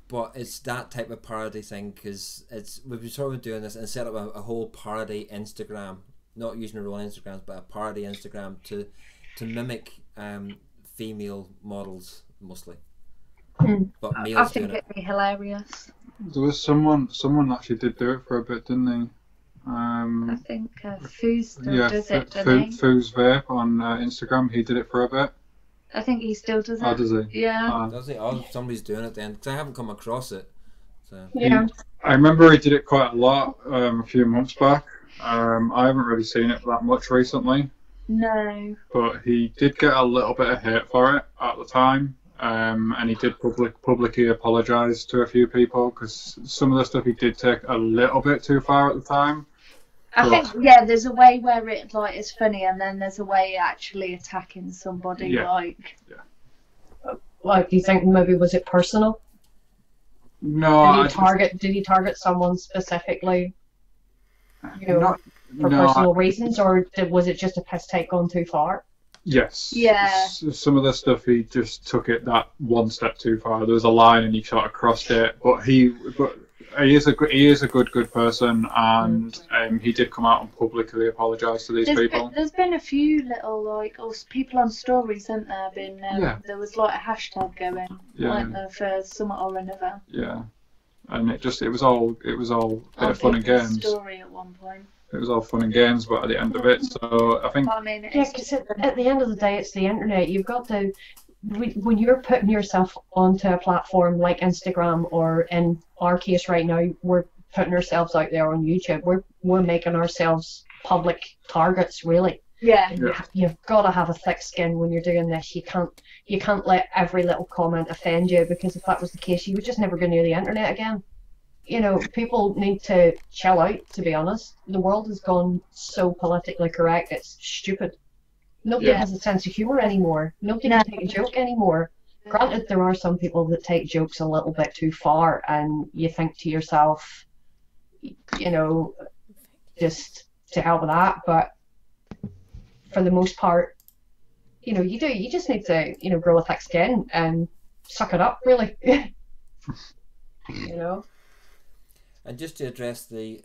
But it's that type of parody thing, because we've been sort of doing this and set up a whole parody Instagram, not using our own Instagrams, but a parody Instagram to mimic female models mostly. But males I think it'd be hilarious. There was someone actually did do it for a bit, didn't they? I think Foos still does it, doesn't he? Foos Vape on Instagram, he did it for a bit. I think he still does it. Oh, does he? Yeah. Does he? Oh, somebody's doing it then, because I haven't come across it. So. Yeah. I remember he did it quite a lot a few months back. I haven't really seen it that much recently. No. But he did get a little bit of hate for it at the time. And he did publicly apologise to a few people, because some of the stuff he did take a little bit too far at the time. I think, yeah, there's a way where it like is funny, and then there's a way actually attacking somebody. Yeah. Like, do you think maybe was it personal? No. Did he target someone specifically? You know, for personal reasons, or was it just a piss take gone too far? Yes. Yeah. Some of the stuff he just took it that one step too far. There was a line and he sort of crossed it. But he is a good person, and he did come out and publicly apologise to these people. There's been a few little people on stories, hasn't there? There was like a hashtag going, weren't there, for something or another. Yeah. And it was all a bit of fun and games. Story at one point. It was all fun and games, but at the end of it, so I think. Because at the end of the day, it's the internet. You've got to, when you're putting yourself onto a platform like Instagram, or in our case right now, we're putting ourselves out there on YouTube. We're making ourselves public targets, really. Yeah. You've got to have a thick skin when you're doing this. You can't let every little comment offend you, because if that was the case, you would just never go near the internet again. You know, people need to chill out, to be honest. The world has gone so politically correct, it's stupid. Nobody has a sense of humour anymore. Nobody can take a joke anymore. Granted, there are some people that take jokes a little bit too far, and you think to yourself, you know, just to hell with that. But for the most part, you know, you just need to, you know, grow a thick skin and suck it up, really. You know. And just to address the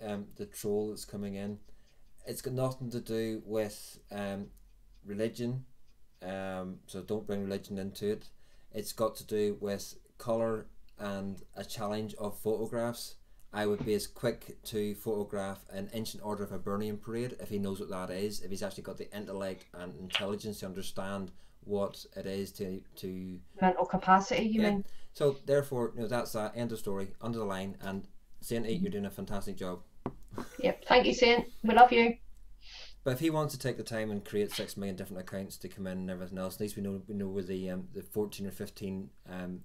troll that's coming in, it's got nothing to do with religion, so don't bring religion into it. It's got to do with colour and a challenge of photographs. I would be as quick to photograph an ancient order of Hibernian parade if he knows what that is, if he's actually got the intellect and intelligence to understand what it is to mental capacity, you mean? So therefore, you know, that's that, end of story, under the line. And Saint, you're doing a fantastic job. Yep, thank you, Saint. We love you. But if he wants to take the time and create 6 million different accounts to come in and everything else, at least we know where the 14 or 15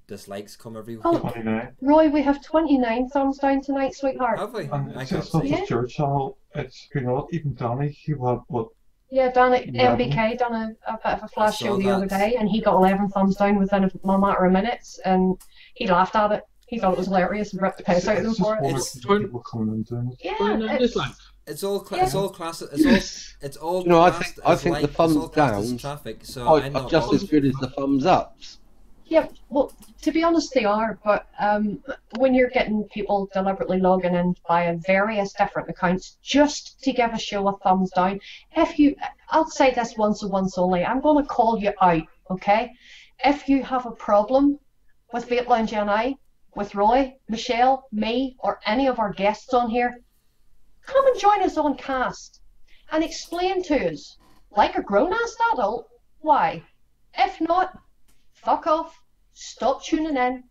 dislikes come every week. 29. Roy, we have 29 thumbs down tonight, sweetheart. Have we? And it's not just your channel, it's, you know, even Danny, he had what? Yeah, Danny, MBK done a bit of a flash show the other day, and he got 11 thumbs down within a matter of minutes, and he laughed at it. He thought it was hilarious and ripped the piss out of them for it. People coming and doing it. It's all class. It's all. You know, I think the thumbs down traffic, so are just as good as the thumbs ups. Yeah, well, to be honest, they are. But when you're getting people deliberately logging in via various different accounts just to give a show a thumbs down, I'll say this once and once only. I'm going to call you out, okay? If you have a problem with Vape Lounge and with Roy, Michelle, me, or any of our guests on here, come and join us on cast and explain to us, like a grown-ass adult, why. If not, fuck off, stop tuning in,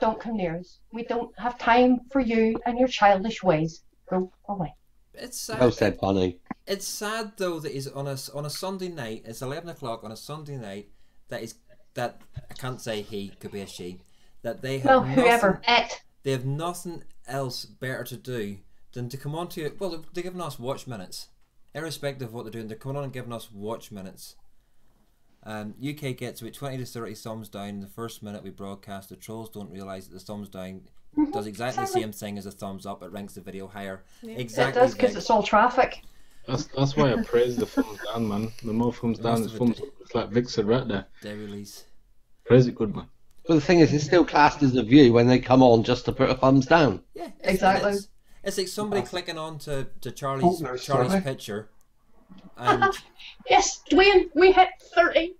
don't come near us. We don't have time for you and your childish ways. Go away. It's sad. Well said, Bunny. It's sad though that he's on a Sunday night. It's 11 o'clock on a Sunday night. That I can't say he, could be a she. That they have whoever they have nothing else better to do than to come on to it. Well, they're giving us watch minutes. irrespective of what they're doing, they're coming on and giving us watch minutes. UK gets about 20 to 30 thumbs down in the first minute we broadcast. The trolls don't realise that the thumbs down does exactly the same thing as a thumbs up. It ranks the video higher. Yeah. Exactly. It does, because it's all traffic. That's why I praise the thumbs down, man. The more thumbs down, the thumbs up. It's like Vic said right there. Day release. Praise it good, man. But the thing is, it's still classed as a view when they come on just to put a thumbs down. Yeah, Exactly. It's like somebody clicking on to Charlie's picture. And Yes, Dwayne, we hit 30.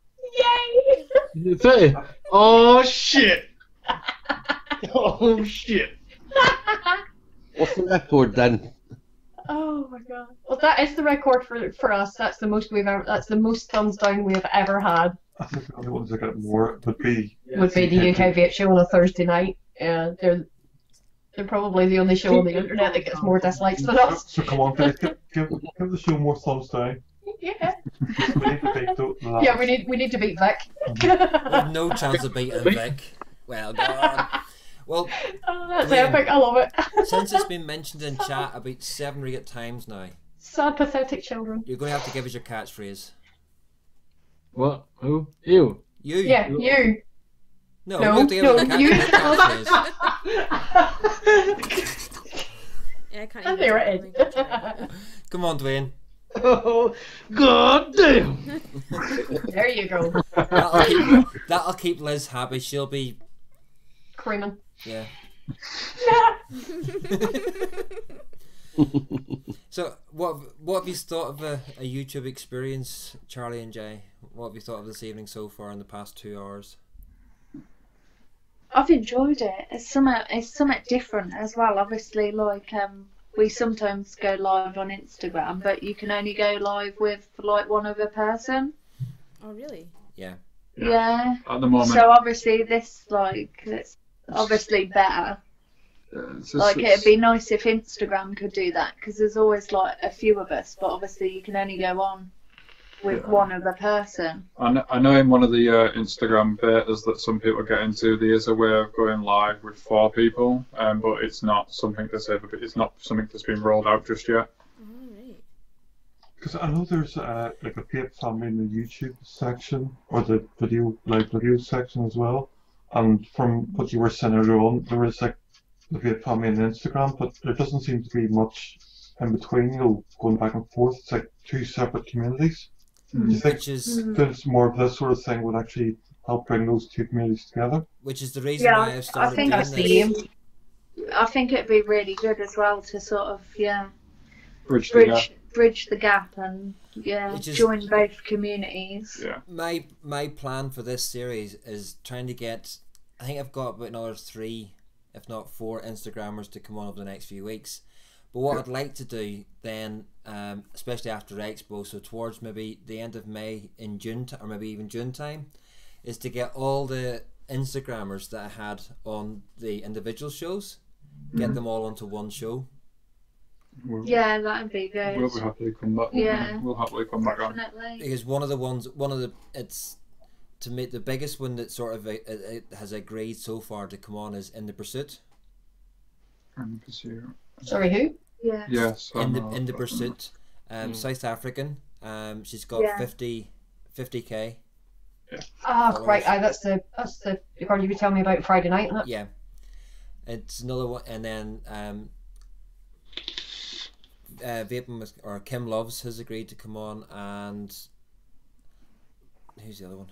Yay! 30? Oh, shit! Oh, shit! What's the record then? Oh my god. Well, that is the record for us. That's the most That's the most thumbs down we have ever had. I think the only ones that get more would be The UK Vape Show on a Thursday night. Yeah, they're probably the only show on the internet that gets more dislikes than us. So come on, guys, give the show more thumbs down. Yeah. We need to beat the Yeah, we need to beat Vic. we have no chance of beating Vic. Well, God. Well, Oh, that's Dwayne, epic. I love it. since it's been mentioned in chat about 7 or 8 times now, Sad, pathetic children. you're going to have to give us your catchphrase. What? Who? You? You? Yeah, you. No, No, we have to give us no, your you. catchphrase. Yeah, I can't And even there tell it them is. again. Come on, Dwayne. Oh, god damn! There you go. That'll keep Liz happy. She'll be, Creaming. yeah. So, what have you thought of a YouTube experience, Charlie and Jay? What have you thought of this evening so far in the past 2 hours? I've enjoyed it. It's something different as well. Obviously, like we sometimes go live on Instagram, but you can only go live with like one other person. Oh, really? Yeah. Yeah. At the moment, So obviously this it's obviously better. Like it'd be nice if Instagram could do that, because there's always like a few of us, but obviously you can only go on with one other person. I know in one of the Instagram betas that some people get into, there is a way of going live with 4 people, but it's not something that's been rolled out just yet. Alright. because I know there's like a Vape family in the YouTube section or the video section as well. And from what you were saying earlier on, there is like the Vape family on Instagram, but there doesn't seem to be much in between, going back and forth. It's like 2 separate communities. Do you think there's more of this sort of thing would actually help bring those 2 communities together? Which is the reason why I've started doing this. I think it'd be really good as well to sort of Bridge the gap and join both communities. Yeah. My plan for this series is trying to get, I think I've got about another 3, if not 4 Instagrammers to come on over the next few weeks. But what I'd like to do then, especially after Expo, so towards maybe the end of May in June, or maybe even June time, is to get all the Instagrammers that I had on the individual shows, get them all onto one show. Yeah, that'd be good. We'll happily come back. Yeah. We'll happily come back on. Because it's to make the biggest one that sort of it has agreed so far to come on is In the Pursuit. In the Pursuit. Sorry, who? Yeah. Yes. In the Pursuit, South African. She's got 50k. Ah, right. That's the girl you were telling me about Friday night, isn't it? Yeah. It's another one, and then Vaping or Kim Loves has agreed to come on, and who's the other one?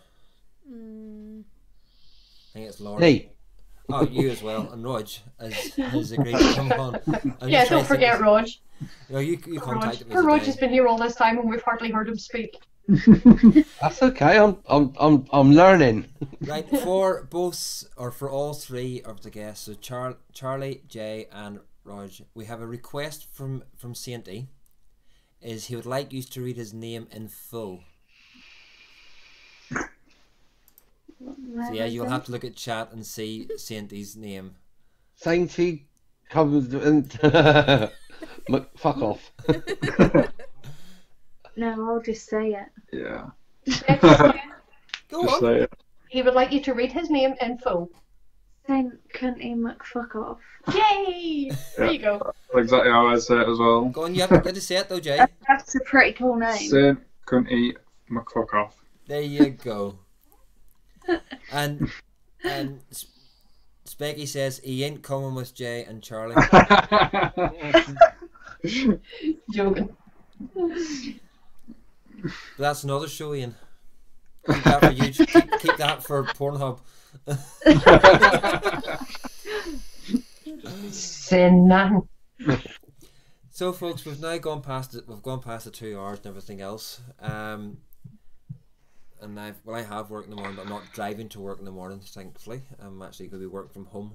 I think it's Laura. Hey. Oh, you as well, and Rog has agreed to come on. Yeah, don't forget Rog. No, you contacted me. Rog has been here all this time, and we've hardly heard him speak. That's okay. I'm learning. Right, for all 3 of the guests, so Charlie, Jay, and Rog, we have a request from Sainty. Is he would like you to read his name in full. So yeah, you'll have to look at chat and see Sainty's name. Sainty comes and fuck off. No, I'll just say it. Yeah. Go Just on. say it. He would like you to read his name in full. Saint Cunty McFuckoff. Yay! There you go. That's exactly how I say it as well. Go on, you have to say it though, Jay. That's a pretty cool name. Saint Cunty McFuckoff. There you go. And Specky says he ain't coming with Jay and Charlie. Joking. But that's another show, Ian. Keep that for YouTube. Keep that for Pornhub. Saying nothing. So, folks, we've now gone past it. We've gone past the 2 hours and everything else. And I have work in the morning, but I'm not driving to work in the morning. Thankfully, I'm actually going to be working from home.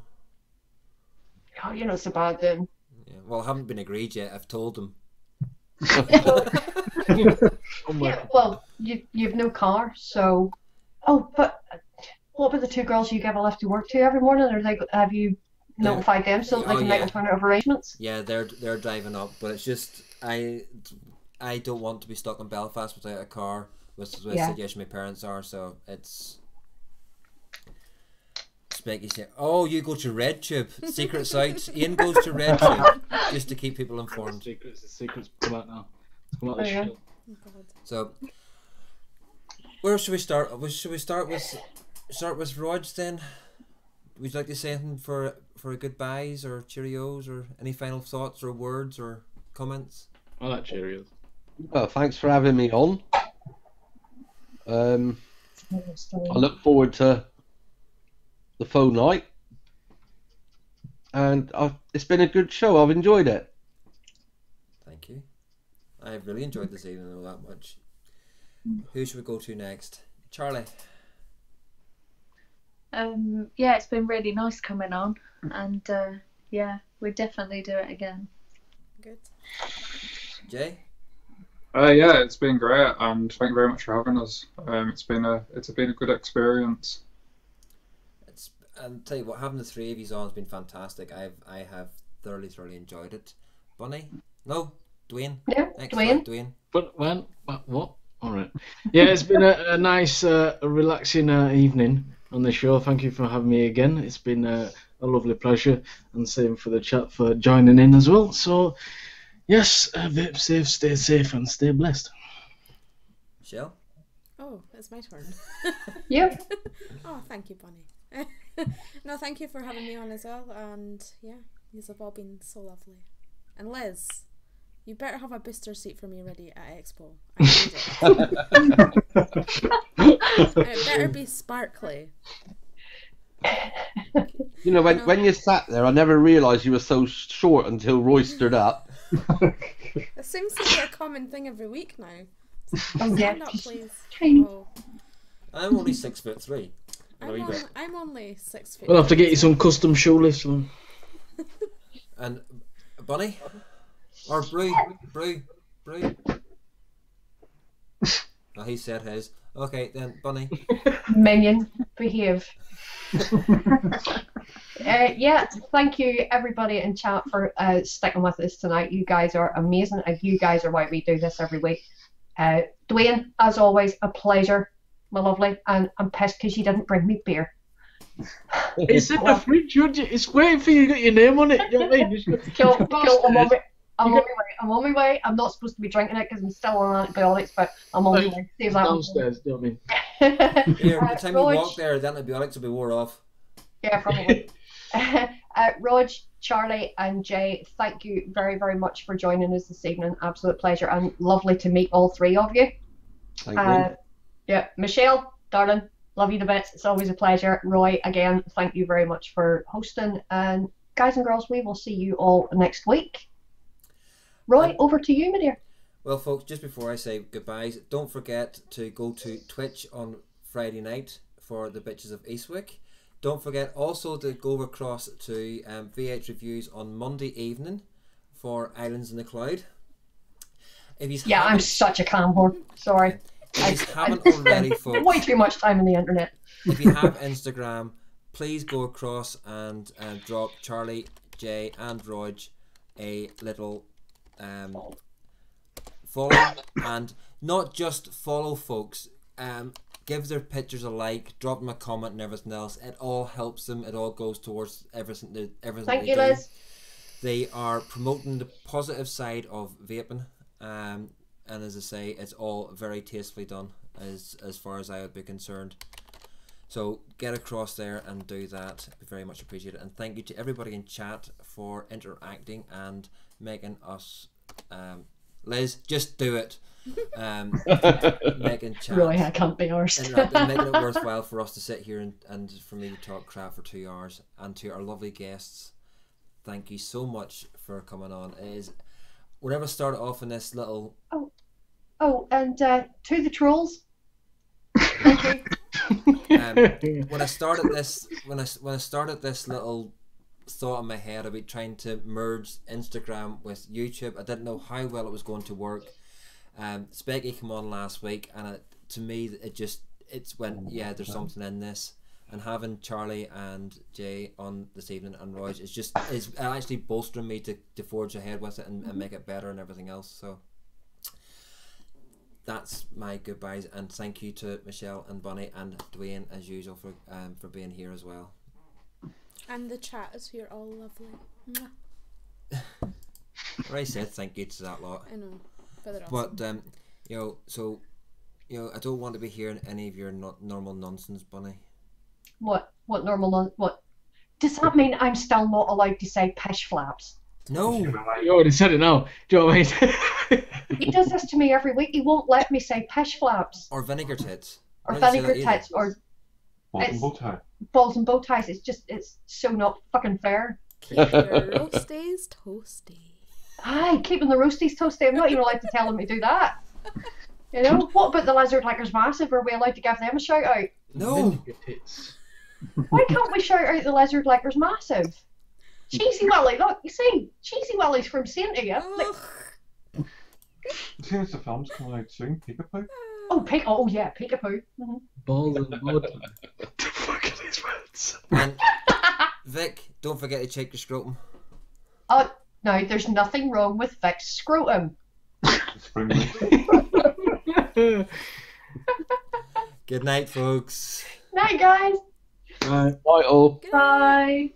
Oh, you're not so bad then. Yeah. Well, I haven't been agreed yet. I've told them. Yeah, well, you've no car, so. Oh, but what about the 2 girls you give a lift to work to every morning? Or have you notified them so that they can make alternative arrangements? Yeah, they're driving up, but it's just I don't want to be stuck in Belfast without a car. With the situation my parents are, so it's. Specky saying, "Oh, you go to RedTube, secret sites." Ian goes to RedTube just to keep people informed. The secrets come out now. It's come out this show. So, where should we start? Should we start with Rog then? Would you like to say anything for goodbyes or cheerios or any final thoughts or words or comments? I like cheerios. Well, thanks for having me on. I look forward to the phone night, and it's been a good show. I've enjoyed it. Thank you. I've really enjoyed this evening all that much. Who should we go to next? Charlie. Yeah, it's been really nice coming on, and yeah, we'd definitely do it again. Good. Jay. Yeah, it's been great, and thank you very much for having us. It's been a good experience. And tell you what, having the 3 of you on has been fantastic. I have thoroughly enjoyed it. Bunny? No, Dwayne. Yeah, Dwayne. But when? What? All right. Yeah, it's been a nice, relaxing evening on the show. Thank you for having me again. It's been a lovely pleasure, and same for the chat for joining in as well. So. Yes, vape safe, stay safe, and stay blessed. Michelle? Oh, it's my turn. Yeah. Oh, thank you, Bonnie. No, thank you for having me on as well. And yeah, these have all been so lovely. And Liz, you better have a booster seat for me ready at Expo. I need it. It better be sparkly. You know, when you sat there, I never realised you were so short until Roy stood up. It seems to be a common thing every week now. Oh, yeah. Stand up, please. Oh. I'm only 6'3". I'm only 6 feet. We'll have to get you some custom shoe lifts, man. And Bunny? Or Brew? Oh, he said his. Okay, then Bunny. Minion, behave. Yeah, thank you everybody in chat for sticking with us tonight. You guys are amazing, and you guys are why we do this every week. Dwayne, as always, a pleasure, my lovely, and I'm pissed because you didn't bring me beer. It's in the fridge. It's waiting for you to get your name on it. You know what I mean? Cool, I'm on my way. I'm not supposed to be drinking it because I'm still on antibiotics, but I'm on my way. Save that downstairs, do you know what I mean? Here, by the time you walk there, the antibiotics will be wore off. Yeah, probably. Rog, Charlie, and Jay, thank you very, very much for joining us this evening. Absolute pleasure, and lovely to meet all 3 of you. Thank you. Yeah, Michelle, darling, love you to bits. It's always a pleasure. Roy, again, thank you very much for hosting. And guys and girls, we will see you all next week. Roy, over to you, my dear. Well, folks, just before I say goodbyes, don't forget to go to Twitch on Friday night for the Bitches of Eastwick. Don't forget also to go across to VH Reviews on Monday evening for Islands in the Cloud. I'm such a clam horn. Sorry. If you haven't already, folks, way too much time on the internet. If you have Instagram, please go across and drop Charlie, Jay, and Rog a little follow, and not just follow, folks. give their pictures a like, drop them a comment and everything else. It all helps them. It all goes towards everything Thank they you, do. Liz. They are promoting the positive side of vaping, and as I say, it's all very tastefully done as far as I would be concerned. So get across there and do that. It'd be very much appreciated. And thank you to everybody in chat for interacting and making us Liz, just do it. Making chat. Really, I can't be arsed. And making it worthwhile for us to sit here and for me to talk crap for 2 hours. And to our lovely guests, thank you so much for coming on. We're never started off in this little. And to the trolls. Thank you. When I started this little thought in my head about trying to merge Instagram with YouTube, I didn't know how well it was going to work. Specky came on last week, and to me it's went, yeah, there's something in this. And having Charlie and Jay on this evening and Roy is actually bolstering me to forge ahead with it and make it better and everything else. So that's my goodbyes, and thank you to Michelle and Bonnie and Dwayne as usual for being here as well. And the chat, you're all lovely. Mwah. I said thank you to that lot. I know, but they're awesome. I don't want to be hearing any of your normal nonsense, Bonnie. What normal? What does that mean? I'm still not allowed to say pish flaps? No, you already said it now. Do you know what I mean? He does this to me every week. He won't let me say pish flaps or vinegar tits or vinegar tits or balls and bow tie. Balls and bow ties. It's so not fucking fair. Keep your roasties toasty. Aye, keeping the roasties toasty. I'm not even allowed to tell him to do that. You know, what about the Lizard Lickers Massive? Are we allowed to give them a shout out? No. Why can't we shout out the Lizard Lickers Massive? Cheesy Willy, look, you see, Cheesy Willy's from Saint here. It seems the film's coming out soon. Peekapoo. Oh yeah, Peekapoo. Mm-hmm. Balls and blood. What the fuck are these words? And Vic, don't forget to check your scrotum. No, there's nothing wrong with Vic's scrotum. Good night, folks. Night, guys. Bye. Bye all. Bye.